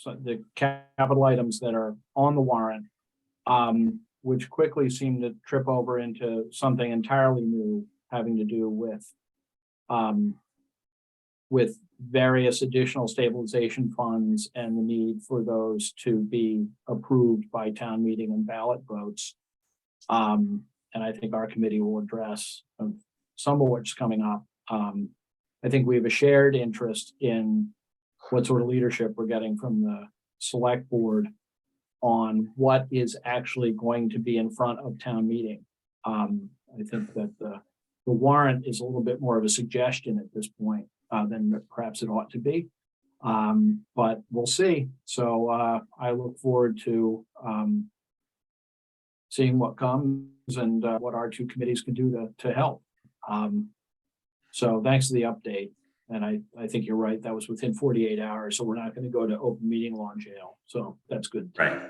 the capital items that are on the warrant, which quickly seemed to trip over into something entirely new, having to do with various additional stabilization funds and the need for those to be approved by town meeting and ballot votes. And I think our committee will address some of what's coming up. I think we have a shared interest in what sort of leadership we're getting from the select board on what is actually going to be in front of town meeting. I think that the warrant is a little bit more of a suggestion at this point than perhaps it ought to be. But we'll see. So I look forward to seeing what comes and what our two committees can do to help. So thanks for the update. And I think you're right. That was within 48 hours. So we're not going to go to open meeting law and jail. So that's good. Right.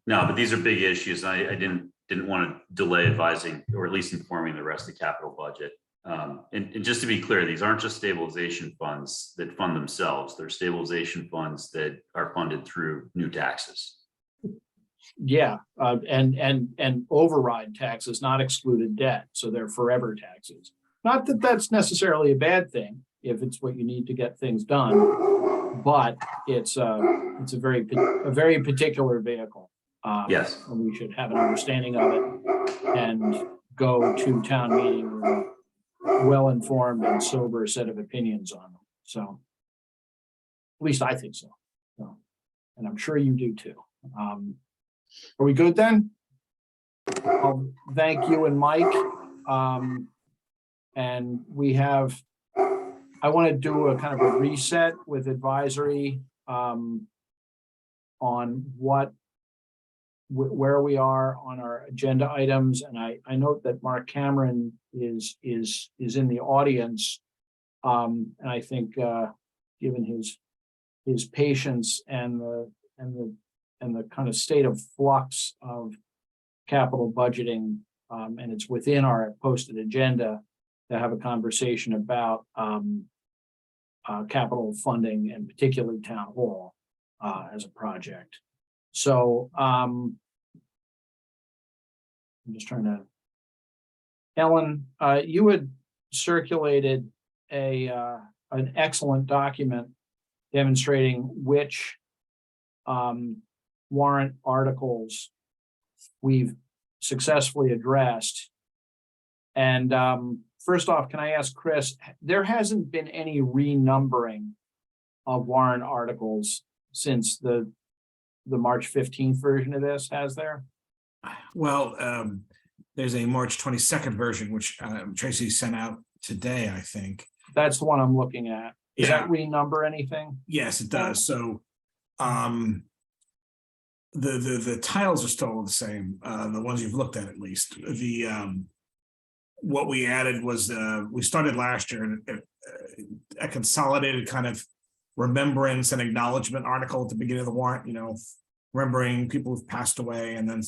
No, but these are big issues. And I didn't want to delay advising, or at least informing the rest of the capital budget. And just to be clear, these aren't just stabilization funds that fund themselves. They're stabilization funds that are funded through new taxes. Yeah, and override taxes, not excluded debt. So they're forever taxes. Not that that's necessarily a bad thing if it's what you need to get things done, but it's a very particular vehicle. Yes. And we should have an understanding of it and go to town meeting with a well-informed and sober set of opinions on them. So at least I think so. And I'm sure you do too. Are we good then? I'll thank you and Mike. And we have, I want to do a kind of a reset with advisory on where we are on our agenda items. And I note that Mark Cameron is in the audience. And I think given his patience and the kind of state of flux of capital budgeting, and it's within our posted agenda to have a conversation about capital funding and particularly town hall as a project. So I'm just trying to, Ellen, you had circulated an excellent document demonstrating which warrant articles we've successfully addressed. And first off, can I ask Chris, there hasn't been any renumbering of warrant articles since the March 15th version of this, has there? Well, there's a March 22nd version, which Tracy sent out today, I think. That's the one I'm looking at. Does Yeah. that renumber anything? Yes, it does. So, the titles are still the same, the ones you've looked at least. What we added was, we started last year and a consolidated kind of remembrance and acknowledgement article at the beginning of the warrant, remembering people who've passed away and then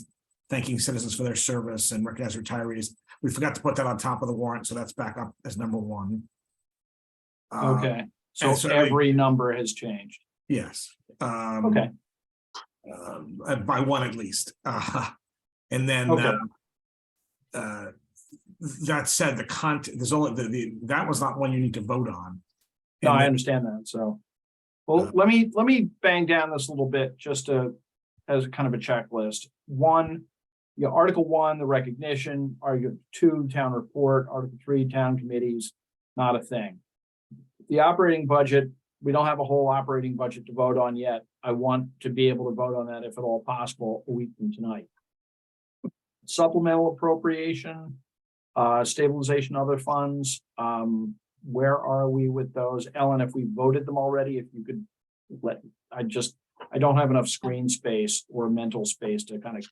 thanking citizens for their service and recognize retirees. We forgot to put that on top of the warrant, so that's back up as number one. Okay, so and so every number has changed. Yes. Okay, By one at least. And then, Okay. That said, the content, there's only, that was not one you need to vote on. no, And I then- understand that, so. Well, let me bang down this a little bit, just as a kind of a checklist. One, Article 1, the recognition, Article 2, town report, Article 3, town committees, not a thing. The operating budget, we don't have a whole operating budget to vote on yet. I want to be able to vote on that if at all possible a week from tonight. Supplemental appropriation, stabilization, other funds, where are we with those? Ellen, if we voted them already, if you could I don't have enough screen space or mental space to kind of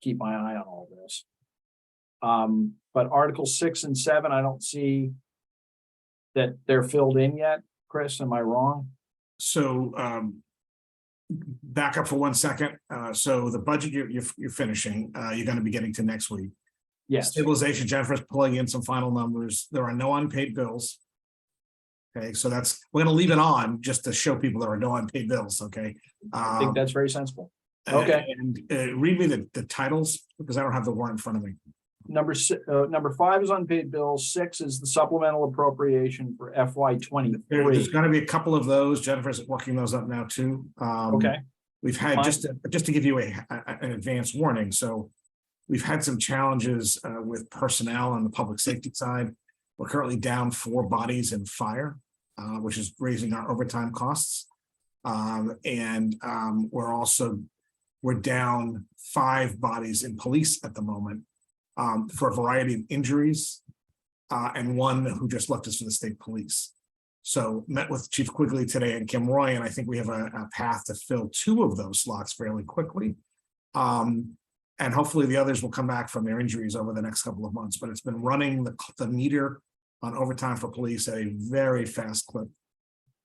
keep my eye on all this. But Article 6 and 7, I don't see that they're filled in yet. Chris, am I wrong? So, back up for 1 second. So the budget you're finishing, you're gonna be getting to next week. Yes, Stabilization, Jennifer's pulling in some final numbers. There are no unpaid bills. Okay, so we're gonna leave it on just to show people there are no unpaid bills, okay? I think that's very sensible. okay. And read me the titles, because I don't have the warrant in front of me. Number 5 is unpaid bills. 6 is the supplemental appropriation for FY There's 23. gonna be a couple of those. Jennifer's working those up now too. Okay, We've had, Fine. just to give you an advance warning, so we've had some challenges with personnel on the public safety side. We're currently down 4 bodies in fire, which is raising our overtime costs. We're down 5 bodies in police at the moment for a variety of injuries, and one who just left us for the state police. So met with Chief Quigley today and Kim Roy, and I think we have a path to fill 2 of those slots fairly quickly. And hopefully the others will come back from their injuries over the next couple of months, but it's been running the meter on overtime for police at a very fast clip.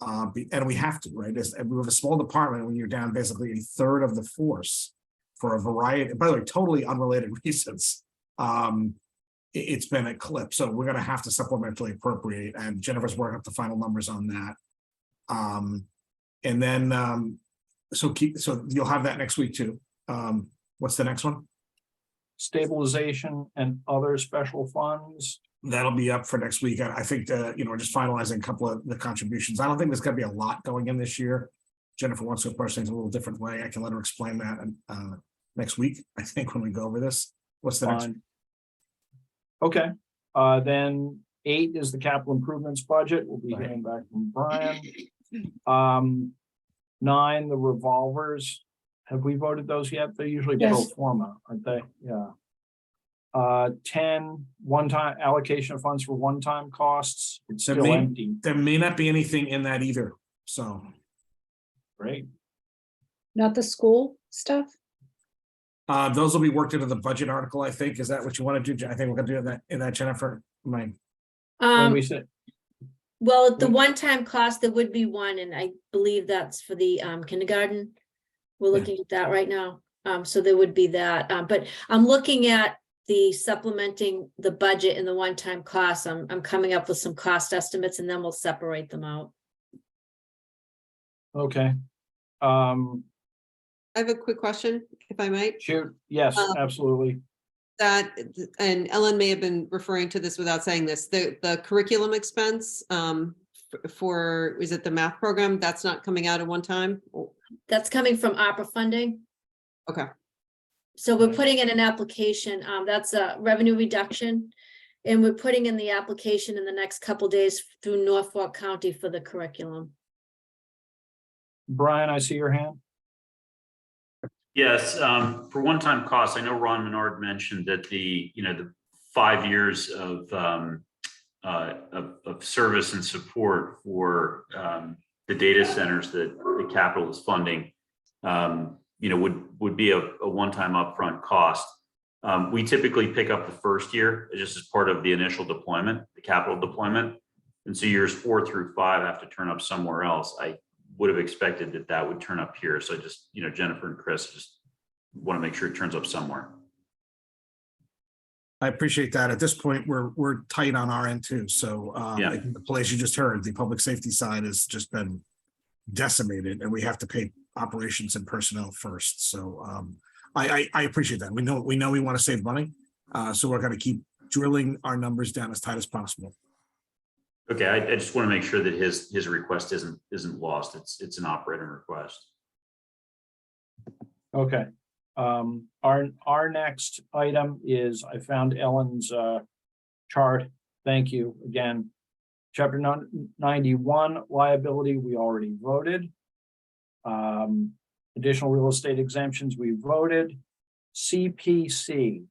And we have to, right? We have a small department when you're down basically a third of the force for a variety, by the way, totally unrelated reasons. It's been a clip, so we're gonna have to supplementally appropriate, and Jennifer's working up the final numbers on that. And then, so you'll have that next week too. What's the next one? stabilization and other special funds. That'll be up for next week. I think, we're just finalizing a couple of the contributions. I don't think there's gonna be a lot going in this year. Jennifer wants to approach things a little different way. I can let her explain that next week, I think, when we go over this. What's the next? Fine. Okay, then 8 is the capital improvements budget. We'll be Right. hearing back from Brian. 9, the revolvers. Have we voted those yet? They're usually pro Yes. forma, aren't they? Yeah. 10, one-time allocation of funds for one-time costs. It's There still may- empty. There may not be anything in that either, so. Great. Not the school stuff? Those will be worked into the budget article, I think. Is that what you want to do? I think we're gonna do that, Jennifer. When Um, we said, well, the one-time cost, there would be one, and I believe that's for the kindergarten. We're Yeah. looking at that right now. So there would be that, but I'm looking at the supplementing the budget and the one-time costs. I'm coming up with some cost estimates, and then we'll separate them out. okay. I have a quick question, if I might. Shoot, yes, absolutely. That, and Ellen may have been referring to this without saying this, the curriculum expense for, is it the math program? That's not coming out at one time? That's coming from ARPA funding. Okay, So we're putting in an application, that's a revenue reduction. And we're putting in the application in the next couple days through Norfolk County for the curriculum. Brian, I see your hand. Yes, for one-time costs, I know Ron Menard mentioned that the 5 years of service and support for the data centers that the capital is funding, would be a one-time upfront cost. We typically pick up the first year just as part of the initial deployment, the capital deployment. And so years 4 through 5 have to turn up somewhere else. I would have expected that would turn up here. So just, Jennifer and Chris just want to make sure it turns up somewhere. I appreciate that. At this point, we're tight on our end too. So Yeah. I think the place you just heard, the public safety side has just been decimated, and we have to pay operations and personnel first. So I appreciate that. We know we want to save money. So we're going to keep drilling our numbers down as tight as possible. Okay, I just want to make sure that his request isn't lost. It's an operating request. Okay. Our next item is, I found Ellen's chart. Thank you again. Chapter 91 liability, we already voted. Additional real estate exemptions, we voted. CPC.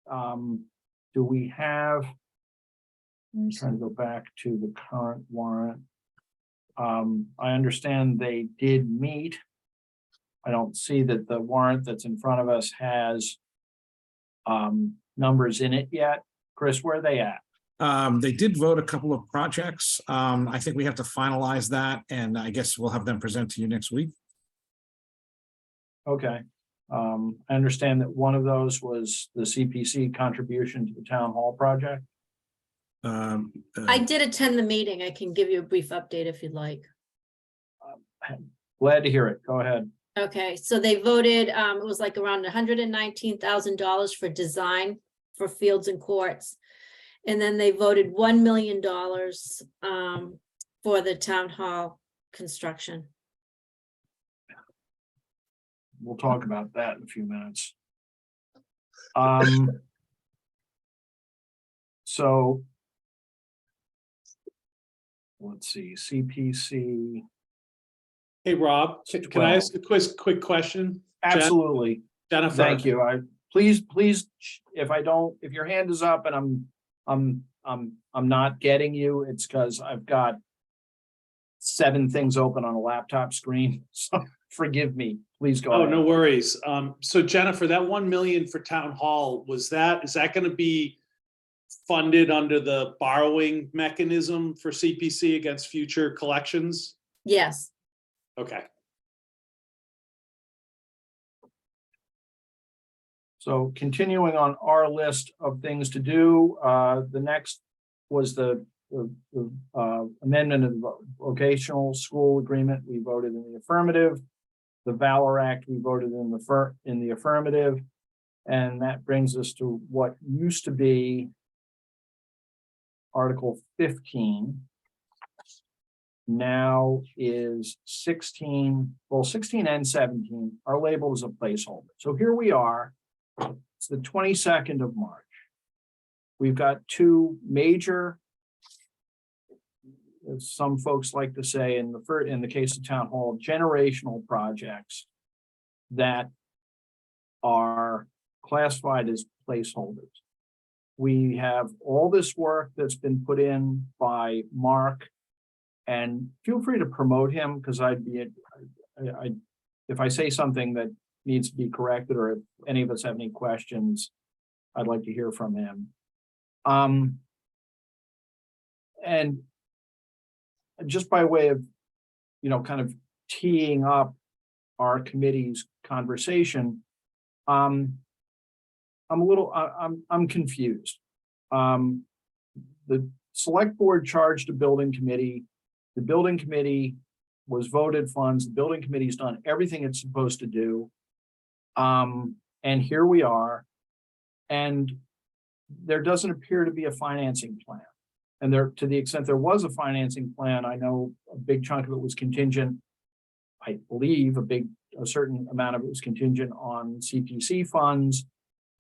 Do we have? I'm trying to go back to the current warrant. I understand they did meet. I don't see that the warrant that's in front of us has numbers in it yet. Chris, where are they at? They did vote a couple of projects. I think we have to finalize that, and I guess we'll have them present to you next week. Okay. I understand that one of those was the CPC contribution to the town hall project. I did attend the meeting. I can give you a brief update if you'd like. Glad to hear it. Go ahead. Okay, so they voted, it was like around $119,000 for design for fields and courts. And then they voted $1 million for the town hall construction. We'll talk about that in a few minutes. So let's see, CPC. Hey, Rob, can I ask a quick question? Absolutely. Jennifer. Thank you. Please, if your hand is up and I'm not getting you, it's because I've got 7 things open on a laptop screen. So forgive me. Please go ahead. Oh, no worries. So Jennifer, that 1 million for town hall, is that going to be funded under the borrowing mechanism for CPC against future collections? Yes. Okay. So continuing on our list of things to do, the next was the amendment of the vocational school agreement. We voted in the affirmative. The Valor Act, we voted in the affirmative. And that brings us to what used to be Article 15. Now is 16, well, 16 and 17 are labeled as a placeholder. So here we are. It's the 22nd of March. We've got 2 major, as some folks like to say, in the case of town hall, generational projects that are classified as placeholders. We have all this work that's been put in by Mark, and feel free to promote him, because if I say something that needs to be corrected, or if any of us have any questions, I'd like to hear from him. And just by way of, kind of teeing up our committee's conversation, I'm confused. The select board charged a building committee. The building committee was voted funds. The building committee's done everything it's supposed to do. And here we are. And there doesn't appear to be a financing plan. And to the extent there was a financing plan, I know a big chunk of it was contingent. I believe a certain amount of it was contingent on CPC funds.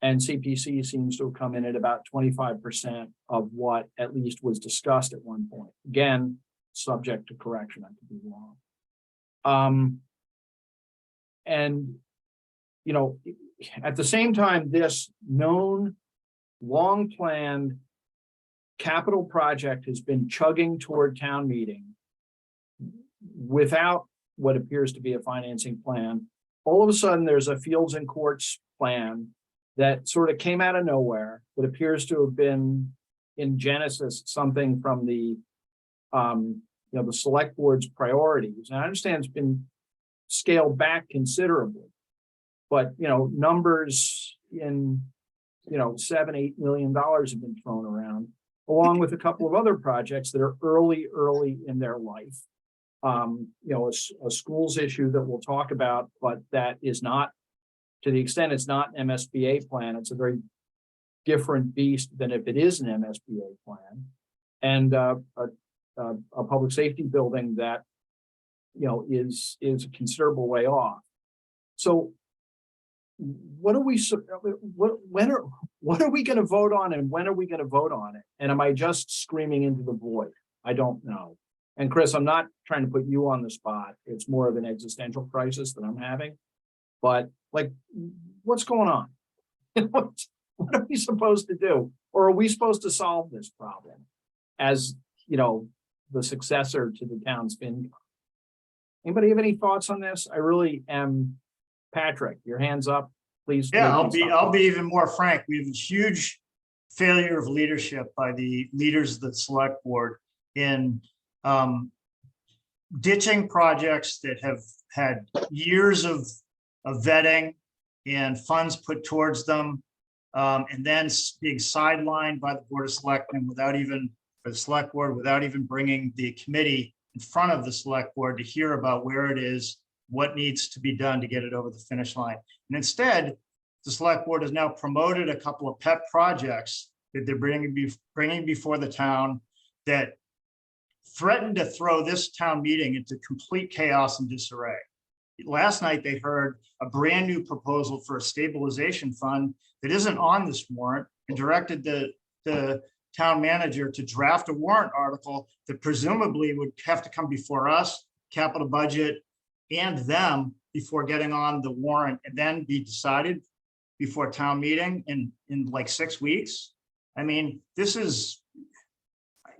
And CPC seems to have come in at about 25% of what at least was discussed at one point. Again, subject to correction, I could be wrong. And, you know, at the same time, this known, long-planned capital project has been chugging toward town meeting without what appears to be a financing plan. All of a sudden, there's a Fields and Courts plan that sort of came out of nowhere, that appears to have been in Genesis, something from the, the select board's priorities. And I understand it's been scaled back considerably, but, numbers in, $7-8 million have been thrown around, along with a couple of other projects that are early in their life. A schools issue that we'll talk about, but that is not, to the extent it's not an MSBA plan, it's a very different beast than if it is an MSBA plan. And a public safety building that, is a considerable way off. So what are we going to vote on, and when are we going to vote on it? And am I just screaming into the void? I don't know. And Chris, I'm not trying to put you on the spot. It's more of an existential crisis that I'm having. But like, what's going on? What are we supposed to do? Or are we supposed to solve this problem as, the successor to the town's FinCom? Anybody have any thoughts on this? I really am. Patrick, your hands up, please. Yeah, I'll be even more frank. We have a huge failure of leadership by the leaders of the select board in ditching projects that have had years of vetting and funds put towards them, and then being sidelined by the Board of Selectmen without even bringing the committee in front of the select board to hear about where it is, what needs to be done to get it over the finish line. And instead, the select board has now promoted a couple of pet projects that they're bringing before the town that threatened to throw this town meeting into complete chaos and disarray. Last night, they heard a brand new proposal for a stabilization fund that isn't on this warrant, and directed the town manager to draft a warrant article that presumably would have to come before us, capital budget, and them before getting on the warrant, and then be decided before town meeting in like 6 weeks. I mean, this is,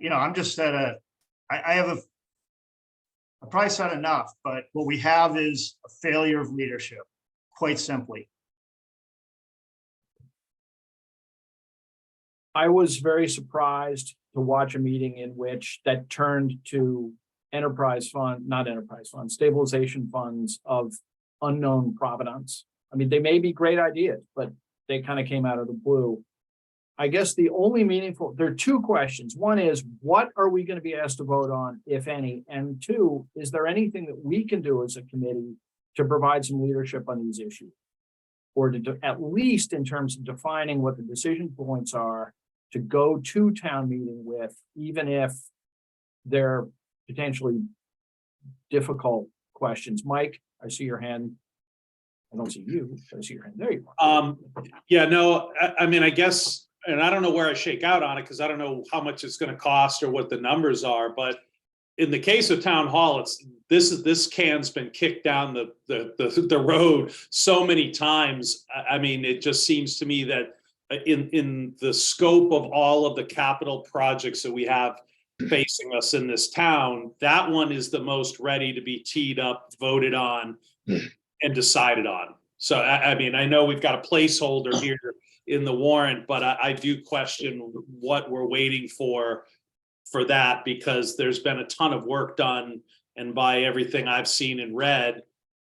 I'm just at I've probably said enough, but what we have is a failure of leadership, quite simply. I was very surprised to watch a meeting in which that turned to stabilization funds of unknown provenance. I mean, they may be great ideas, but they kind of came out of the blue. I guess the only there are two questions. One is, what are we going to be asked to vote on, if any? And two, is there anything that we can do as a committee to provide some leadership on these issues? Or to at least in terms of defining what the decision points are to go to town meeting with, even if they're potentially difficult questions. Mike, I see your hand. I don't see you, but I see your hand. There you are. Yeah, no, I mean, I guess, and I don't know where I shake out on it because I don't know how much it's going to cost or what the numbers are. But in the case of town hall, this can's been kicked down the road so many times. I mean, it just seems to me that in the scope of all of the capital projects that we have facing us in this town, that one is the most ready to be teed up, voted on, and decided on. So, I mean, I know we've got a placeholder here in the warrant, but I do question what we're waiting for that, because there's been a ton of work done, and by everything I've seen and read,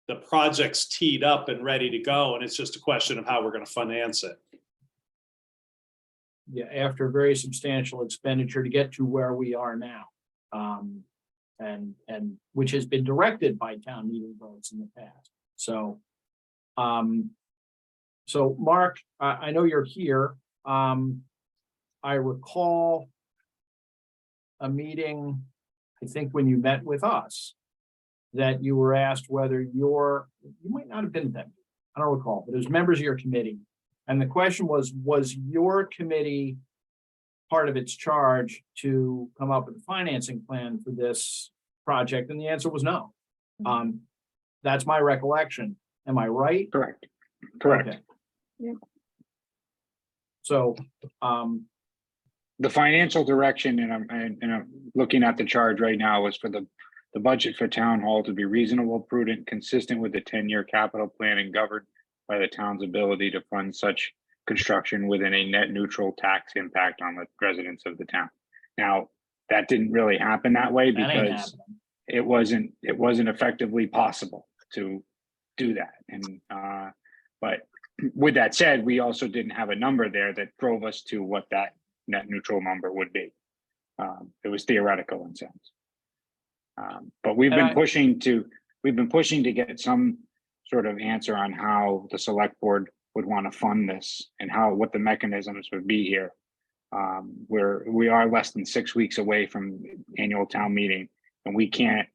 the project's teed up and ready to go, and it's just a question of how we're going to finance it. Yeah, after a very substantial expenditure to get to where we are now, and which has been directed by town meeting votes in the past. So, so Mark, I know you're here. I recall a meeting, I think when you met with us, that you were asked whether you might not have been there. I don't recall, but as members of your committee, And the question was your committee part of its charge to come up with a financing plan for this project? And the answer was no. That's my recollection. Am I right? Correct. Correct. Okay. Yeah. So, The financial direction, and I'm looking at the charge right now, was for the budget for town hall to be reasonable, prudent, consistent with the 10-year capital plan and governed by the town's ability to fund such construction within a net neutral tax impact on the residents of the town. Now, that didn't really happen that way that ain't because happening. it wasn't effectively possible to do that. And but with that said, we also didn't have a number there that drove us to what that net neutral number would be. It was theoretical in sense. But we've been pushing to get some sort of answer on how the select board would want to fund this and what the mechanisms would be here. We are less than 6 weeks away from annual town meeting, and we can't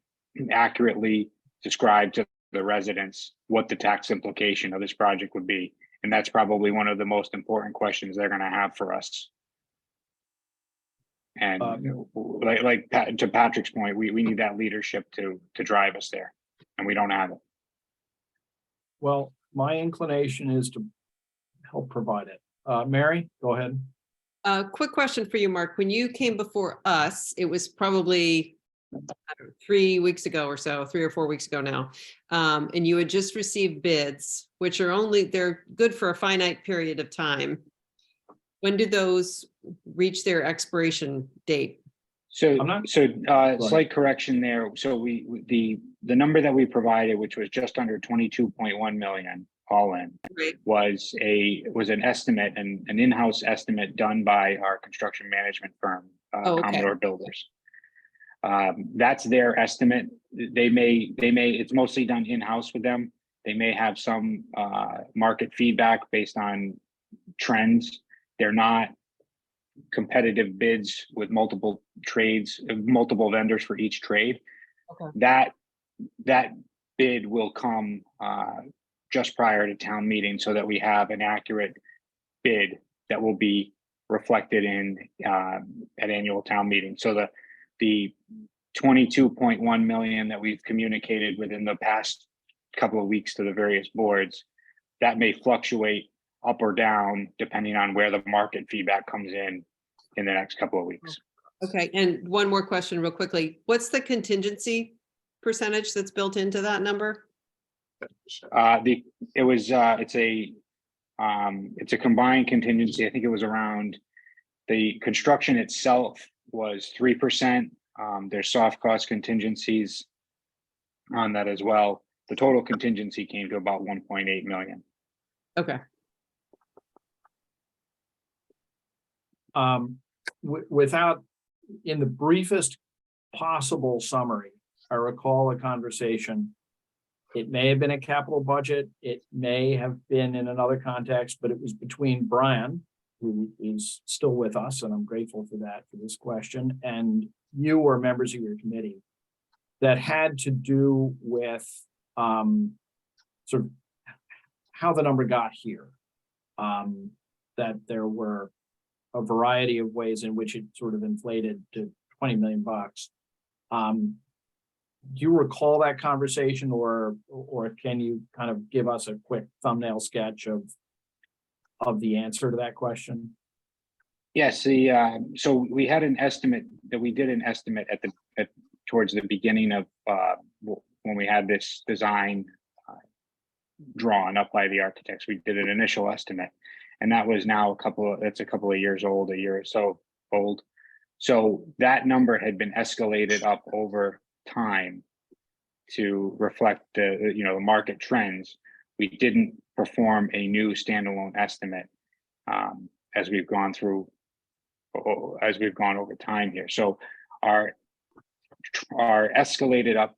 accurately describe to the residents what the tax implication of this project would be. And that's probably one of the most important questions they're going to have for us. And to Patrick's point, we need that leadership to drive us there, and we don't have it. Well, my inclination is to help provide it. Mary, go ahead. Quick question for you, Mark. When you came before us, it was probably 3 weeks ago or so, 3 or 4 weeks ago now. And you had just received bids, which they're good for a finite period of time. When do those reach their expiration date? Slight correction there. So the number that we provided, which was just under 22.1 million all in, Right. was an estimate, an in-house estimate done by our construction management firm, Okay. Commodore Builders. That's their estimate. It's mostly done in-house with them. They may have some market feedback based on trends. They're not competitive bids with multiple vendors for each trade. Okay. That bid will come just prior to town meeting so that we have an accurate bid that will be reflected at annual town meeting. So the 22.1 million that we've communicated within the past couple of weeks to the various boards, that may fluctuate up or down depending on where the market feedback comes in the next couple of weeks. Okay, and one more question real quickly. What's the contingency percentage that's built into that number? It's a combined contingency. I think it was around, the construction itself was 3%. There's soft cost contingencies on that as well. The total contingency came to about 1.8 million. Okay. Without, in the briefest possible summary, I recall a conversation. It may have been a capital budget. It may have been in another context, but it was between Brian, who is still with us, and I'm grateful for that, for this question, and you or members of your committee, that had to do with sort of how the number got here. That there were a variety of ways in which it sort of inflated to 20 million bucks. Do you recall that conversation, or can you kind of give us a quick thumbnail sketch of the answer to that question? Yes, so we had an estimate towards the beginning of when we had this design drawn up by the architects. We did an initial estimate, and that was now a couple of years old, a year or so old. So that number had been escalated up over time to reflect the market trends. We didn't perform a new standalone estimate as we've gone over time here. So our escalated up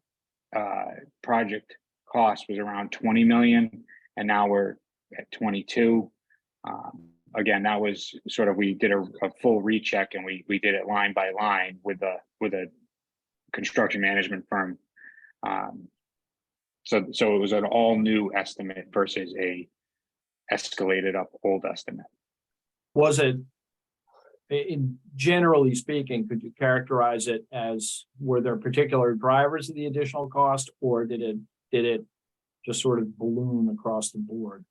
project cost was around 20 million, and now we're at 22. Again, that was sort of, we did a full recheck, and we did it line by line with a construction management firm. So it was an all new estimate versus a escalated up old estimate. Was it, in generally speaking, could you characterize it as, were there particular drivers of the additional cost, or did it just sort of balloon across the board?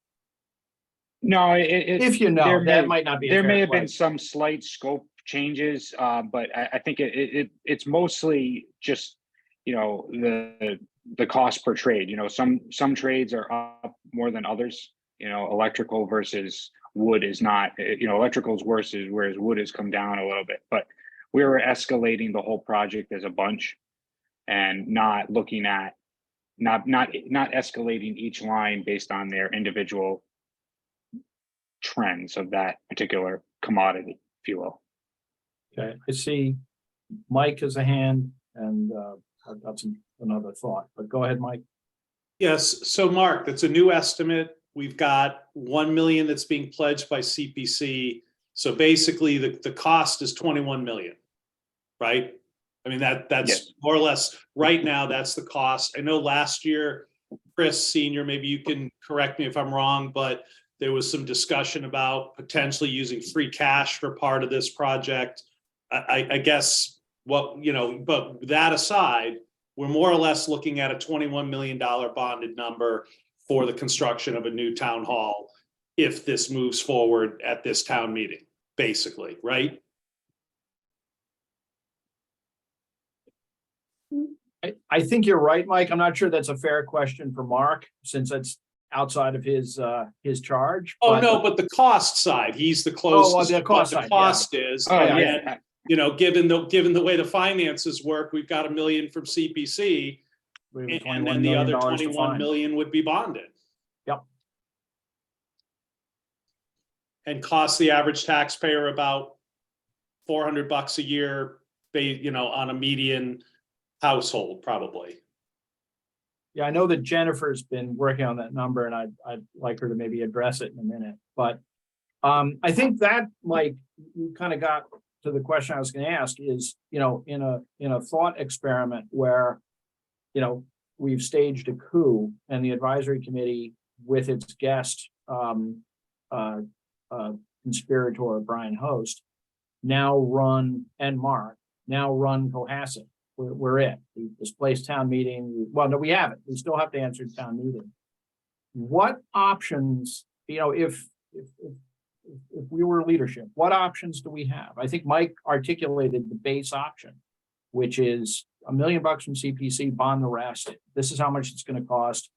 No, If you know, there that may- might not be. a there fair may have been question. some slight scope changes, but I think it's mostly just, you know, the cost per trade. You know, some trades are up more than others. You know, electrical versus wood is not, you know, electrical is worse, whereas wood has come down a little bit. But we were escalating the whole project as a bunch and not looking at, not escalating each line based on their individual trends of that particular commodity, if you will. Okay, I see Mike has a hand, and I've got another thought, but go ahead, Mike. Yes, so Mark, that's a new estimate. We've got 1 million that's being pledged by CPC. So basically the cost is 21 million, right? I mean, that's Yes. more or less, right now, that's the cost. I know last year, Chris Senior, maybe you can correct me if I'm wrong, but there was some discussion about potentially using free cash for part of this project. I guess what, you know, but that aside, we're more or less looking at a $21 million bonded number for the construction of a new town hall if this moves forward at this town meeting, basically, right? I think you're right, Mike. I'm not sure that's a fair question for Mark, since it's outside of his charge. Oh, but- no, but the cost side, he's the closest. the to cost what side, the cost is. Oh, And, yeah. you know, given the way the finances work, we've got 1 million from CPC. We have And $21 then the million other to 21 find. million would be bonded. Yep. And cost the average taxpayer about $400 a year, you know, on a median household, probably. Yeah, I know that Jennifer's been working on that number, and I'd like her to maybe address it in a minute, but I think that, Mike, you kind of got to the question I was going to ask is, you know, in a thought experiment where, you know, we've staged a coup and the advisory committee with its guest, conspirator Brian Host, now run, and Mark, now run Cohasset. We're it. We displaced town meeting. Well, no, we haven't. We still have to answer town meeting. What options, you know, if we were leadership, what options do we have? I think Mike articulated the base option, which is $1 million from CPC, bond the rest. This is how much it's going to cost.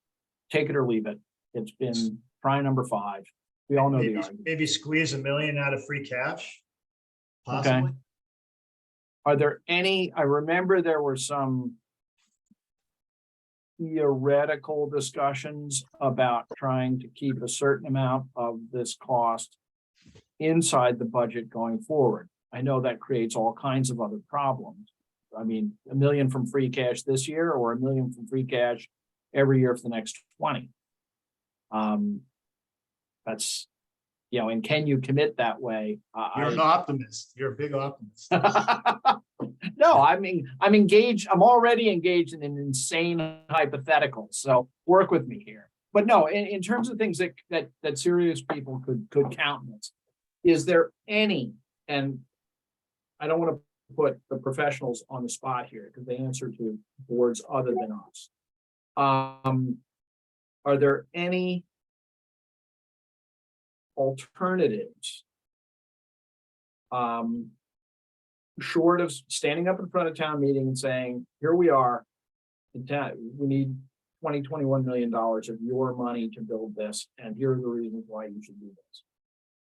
Take it or leave it. It's been try number 5. We all know the argument. Maybe squeeze $1 million out of free cash. Okay. Possibly. Are there any, I remember there were some theoretical discussions about trying to keep a certain amount of this cost inside the budget going forward. I know that creates all kinds of other problems. I mean, $1 million from free cash this year, or $1 million from free cash every year for the next 20. That's, you know, and can you commit that way? You're an optimist. You're a big optimist. No, I mean, I'm engaged. I'm already engaged in an insane hypothetical. So work with me here. But no, in terms of things that serious people could countenance, is there any? And I don't want to put the professionals on the spot here because they answer to boards other than us. Are there any alternatives? Short of standing up in front of town meeting and saying, here we are, we need $21 million of your money to build this, and here are the reasons why you should do this.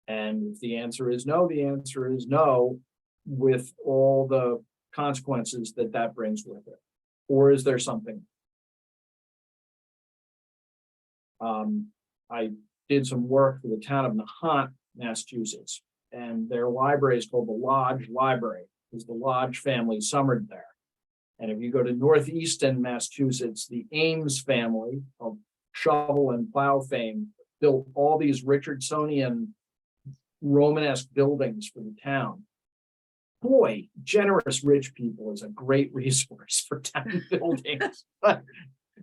And if the answer is no, the answer is no, with all the consequences that brings with it. Or is there something? I did some work for the town of Nahant, Massachusetts, and their library is called the Lodge Library, because the Lodge family summered there. And if you go to northeastern Massachusetts, the Ames family of shovel and plow fame built all these Richardsonian Romanesque buildings for the town. Boy, generous rich people is a great resource for town buildings. But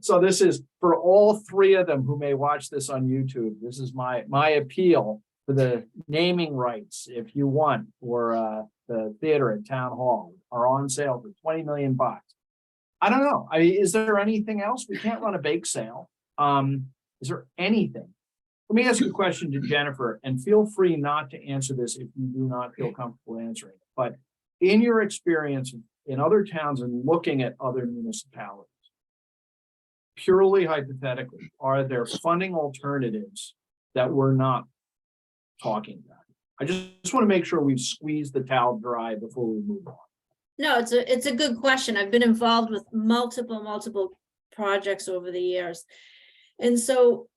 So this is for all three of them who may watch this on YouTube. This is my appeal for the naming rights, if you want, for the theater at Town Hall are on sale for 20 million bucks. I don't know. Is there anything else? We can't run a bake sale. Is there anything? Let me ask you a question to Jennifer, and feel free not to answer this if you do not feel comfortable answering it. But in your experience in other towns and looking at other municipalities, purely hypothetically, are there funding alternatives that we're not talking about? I just want to make sure we've squeezed the towel dry before we move on. No, it's a good question. I've been involved with multiple projects over the years. And so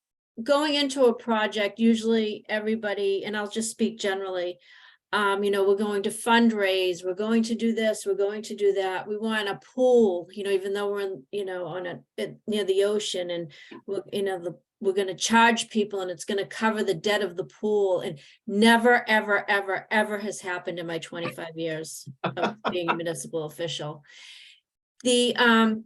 going into a project, usually everybody, and I'll just speak generally, we're going to fundraise, we're going to do this, we're going to do that. We want a pool, even though we're in, near the ocean, and we're going to charge people and it's going to cover the debt of the pool. And never, ever, ever, ever has happened in my 25 years of being a municipal official. The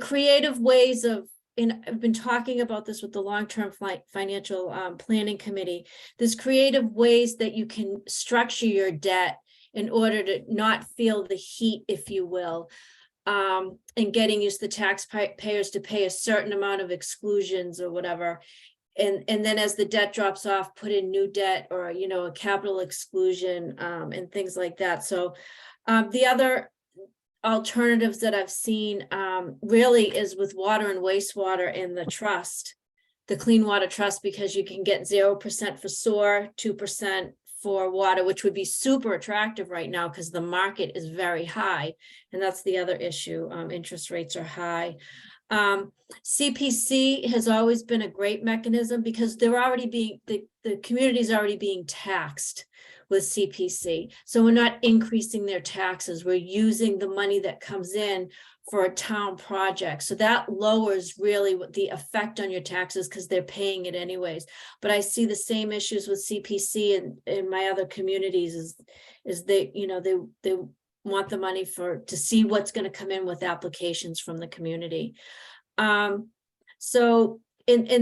creative ways of, and I've been talking about this with the long-term financial planning committee, there's creative ways that you can structure your debt in order to not feel the heat, if you will, and getting used to the taxpayers to pay a certain amount of exclusions or whatever. And then as the debt drops off, put in new debt or, a capital exclusion and things like that. So the other alternatives that I've seen really is with water and wastewater in the trust, the Clean Water Trust, because you can get 0% for sewer, 2% for water, which would be super attractive right now because the market is very high. And that's the other issue. Interest rates are high. CPC has always been a great mechanism because they're already being, the community is already being taxed with CPC. So we're not increasing their taxes. We're using the money that comes in for a town project. So that lowers really what the effect on your taxes because they're paying it anyways. But I see the same issues with CPC and in my other communities is they, they want the money to see what's going to come in with applications from the community. And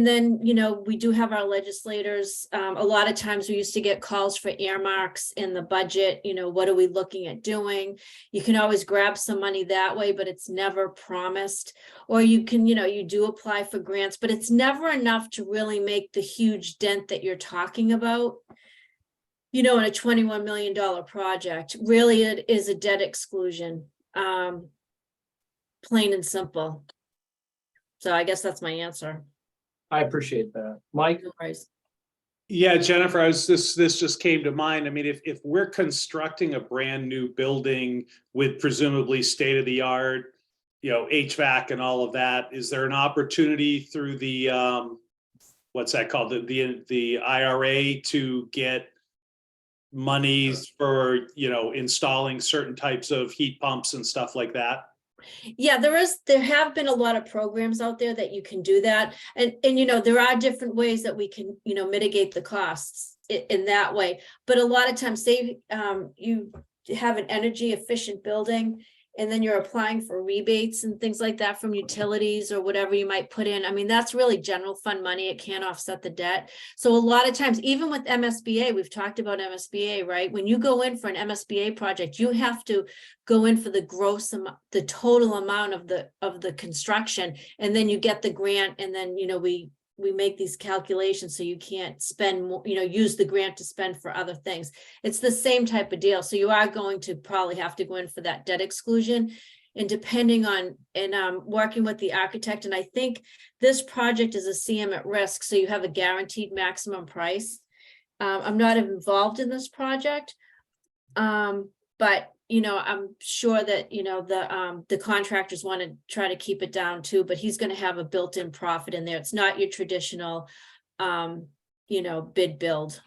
then, we do have our legislators. A lot of times we used to get calls for earmarks in the budget. What are we looking at doing? You can always grab some money that way, but it's never promised. Or you can, you do apply for grants, but it's never enough to really make the huge dent that you're talking about. In a $21 million project, really it is a debt exclusion, plain and simple. So I guess that's my answer. I appreciate that. Mike? Yeah, Jennifer, this just came to mind. I mean, if we're constructing a brand new building with presumably state-of-the-art, HVAC and all of that, is there an opportunity through the what's that called? The IRA to get monies for, installing certain types of heat pumps and stuff like that? Yeah, there have been a lot of programs out there that you can do that. And there are different ways that we can, mitigate the costs in that way. But a lot of times, say you have an energy efficient building and then you're applying for rebates and things like that from utilities or whatever you might put in. I mean, that's really general fund money. It can't offset the debt. So a lot of times, even with MSBA, we've talked about MSBA, right? When you go in for an MSBA project, you have to go in for the gross amount, the total amount of the construction, and then you get the grant, and then we make these calculations so you can't spend more, use the grant to spend for other things. It's the same type of deal. So you are going to probably have to go in for that debt exclusion, and depending on, and working with the architect. And I think this project is a CM at risk. So you have a guaranteed maximum price. I'm not involved in this project, but I'm sure that, the contractors want to try to keep it down too, but he's going to have a built-in profit in there. It's not your traditional, bid build.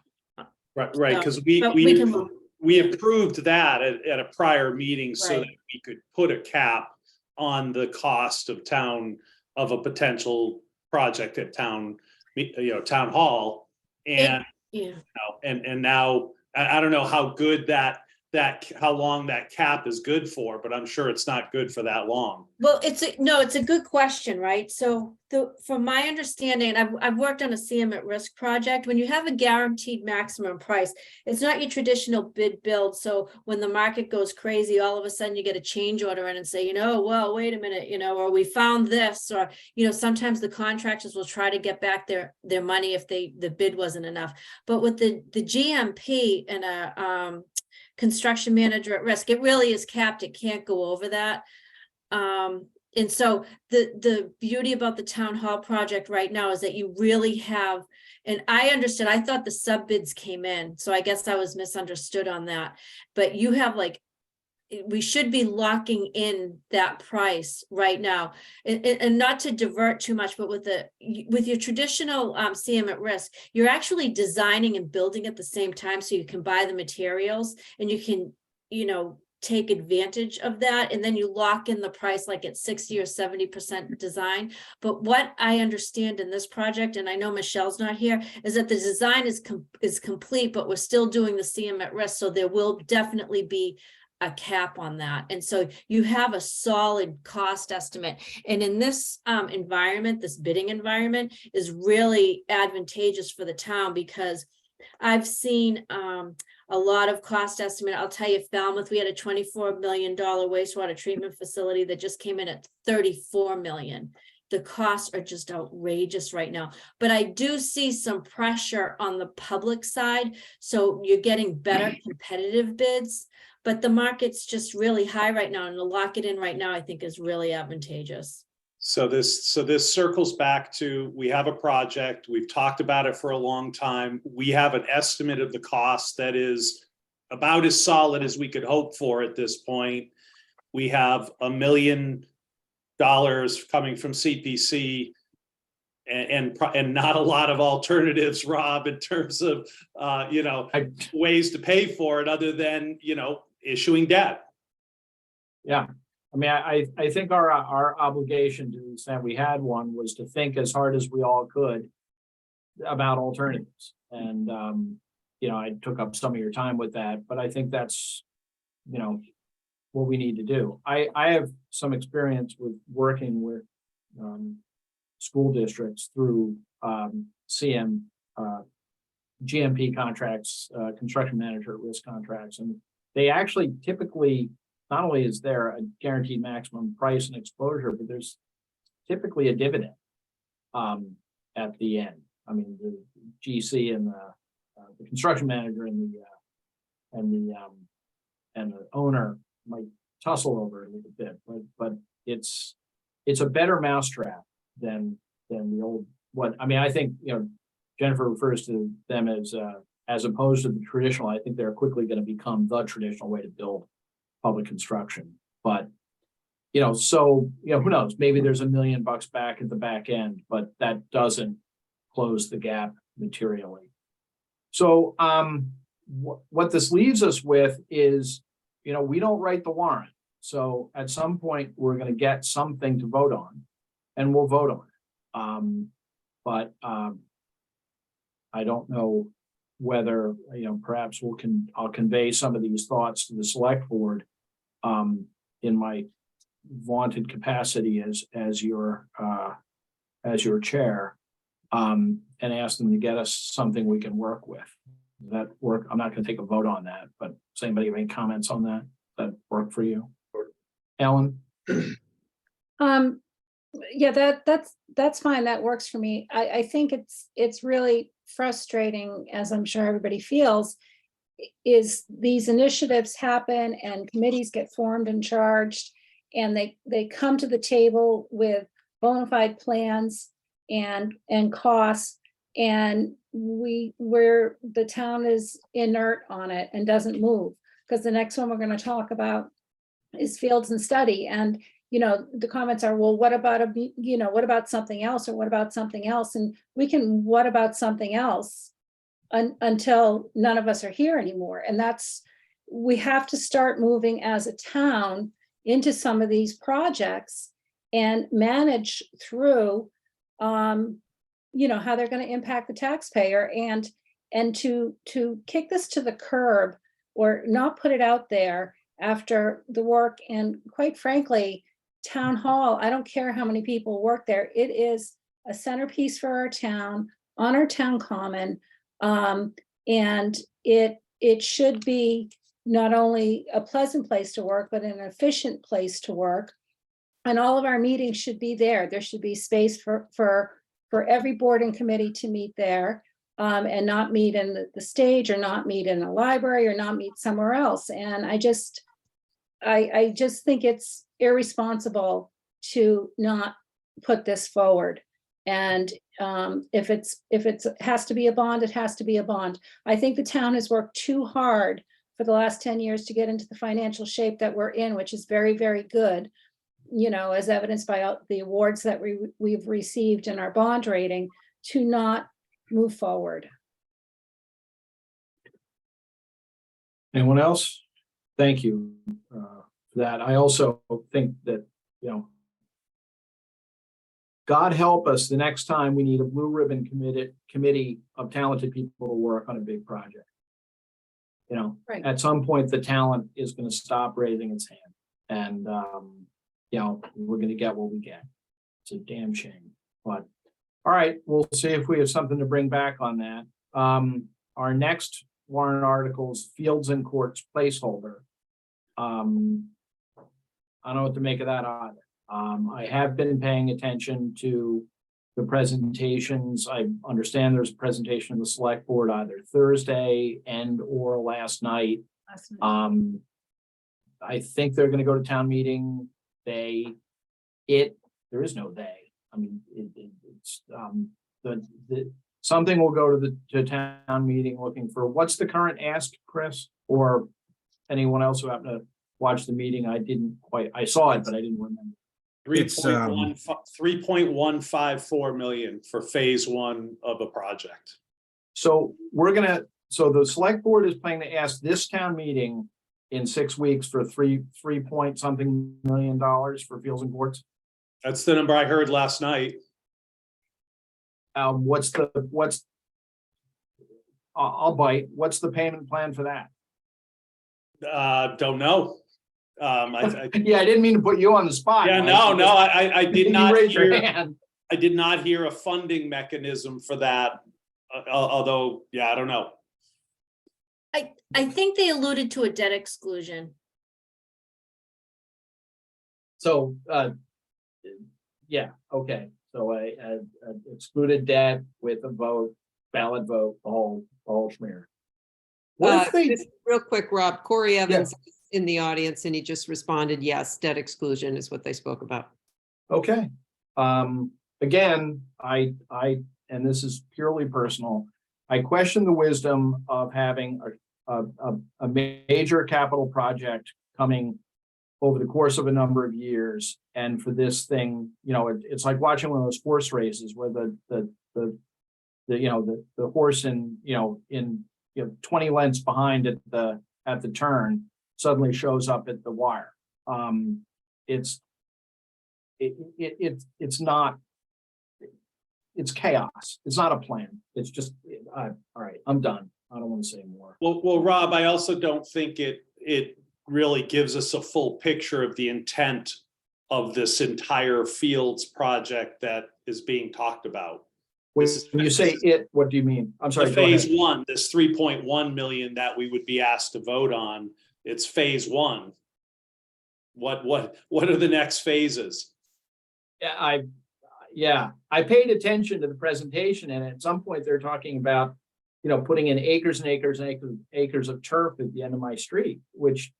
Right, because but we can- we approved that at a prior meeting so Right. that we could put a cap on the cost of a potential project at town hall. And, Yeah. and now, I don't know how good that how long that cap is good for, but I'm sure it's not good for that long. Well, it's a good question, right? So from my understanding, and I've worked on a CM at risk project, when you have a guaranteed maximum price, it's not your traditional bid build. So when the market goes crazy, all of a sudden you get a change order in and say, well, wait a minute, or we found this, or, sometimes the contractors will try to get back their money if the bid wasn't enough. But with the GMP and a construction manager at risk, it really is capped. It can't go over that. And so the beauty about the town hall project right now is that you really have, and I understood, I thought the sub bids came in, so I guess I was misunderstood on that. But you have we should be locking in that price right now, and not to divert too much, but with your traditional CM at risk, you're actually designing and building at the same time, so you can buy the materials and you can, take advantage of that, and then you lock in the price like at 60 or 70% design. But what I understand in this project, and I know Michelle's not here, is that the design is complete, but we're still doing the CM at risk, so there will definitely be a cap on that. And so you have a solid cost estimate. And in this environment, this bidding environment is really advantageous for the town, because I've seen a lot of cost estimate. I'll tell you, Falmouth, we had a $24 million wastewater treatment facility that just came in at 34 million. The costs are just outrageous right now. But I do see some pressure on the public side. So you're getting better competitive bids, but the market's just really high right now, and to lock it in right now, I think is really advantageous. So this circles back to, we have a project, we've talked about it for a long time. We have an estimate of the cost that is about as solid as we could hope for at this point. We have $1 million coming from CPC and not a lot of alternatives, Rob, in terms of, ways to pay for it other than, issuing debt. Yeah. I mean, I think our obligation, to the extent we had one, was to think as hard as we all could about alternatives. And, I took up some of your time with that, but I think that's, what we need to do. I have some experience with working with school districts through CM, GMP contracts, construction manager at risk contracts. And they actually typically, not only is there a guaranteed maximum price and exposure, but there's typically a dividend at the end. I mean, the GC and the construction manager and the owner might tussle over it a little bit, but it's a better mousetrap than the old one. I mean, I think Jennifer refers to them as opposed to the traditional. I think they're quickly going to become the traditional way to build public construction. But who knows, maybe there's $1 million back at the back end, but that doesn't close the gap materially. So what this leaves us with is, we don't write the warrant. So at some point we're going to get something to vote on, and we'll vote on it. But I don't know whether, perhaps I'll convey some of these thoughts to the select board in my vaunted capacity as your chair, and ask them to get us something we can work with. Does that work? I'm not going to take a vote on that, but does anybody have any comments on that? Does that work for you? Ellen? Yeah, that's fine. That works for me. I think it's really frustrating, as I'm sure everybody feels, is these initiatives happen and committees get formed and charged, and they come to the table with bona fide plans and costs, and where the town is inert on it and doesn't move, because the next one we're going to talk about is fields and study. And the comments are, well, what about what about something else, or what about something else? And we can, what about something else until none of us are here anymore. And we have to start moving as a town into some of these projects and manage through, how they're going to impact the taxpayer, and to kick this to the curb or not put it out there after the work. And quite frankly, town hall, I don't care how many people work there. It is a centerpiece for our town, on our town common. And it should be not only a pleasant place to work, but an efficient place to work. And all of our meetings should be there. There should be space for every board and committee to meet there, and not meet in the stage, or not meet in a library, or not meet somewhere else. And I just think it's irresponsible to not put this forward. And if it has to be a bond, it has to be a bond. I think the town has worked too hard for the last 10 years to get into the financial shape that we're in, which is very, very good, you know, as evidenced by the awards that we've received in our bond rating, to not move forward. Anyone else? Thank you for that. I also think that, you know, God help us the next time we need a blue ribbon committee of talented people to work on a big project. You know, Right. At some point, the talent is going to stop raising its hand, and you know, we're going to get what we get. It's a damn shame. But all right, we'll see if we have something to bring back on that. Our next warrant article is Fields and Courts placeholder. I don't know what to make of that either. I have been paying attention to the presentations. I understand there's a presentation of the select board either Thursday or last night. I think they're going to go to town meeting. There is no they. I mean, it's something will go to the town meeting looking for, what's the current ask, Chris, or anyone else who happened to watch the meeting? I saw it, but I didn't remember. It's, 3.154 million for phase one of a project. So the select board is planning to ask this town meeting in 6 weeks for three point something million dollars for Fields and Courts. That's the number I heard last night. I'll bite. What's the payment plan for that? Don't know. Yeah, I didn't mean to put you on the spot. Yeah, Mike. I did You not raise your hear, hand. I did not hear a funding mechanism for that. Although, yeah, I don't know. I think they alluded to a debt exclusion. So, yeah, okay. So I excluded debt with a vote, ballot vote, the whole schmear. What if they? Just real quick, Rob, Corey Evans is in the audience, and he just responded, yes, debt exclusion is what they spoke about. Okay. Again, and this is purely personal, I question the wisdom of having a major capital project coming over the course of a number of years. And for this thing, you know, it's like watching one of those horse races where the horse in 20 lengths behind at the turn suddenly shows up at the wire. It's chaos. It's not a plan. It's just, all right, I'm done. I don't want to say more. Well, Rob, I also don't think it really gives us a full picture of the intent of this entire Fields project that is being talked about. When you say it, what do you mean? I'm sorry. The phase one, this 3.1 million that we would be asked to vote on, it's phase one. What are the next phases? Yeah, I paid attention to the presentation, and at some point they're talking about, putting in acres and acres and acres of turf at the end of my street, which,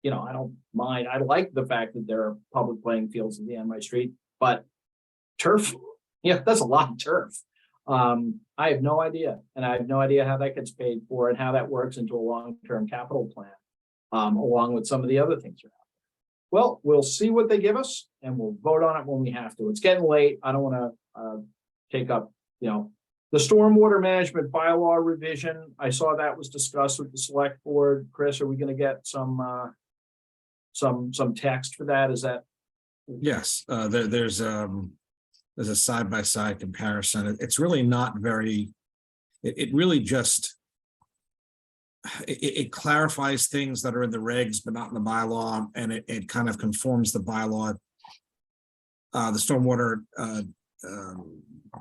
I don't mind. I like the fact that there are public playing fields at the end of my street, but turf, that's a lot of turf. I have no idea, and I have no idea how that gets paid for and how that works into a long-term capital plan, along with some of the other things. Well, we'll see what they give us, and we'll vote on it when we have to. It's getting late. I don't want to take up, the stormwater management bylaw revision. I saw that was discussed with the select board. Chris, are we going to get some text for that? Is that? Yes, there's a side-by-side comparison. It's really not very, it really just, it clarifies things that are in the regs, but not in the bylaw, and it kind of conforms the bylaw. The stormwater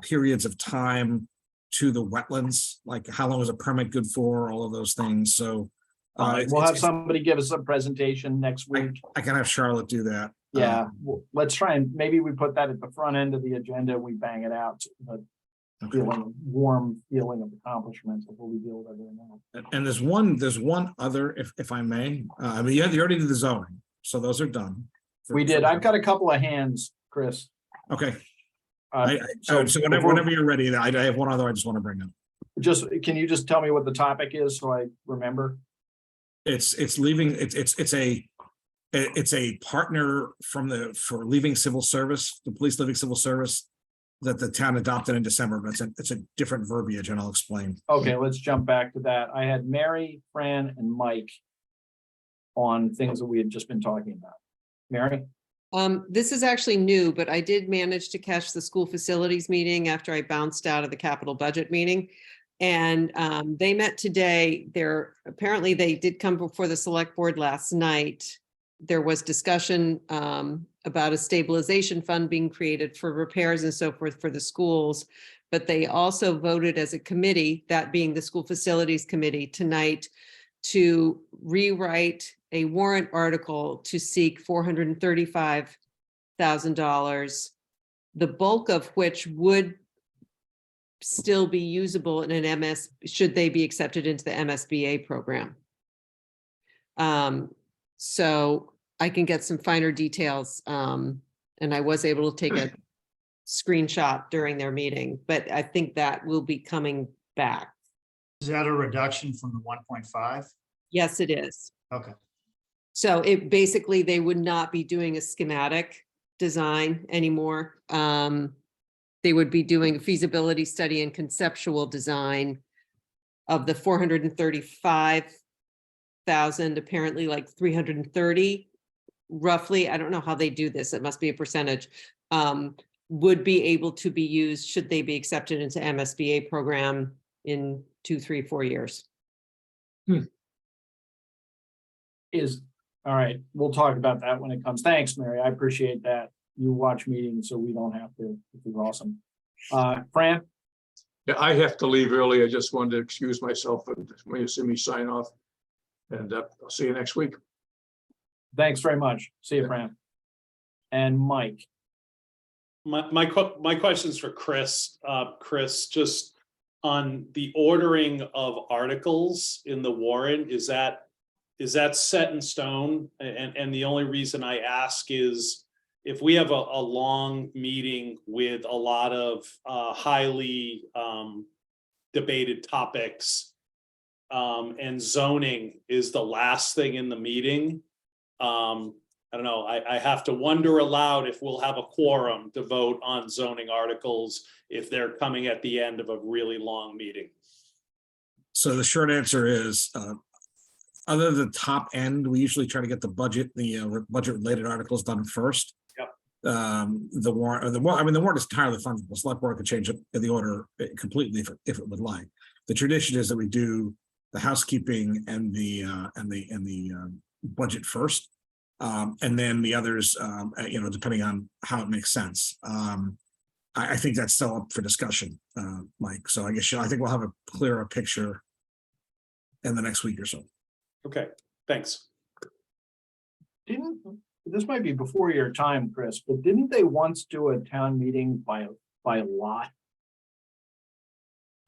periods of time to the wetlands, like how long is a permit good for, all of those things, so. We'll have somebody give us a presentation next week. I can have Charlotte do that. Yeah, let's try and maybe we put that at the front end of the agenda, we bang it out, but Okay. warm feeling of accomplishment before we deal with everything else. And there's one other, if I may, I mean, you already did the zoning, so those are done. We did. I've got a couple of hands, Chris. Okay, Uh, so whenever, before- whenever you're ready, I have one other I just want to bring up. Can you just tell me what the topic is so I remember? It's leaving, it's a partner for leaving civil service, the police leaving civil service that the town adopted in December, but it's a different verbiage, and I'll explain. Okay, let's jump back to that. I had Mary, Fran, and Mike on things that we had just been talking about. Mary? This is actually new, but I did manage to catch the school facilities meeting after I bounced out of the capital budget meeting. And they met today. Apparently they did come before the select board last night. There was discussion about a stabilization fund being created for repairs and so forth for the schools. But they also voted as a committee, that being the school facilities committee tonight, to rewrite a warrant article to seek $435,000, the bulk of which would still be usable in an MS, should they be accepted into the MSBA program. So I can get some finer details, and I was able to take a screenshot during their meeting, but I think that will be coming back. Is that a reduction from the 1.5? Yes, it is. Okay. So it basically, they would not be doing a schematic design anymore. They would be doing a feasibility study and conceptual design of the 435,000, apparently like 330 roughly. I don't know how they do this. It must be a percentage. Would be able to be used should they be accepted into MSBA program in 2, 3, 4 years. All right, we'll talk about that when it comes. Thanks, Mary. I appreciate that. You watch meetings, so we don't have to. This is awesome. Fran? Yeah, I have to leave early. I just wanted to excuse myself when you see me sign off. And I'll see you next week. Thanks very much. See you, Fran. And Mike? My question's for Chris. Chris, just on the ordering of articles in the warrant, is that set in stone? And the only reason I ask is if we have a long meeting with a lot of highly debated topics, and zoning is the last thing in the meeting. I don't know, I have to wonder aloud if we'll have a quorum to vote on zoning articles if they're coming at the end of a really long meeting. So the short answer is, other than the top end, we usually try to get the budget related articles done first. Yep. The warrant is entirely fungible. The select board could change the order completely if it would like. The tradition is that we do the housekeeping and the budget first. And then the others, depending on how it makes sense. I think that's still up for discussion, Mike. So I think we'll have a clearer picture in the next week or so. Okay, thanks. This might be before your time, Chris, but didn't they once do a town meeting by lot?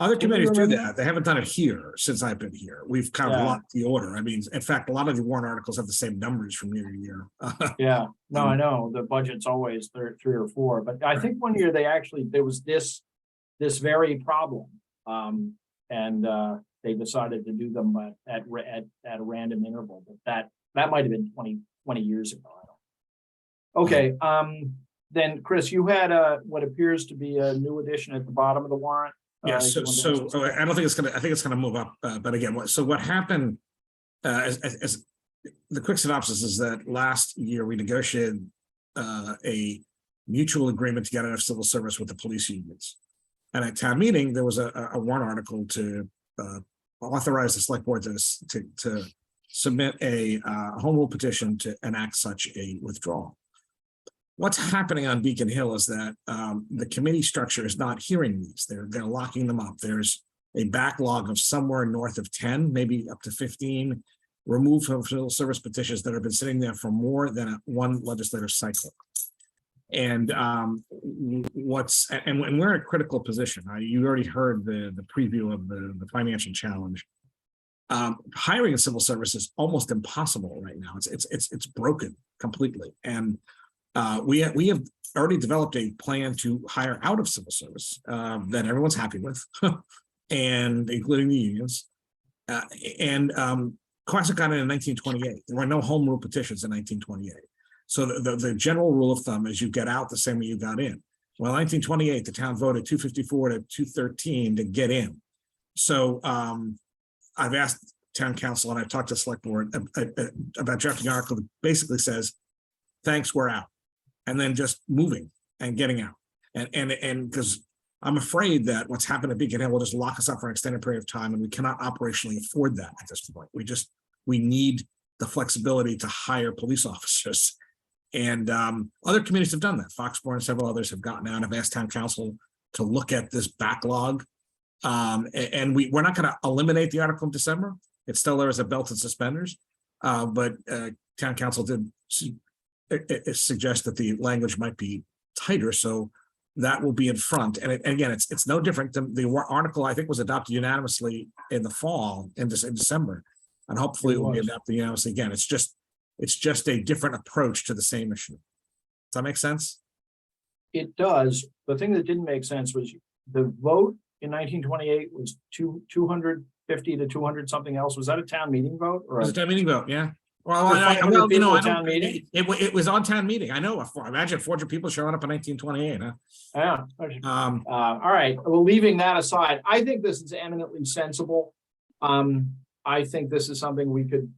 Other committees do remember? that. They haven't done it here since I've been here. We've kind of Yeah. locked the order. I mean, in fact, a lot of the warrant articles have the same numbers from year to year. Yeah, no, I know, the budget's always 3 or 4, but I think one year there was this very problem. And they decided to do them at a random interval, but that might have been 20 years ago. Okay, then Chris, you had what appears to be a new addition at the bottom of the warrant. Yeah, so I don't think it's gonna, I think it's gonna move up, but again, what happened, as the quick synopsis is that last year we negotiated a mutual agreement to get out of civil service with the police unions. And at town meeting, there was a warrant article to authorize the select board to submit a home rule petition to enact such a withdrawal. What's happening on Beacon Hill is that the committee structure is not hearing these. They're locking them up. There's a backlog of somewhere north of 10, maybe up to 15 removed from civil service petitions that have been sitting there for more than one legislative cycle. And we're in a critical position. You already heard the preview of the financial challenge. Hiring in civil service is almost impossible right now. It's broken completely. And we have already developed a plan to hire out of civil service that everyone's happy with, and including the unions. Quonset got in 1928. There were no home rule petitions in 1928. So the general rule of thumb is you get out the same way you got in. Well, 1928, the town voted 254 to 213 to get in. So I've asked town council and I've talked to select board about drafting an article that basically says, thanks, we're out. And then just moving and getting out. And because I'm afraid that what's happened at Beacon Hill will just lock us up for an extended period of time, and we cannot operationally afford that at this point. We need the flexibility to hire police officers. And other communities have done that. Foxborough and several others have gotten out. I've asked town council to look at this backlog. And we're not going to eliminate the article in December. It's still there as a belt and suspenders. But town council did suggest that the language might be tighter. So that will be in front. And again, it's no different than the article, I think, was adopted unanimously in the fall, in December. And hopefully it will be adopted unanimously again. It's just a different approach to the same issue. Does that make sense? It does. The thing that didn't make sense was the vote in 1928 was 250 to 200 something else. Was that a town meeting vote? Or It was a town meeting vote, yeah. Well, it was on town meeting. I know. Imagine 400 people showing up in 1928, huh? Yeah. All right. Well, leaving that aside, I think this is eminently sensible. I think this is something we could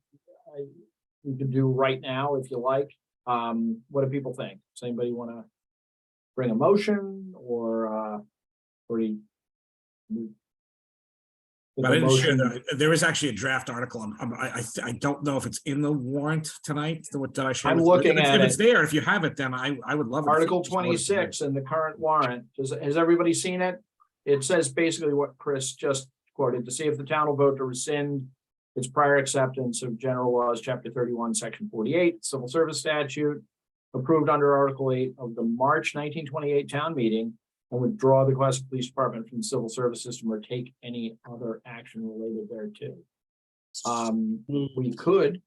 do right now if you like. What do people think? Does anybody want to bring a motion or do you? But I didn't share that. There is actually a draft article. I don't know if it's in the warrant tonight. What did I share? I'm looking at it. If it's there, if you have it, then I would love it. Article 26 in the current warrant. Has everybody seen it? It says basically what Chris just quoted, to see if the town will vote to rescind its prior acceptance of general laws, chapter 31, section 48, civil service statute, approved under Article 8 of the March 1928 town meeting, and withdraw the Cohasset Police Department from the civil service system or take any other action related thereto. We could,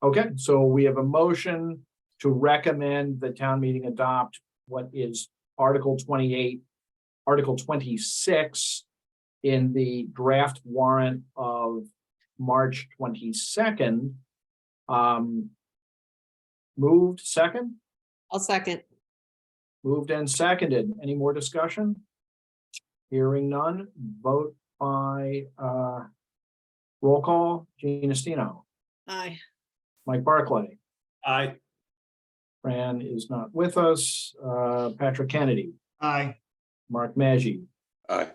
okay, so we have a motion to recommend the town meeting adopt what is Article 28, Article 26 in the draft warrant of March 22nd. Moved second? I'll second. Moved and seconded. Any more discussion? Hearing none, vote by roll call. Gina Stino. Aye. Mike Barclay. Aye. Fran is not with us. Patrick Kennedy. Aye. Mark Maggi. Aye.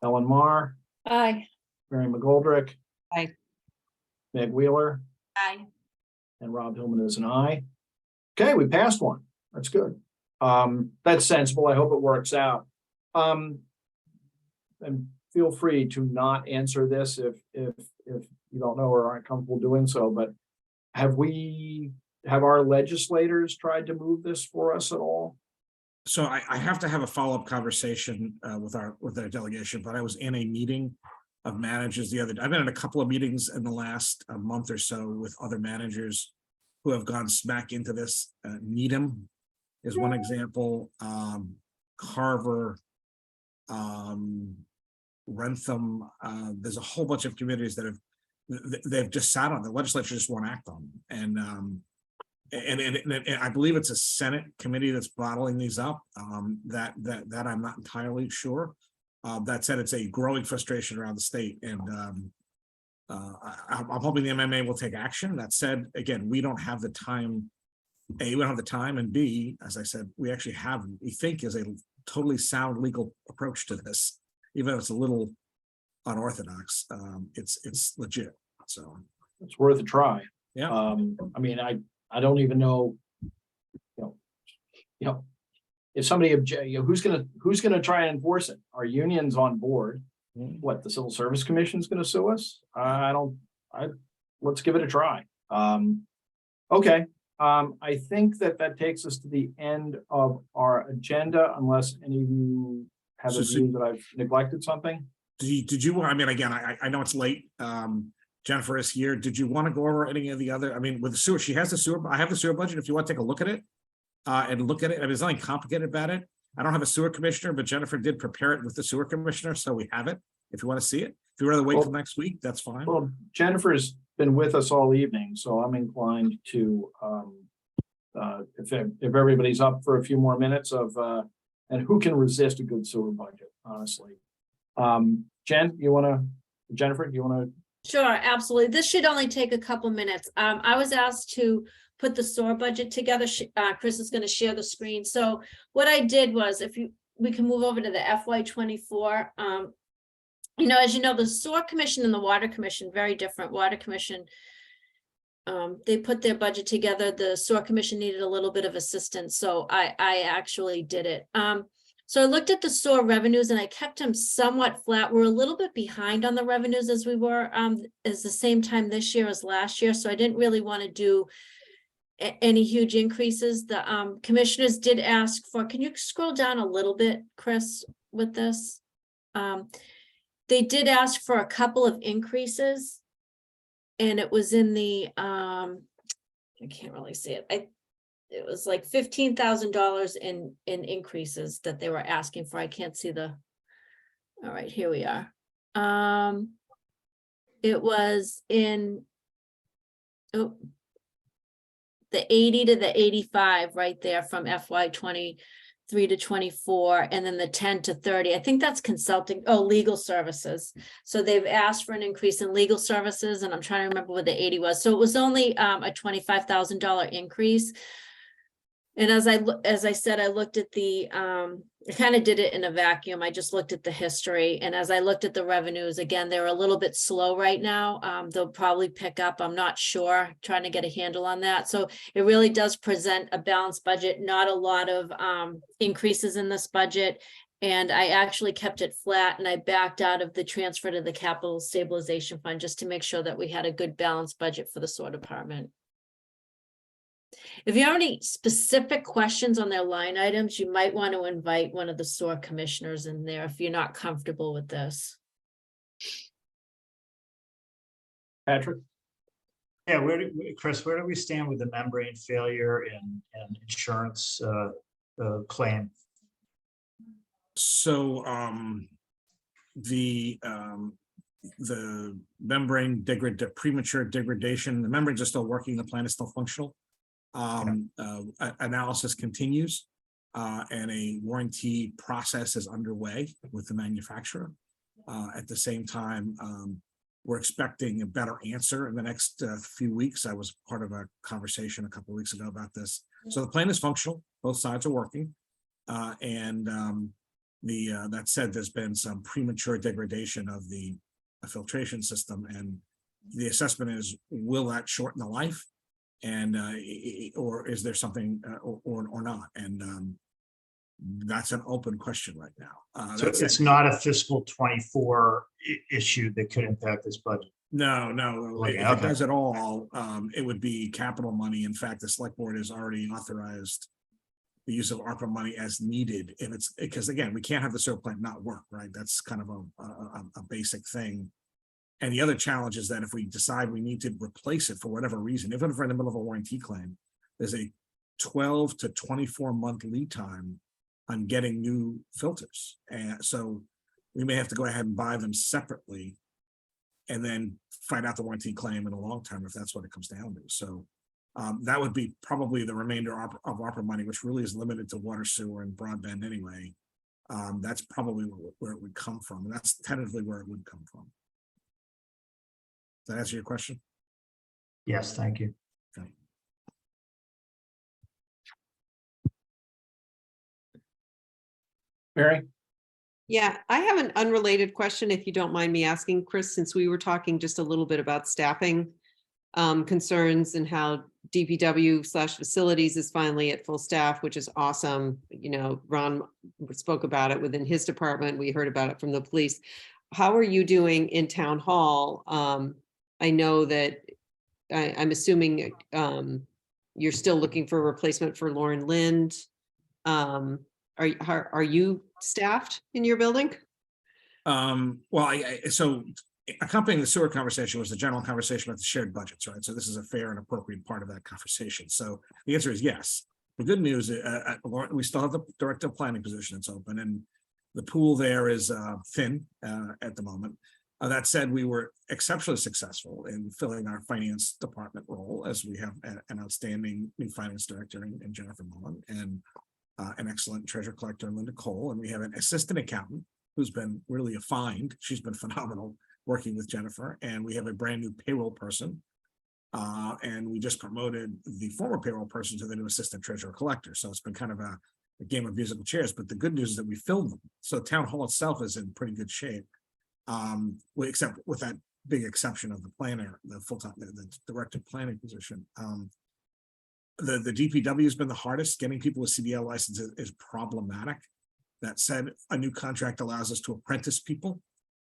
Ellen Mar. Aye. Mary McGoldrick. Aye. Meg Wheeler. Aye. And Rob Hillman is an aye. Okay, we passed one. That's good. That's sensible. I hope it works out. And feel free to not answer this if you don't know or aren't comfortable doing so, but have our legislators tried to move this for us at all? So I have to have a follow-up conversation with our delegation, but I was in a meeting of managers the other day. I've been in a couple of meetings in the last month or so with other managers who have gone smack into this. Needham is one example. Carver, Rentham. There's a whole bunch of communities that they've just sat on. The legislature just won't act on them. And I believe it's a Senate committee that's bottling these up. That I'm not entirely sure. That said, it's a growing frustration around the state, and I'm hoping the MMA will take action. That said, again, we don't have the time. A, we don't have the time, and B, as I said, we actually we think is a totally sound legal approach to this, even if it's a little unorthodox. It's legit. So, It's worth a try. yeah. I mean, I don't even know. If somebody who's gonna try and enforce it? Our union's on board. What, the Civil Service Commission's gonna sue us? Let's give it a try. Okay, I think that takes us to the end of our agenda, unless any of you have a view that I've neglected something. Did you, I mean, again, I know it's late. Jennifer is here. Did you want to go over any of the other, I mean, with the sewer, she has the sewer, I have the sewer budget. If you want to take a look at it. And look at it. I mean, there's nothing complicated about it. I don't have a sewer commissioner, but Jennifer did prepare it with the sewer commissioner, so we have it. If you want to see it, if you rather wait till next week, that's fine. Well, Jennifer's been with us all evening, so I'm inclined to, if everybody's up for a few more minutes of, and who can resist a good sewer budget, honestly. Jennifer, do you wanna? Sure, absolutely. This should only take a couple minutes. I was asked to put the SOAR budget together. Chris is going to share the screen. So what I did was, we can move over to the FY24. As you know, the SOAR Commission and the Water Commission, very different. Water Commission, they put their budget together. The SOAR Commission needed a little bit of assistance, so I actually did it. So I looked at the SOAR revenues and I kept them somewhat flat. We're a little bit behind on the revenues as we were as the same time this year as last year. So I didn't really want to do any huge increases. The commissioners did ask for, can you scroll down a little bit, Chris, with this? They did ask for a couple of increases. And it was in the, I can't really see it. It was like $15,000 in increases that they were asking for. I can't see all right, here we are. It was in the 80 to the 85 right there from FY23 to 24, and then the 10 to 30. I think that's consulting, legal services. So they've asked for an increase in legal services, and I'm trying to remember what the 80 was. So it was only a $25,000 increase. And as I said, I looked at I kind of did it in a vacuum. I just looked at the history. And as I looked at the revenues, again, they're a little bit slow right now. They'll probably pick up. I'm not sure, trying to get a handle on that. So it really does present a balanced budget, not a lot of increases in this budget. And I actually kept it flat, and I backed out of the transfer to the capital stabilization fund just to make sure that we had a good balanced budget for the SOAR department. If you have any specific questions on their line items, you might want to invite one of the SOAR commissioners in there if you're not comfortable with this. Patrick? Yeah, Chris, where do we stand with the membrane failure and insurance claim? So the membrane premature degradation, the membranes are still working, the plant is still functional. Analysis continues, and a warranty process is underway with the manufacturer. At the same time, we're expecting a better answer in the next few weeks. I was part of a conversation a couple of weeks ago about this. So the plant is functional, both sides are working, and that said, there's been some premature degradation of the filtration system, and the assessment is, will that shorten the life? And or is there something or not? And that's an open question right now. So it's not a fiscal 24 issue that could impact this budget. No. If it has at all, it would be capital money. In fact, the select board has already authorized the use of ARPA money as needed. If it's because, again, we can't have the sewer plant not work, right? That's kind of a basic thing. And the other challenge is that if we decide we need to replace it for whatever reason, even if we're in the middle of a warranty claim, there's a 12 to 24 month lead time on getting new filters. And so we may have to go ahead and buy them separately and then fight out the warranty claim in the long term if that's what it comes down to. So that would be probably the remainder of ARPA money, which really is limited to water, sewer, and broadband anyway. That's probably where it would come from. And that's tentatively where it would come from. Does that answer your question? Yes, thank you. Okay. Mary? Yeah, I have an unrelated question, if you don't mind me asking, Chris, since we were talking just a little bit about staffing concerns and how DPW/facilities is finally at full staff, which is awesome. You know, Ron spoke about it within his department. We heard about it from the police. How are you doing in town hall? I know that I'm assuming you're still looking for a replacement for Lauren Lind. Are you staffed in your building? Well, so accompanying the sewer conversation was the general conversation about the shared budgets, right? So this is a fair and appropriate part of that conversation. So the answer is yes. The good news, we still have the director of planning position that's open, and the pool there is thin at the moment. That said, we were exceptionally successful in filling our finance department role, as we have an outstanding new finance director in Jennifer Mullen, and an excellent treasure collector in Linda Cole, and we have an assistant accountant who's been really a find. She's been phenomenal working with Jennifer, and we have a brand new payroll person. And we just promoted the former payroll person to the new assistant treasurer collector. So it's been kind of a game of musical chairs, but the good news is that we filled them. So town hall itself is in pretty good shape. Except with that big exception of the planner, the full-time, the director of planning position. The DPW has been the hardest. Getting people with CDL licenses is problematic. That said, a new contract allows us to apprentice people,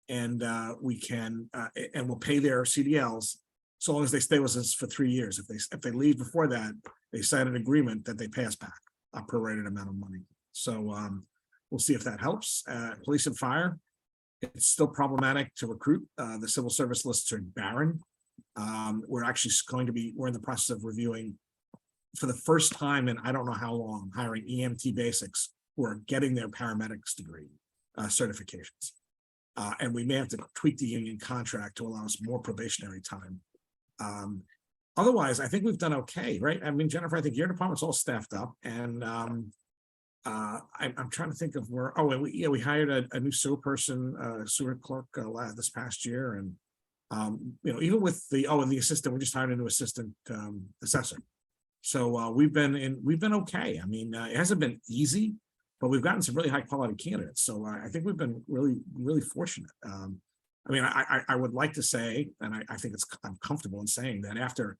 and we can and we'll pay their CDLs so long as they stay with us for 3 years. If they leave before that, they sign an agreement that they pay us back a prorated amount of money. So we'll see if that helps. Police and fire, it's still problematic to recruit. The civil service lists are barren. We're actually we're in the process of reviewing for the first time in I don't know how long, hiring EMT basics who are getting their paramedics degree certifications. And we may have to tweak the union contract to allow us more probationary time. Otherwise, I think we've done okay, right? I mean, Jennifer, I think your department's all staffed up, and I'm trying to think of where. Oh, and we hired a new sewer person, sewer clerk this past year, and even with the and the assistant, we just hired a new assistant assessor. So we've been okay. I mean, it hasn't been easy, but we've gotten some really high quality candidates. So I think we've been really fortunate. I mean, I would like to say, and I think I'm comfortable in saying that after,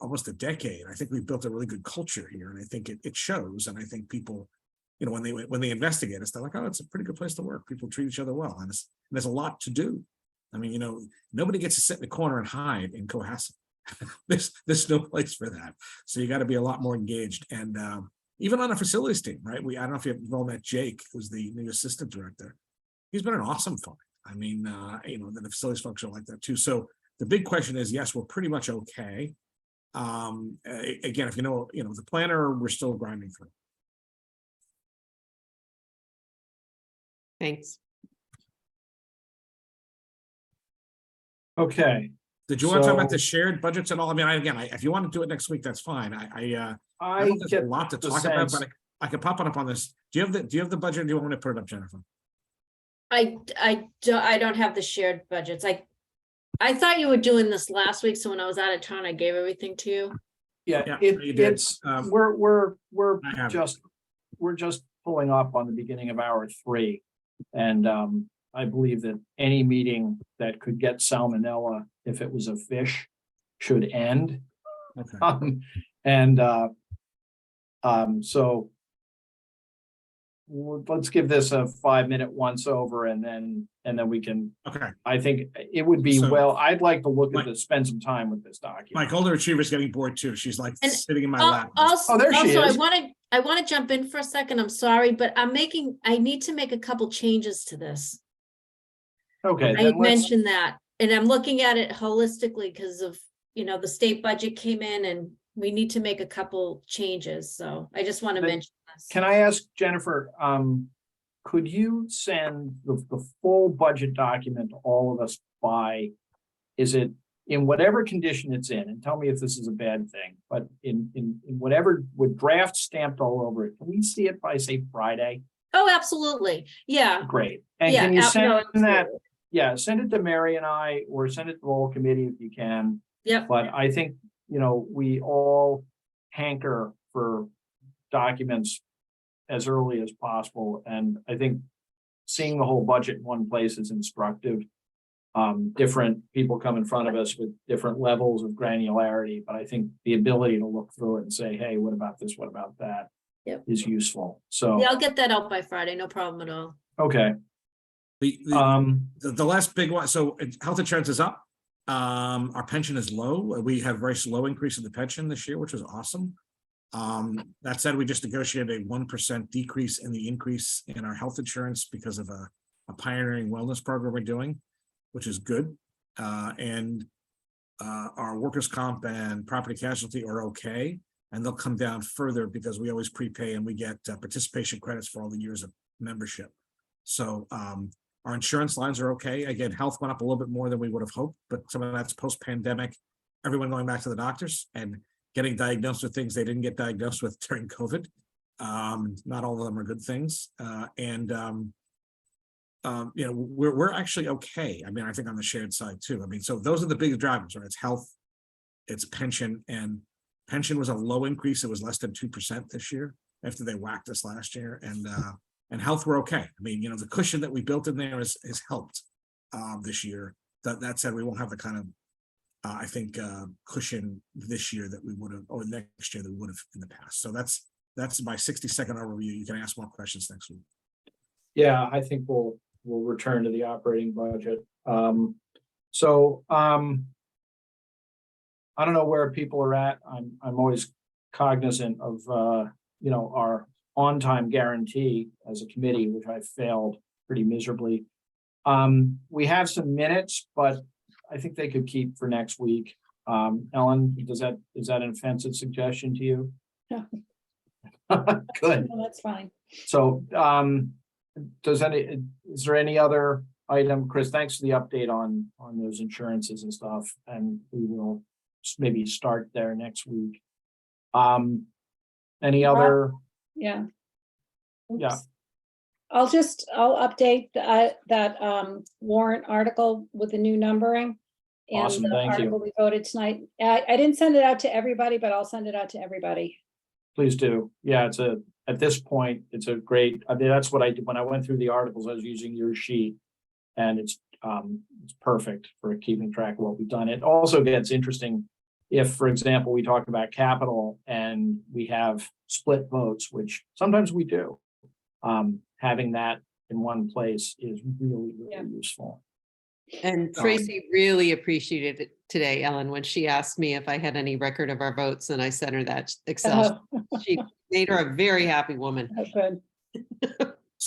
almost a decade, I think we've built a really good culture here, and I think it shows. And I think people, when they investigate us, they're like, oh, it's a pretty good place to work. People treat each other well, and there's a lot to do. I mean, nobody gets to sit in the corner and hide in Cohasset. There's no place for that. So you got to be a lot more engaged, and even on a facilities team, right? I don't know if you've all met Jake, who's the new assistant director. He's been an awesome find. I mean, the facilities folks are like that too. So the big question is, yes, we're pretty much okay. Again, if the planner, we're still grinding through. Thanks. Okay. Did you want to talk about So- the shared budgets at all? I mean, if you want to do it next week, that's fine. I I don't think there's get a lot to the talk about, sense- but I could pop it up on this. Do you have the budget? Or do you want me to put it up, Jennifer? I don't have the shared budgets. I thought you were doing this last week, so when I was out of town, I gave everything to you. Yeah, Yeah, you did. it's, we're I have it. just pulling up on the beginning of hour 3. And I believe that any meeting that could get salmonella, if it was a fish, should end. Okay. So let's give this a 5-minute once over, and then we can, Okay. I think it would be, So- I'd like to look Mike- at this, spend some time with this document. My golden retriever's getting bored too. She's like And sitting in my Al- lap. Also, Oh, there she I is. want to jump in for a second. I'm sorry, but I need to make a couple changes to this. Okay, I then had let's, mentioned that, and I'm looking at it holistically because of, the state budget came in and we need to make a couple changes. So I just want to Then mention this. can I ask Jennifer, could you send the full budget document to all of us by, is it in whatever condition it's in, and tell me if this is a bad thing, but in whatever, with draft stamped all over it, can we see it by, say, Friday? Oh, absolutely. Yeah. Great. And Yeah, can you no, send that, absolutely. yeah, send it to Mary and I, or send it to the whole committee if you can. Yep. But I think, we all hanker for documents as early as possible. And I think seeing the whole budget in one place is instructive. Different people come in front of us with different levels of granularity, but I think the ability to look through it and say, hey, what about this? What about that? Yep. Is useful. So, Yeah, I'll get that out by Friday, no problem at all. okay. The last big one, so health insurance is up. Our pension is low. We have very slow increase in the pension this year, which was awesome. That said, we just negotiated a 1% decrease in the increase in our health insurance because of a pioneering wellness program we're doing, which is good. And our workers' comp and property casualty are okay, and they'll come down further because we always prepay and we get participation credits for all the years of membership. So our insurance lines are okay. Again, health went up a little bit more than we would have hoped, but some of that's post-pandemic, everyone going back to the doctors and getting diagnosed with things they didn't get diagnosed with during COVID. Not all of them are good things. You know, we're actually okay. I mean, I think on the shared side too. I mean, so those are the big drivers, right? It's health, it's pension, and pension was a low increase. It was less than 2% this year after they whacked us last year. And health, we're okay. I mean, you know, the cushion that we built in there has helped this year. That said, we won't have the kind of I think cushion this year that we would have, or next year that we would have in the past. So that's my 60-second overview. You can ask more questions next week. Yeah, I think we'll return to the operating budget. I don't know where people are at. I'm always cognizant of you know, our on-time guarantee as a committee, which I failed pretty miserably. We have some minutes, but I think they could keep for next week. Ellen, is that an offensive suggestion to you? No. Good. No, that's fine. So is there any other item? Chris, thanks for the update on those insurances and stuff, and we will maybe start there next week. Any other? Yeah. Yeah. Oops. I'll update that warrant article with the new numbering. And Awesome, the thank you. article we voted tonight. I didn't send it out to everybody, but I'll send it out to everybody. Please do. Yeah, at this point, it's a great, I mean, that's what I did when I went through the articles. I was using your sheet. And it's perfect for keeping track of what we've done. It also gets interesting if, for example, we talk about capital and we have split votes, which sometimes we do. Having that in one place is really, really useful. And Tracy really appreciated it today, Ellen, when she asked me if I had any record of our votes, and I sent her that Excel. She made her a very happy woman. Oh, good.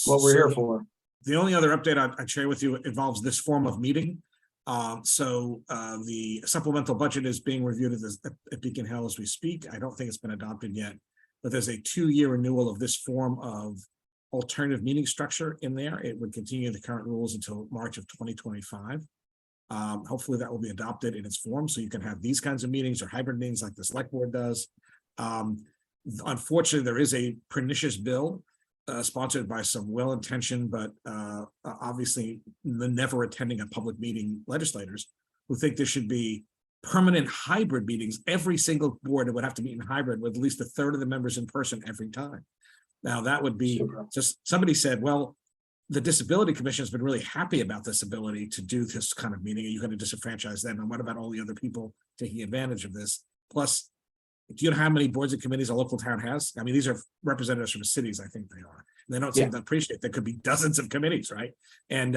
What we're here for. The only other update I'd share with you involves this form of meeting. The supplemental budget is being reviewed at Beacon Hill as we speak. I don't think it's been adopted yet, but there's a 2-year renewal of this form of alternative meeting structure in there. It would continue the current rules until March of 2025. Hopefully that will be adopted in its form, so you can have these kinds of meetings or hybrid meetings like the select board does. Unfortunately, there is a pernicious bill sponsored by some well-intentioned, but obviously the never attending a public meeting legislators who think there should be permanent hybrid meetings. Every single board would have to meet in hybrid with at least a third of the members in person every time. Now that would be just, somebody said, well, the Disability Commission has been really happy about this ability to do this kind of meeting. Are you going to disenfranchise them? And what about all the other people taking advantage of this? Plus, do you know how many boards and committees a local town has? I mean, these are representatives from cities, I think they are. And they don't seem to appreciate there could be dozens of committees, right? And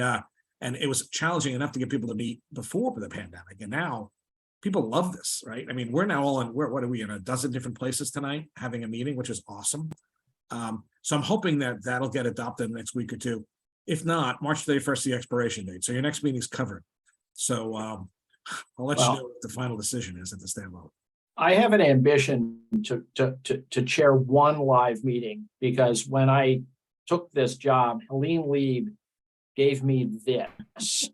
it was challenging enough to get people to meet before the pandemic. And now people love this, right? I mean, we're now all in, what are we in, a dozen different places tonight having a meeting, which is awesome. So I'm hoping that that'll get adopted in the next week or two. If not, March 31st, the expiration date. So your next meeting's covered. So I'll let you know what the final decision is at the stand vote. I have an ambition to chair one live meeting, because when I took this job, Helene Lieb gave me this.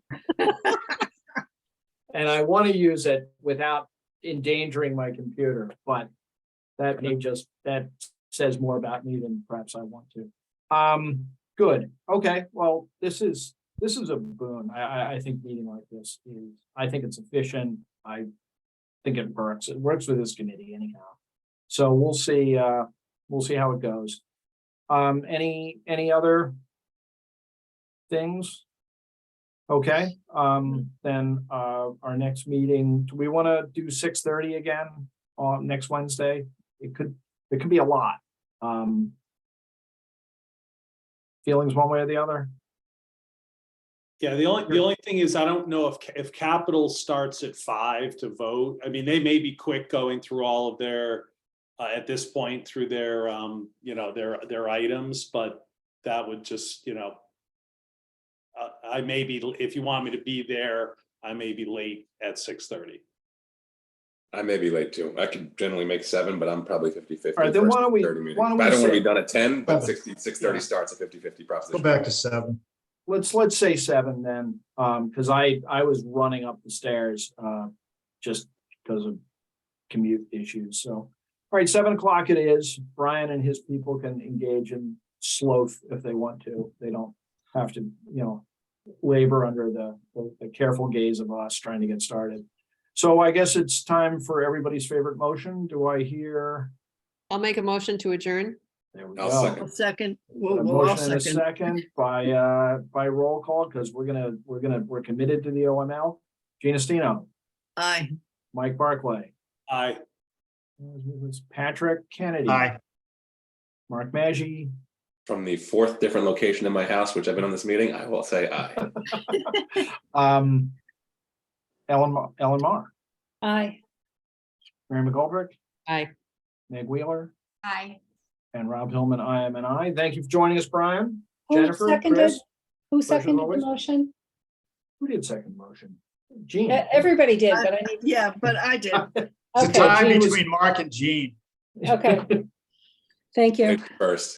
And I want to use it without endangering my computer, but that says more about me than perhaps I want to. Good. Okay. Well, this is a boon. I think meeting like this is, I think it's efficient. I think it works. It works with this committee anyhow. So we'll see how it goes. Any other things? Okay, then our next meeting, do we want to do 6:30 again on next Wednesday? It could be a lot. Feelings one way or the other? Yeah, the only thing is, I don't know if capital starts at 5 to vote. I mean, they may be quick going through all of their, at this point, through their, their items, but that would just, I may be, if you want me to be there, I may be late at 6:30. I may be late too. I could generally make 7, but I'm probably 50-50. All right, then why don't we- I don't want to be done at 10, but 6:30 starts at 50-50 Go proposition. back to 7. Let's say 7 then, because I was running up the stairs, just because of commute issues, so. All right, 7 o'clock it is. Brian and his people can engage in sloth if they want to. They don't have to, labor under the careful gaze of us trying to get started. So I guess it's time for everybody's favorite motion. Do I hear? I'll make a motion to adjourn. There we I'll go. second. Second. A Well, I'll motion and a second. second by roll call, because we're committed to the OML. Gina Stino, Aye. Mike Barclay, Aye. Patrick Kennedy. Aye. Mark Maggi, From the 4th different location in my house, which I've been on this meeting, I will say aye. Ellen Mar, Aye. Mary McGoldrick, Aye. Meg Wheeler, Aye. and Rob Hillman. I am an aye. Thank you for joining us, Brian. Who Jennifer, seconded? Chris, Who pleasure as seconded the always. motion? Who did second motion? Jean. Everybody did, but I need. Yeah, but I did. It's a Okay, tie Jean was- between Mark and Gene. Okay. Thank you. First.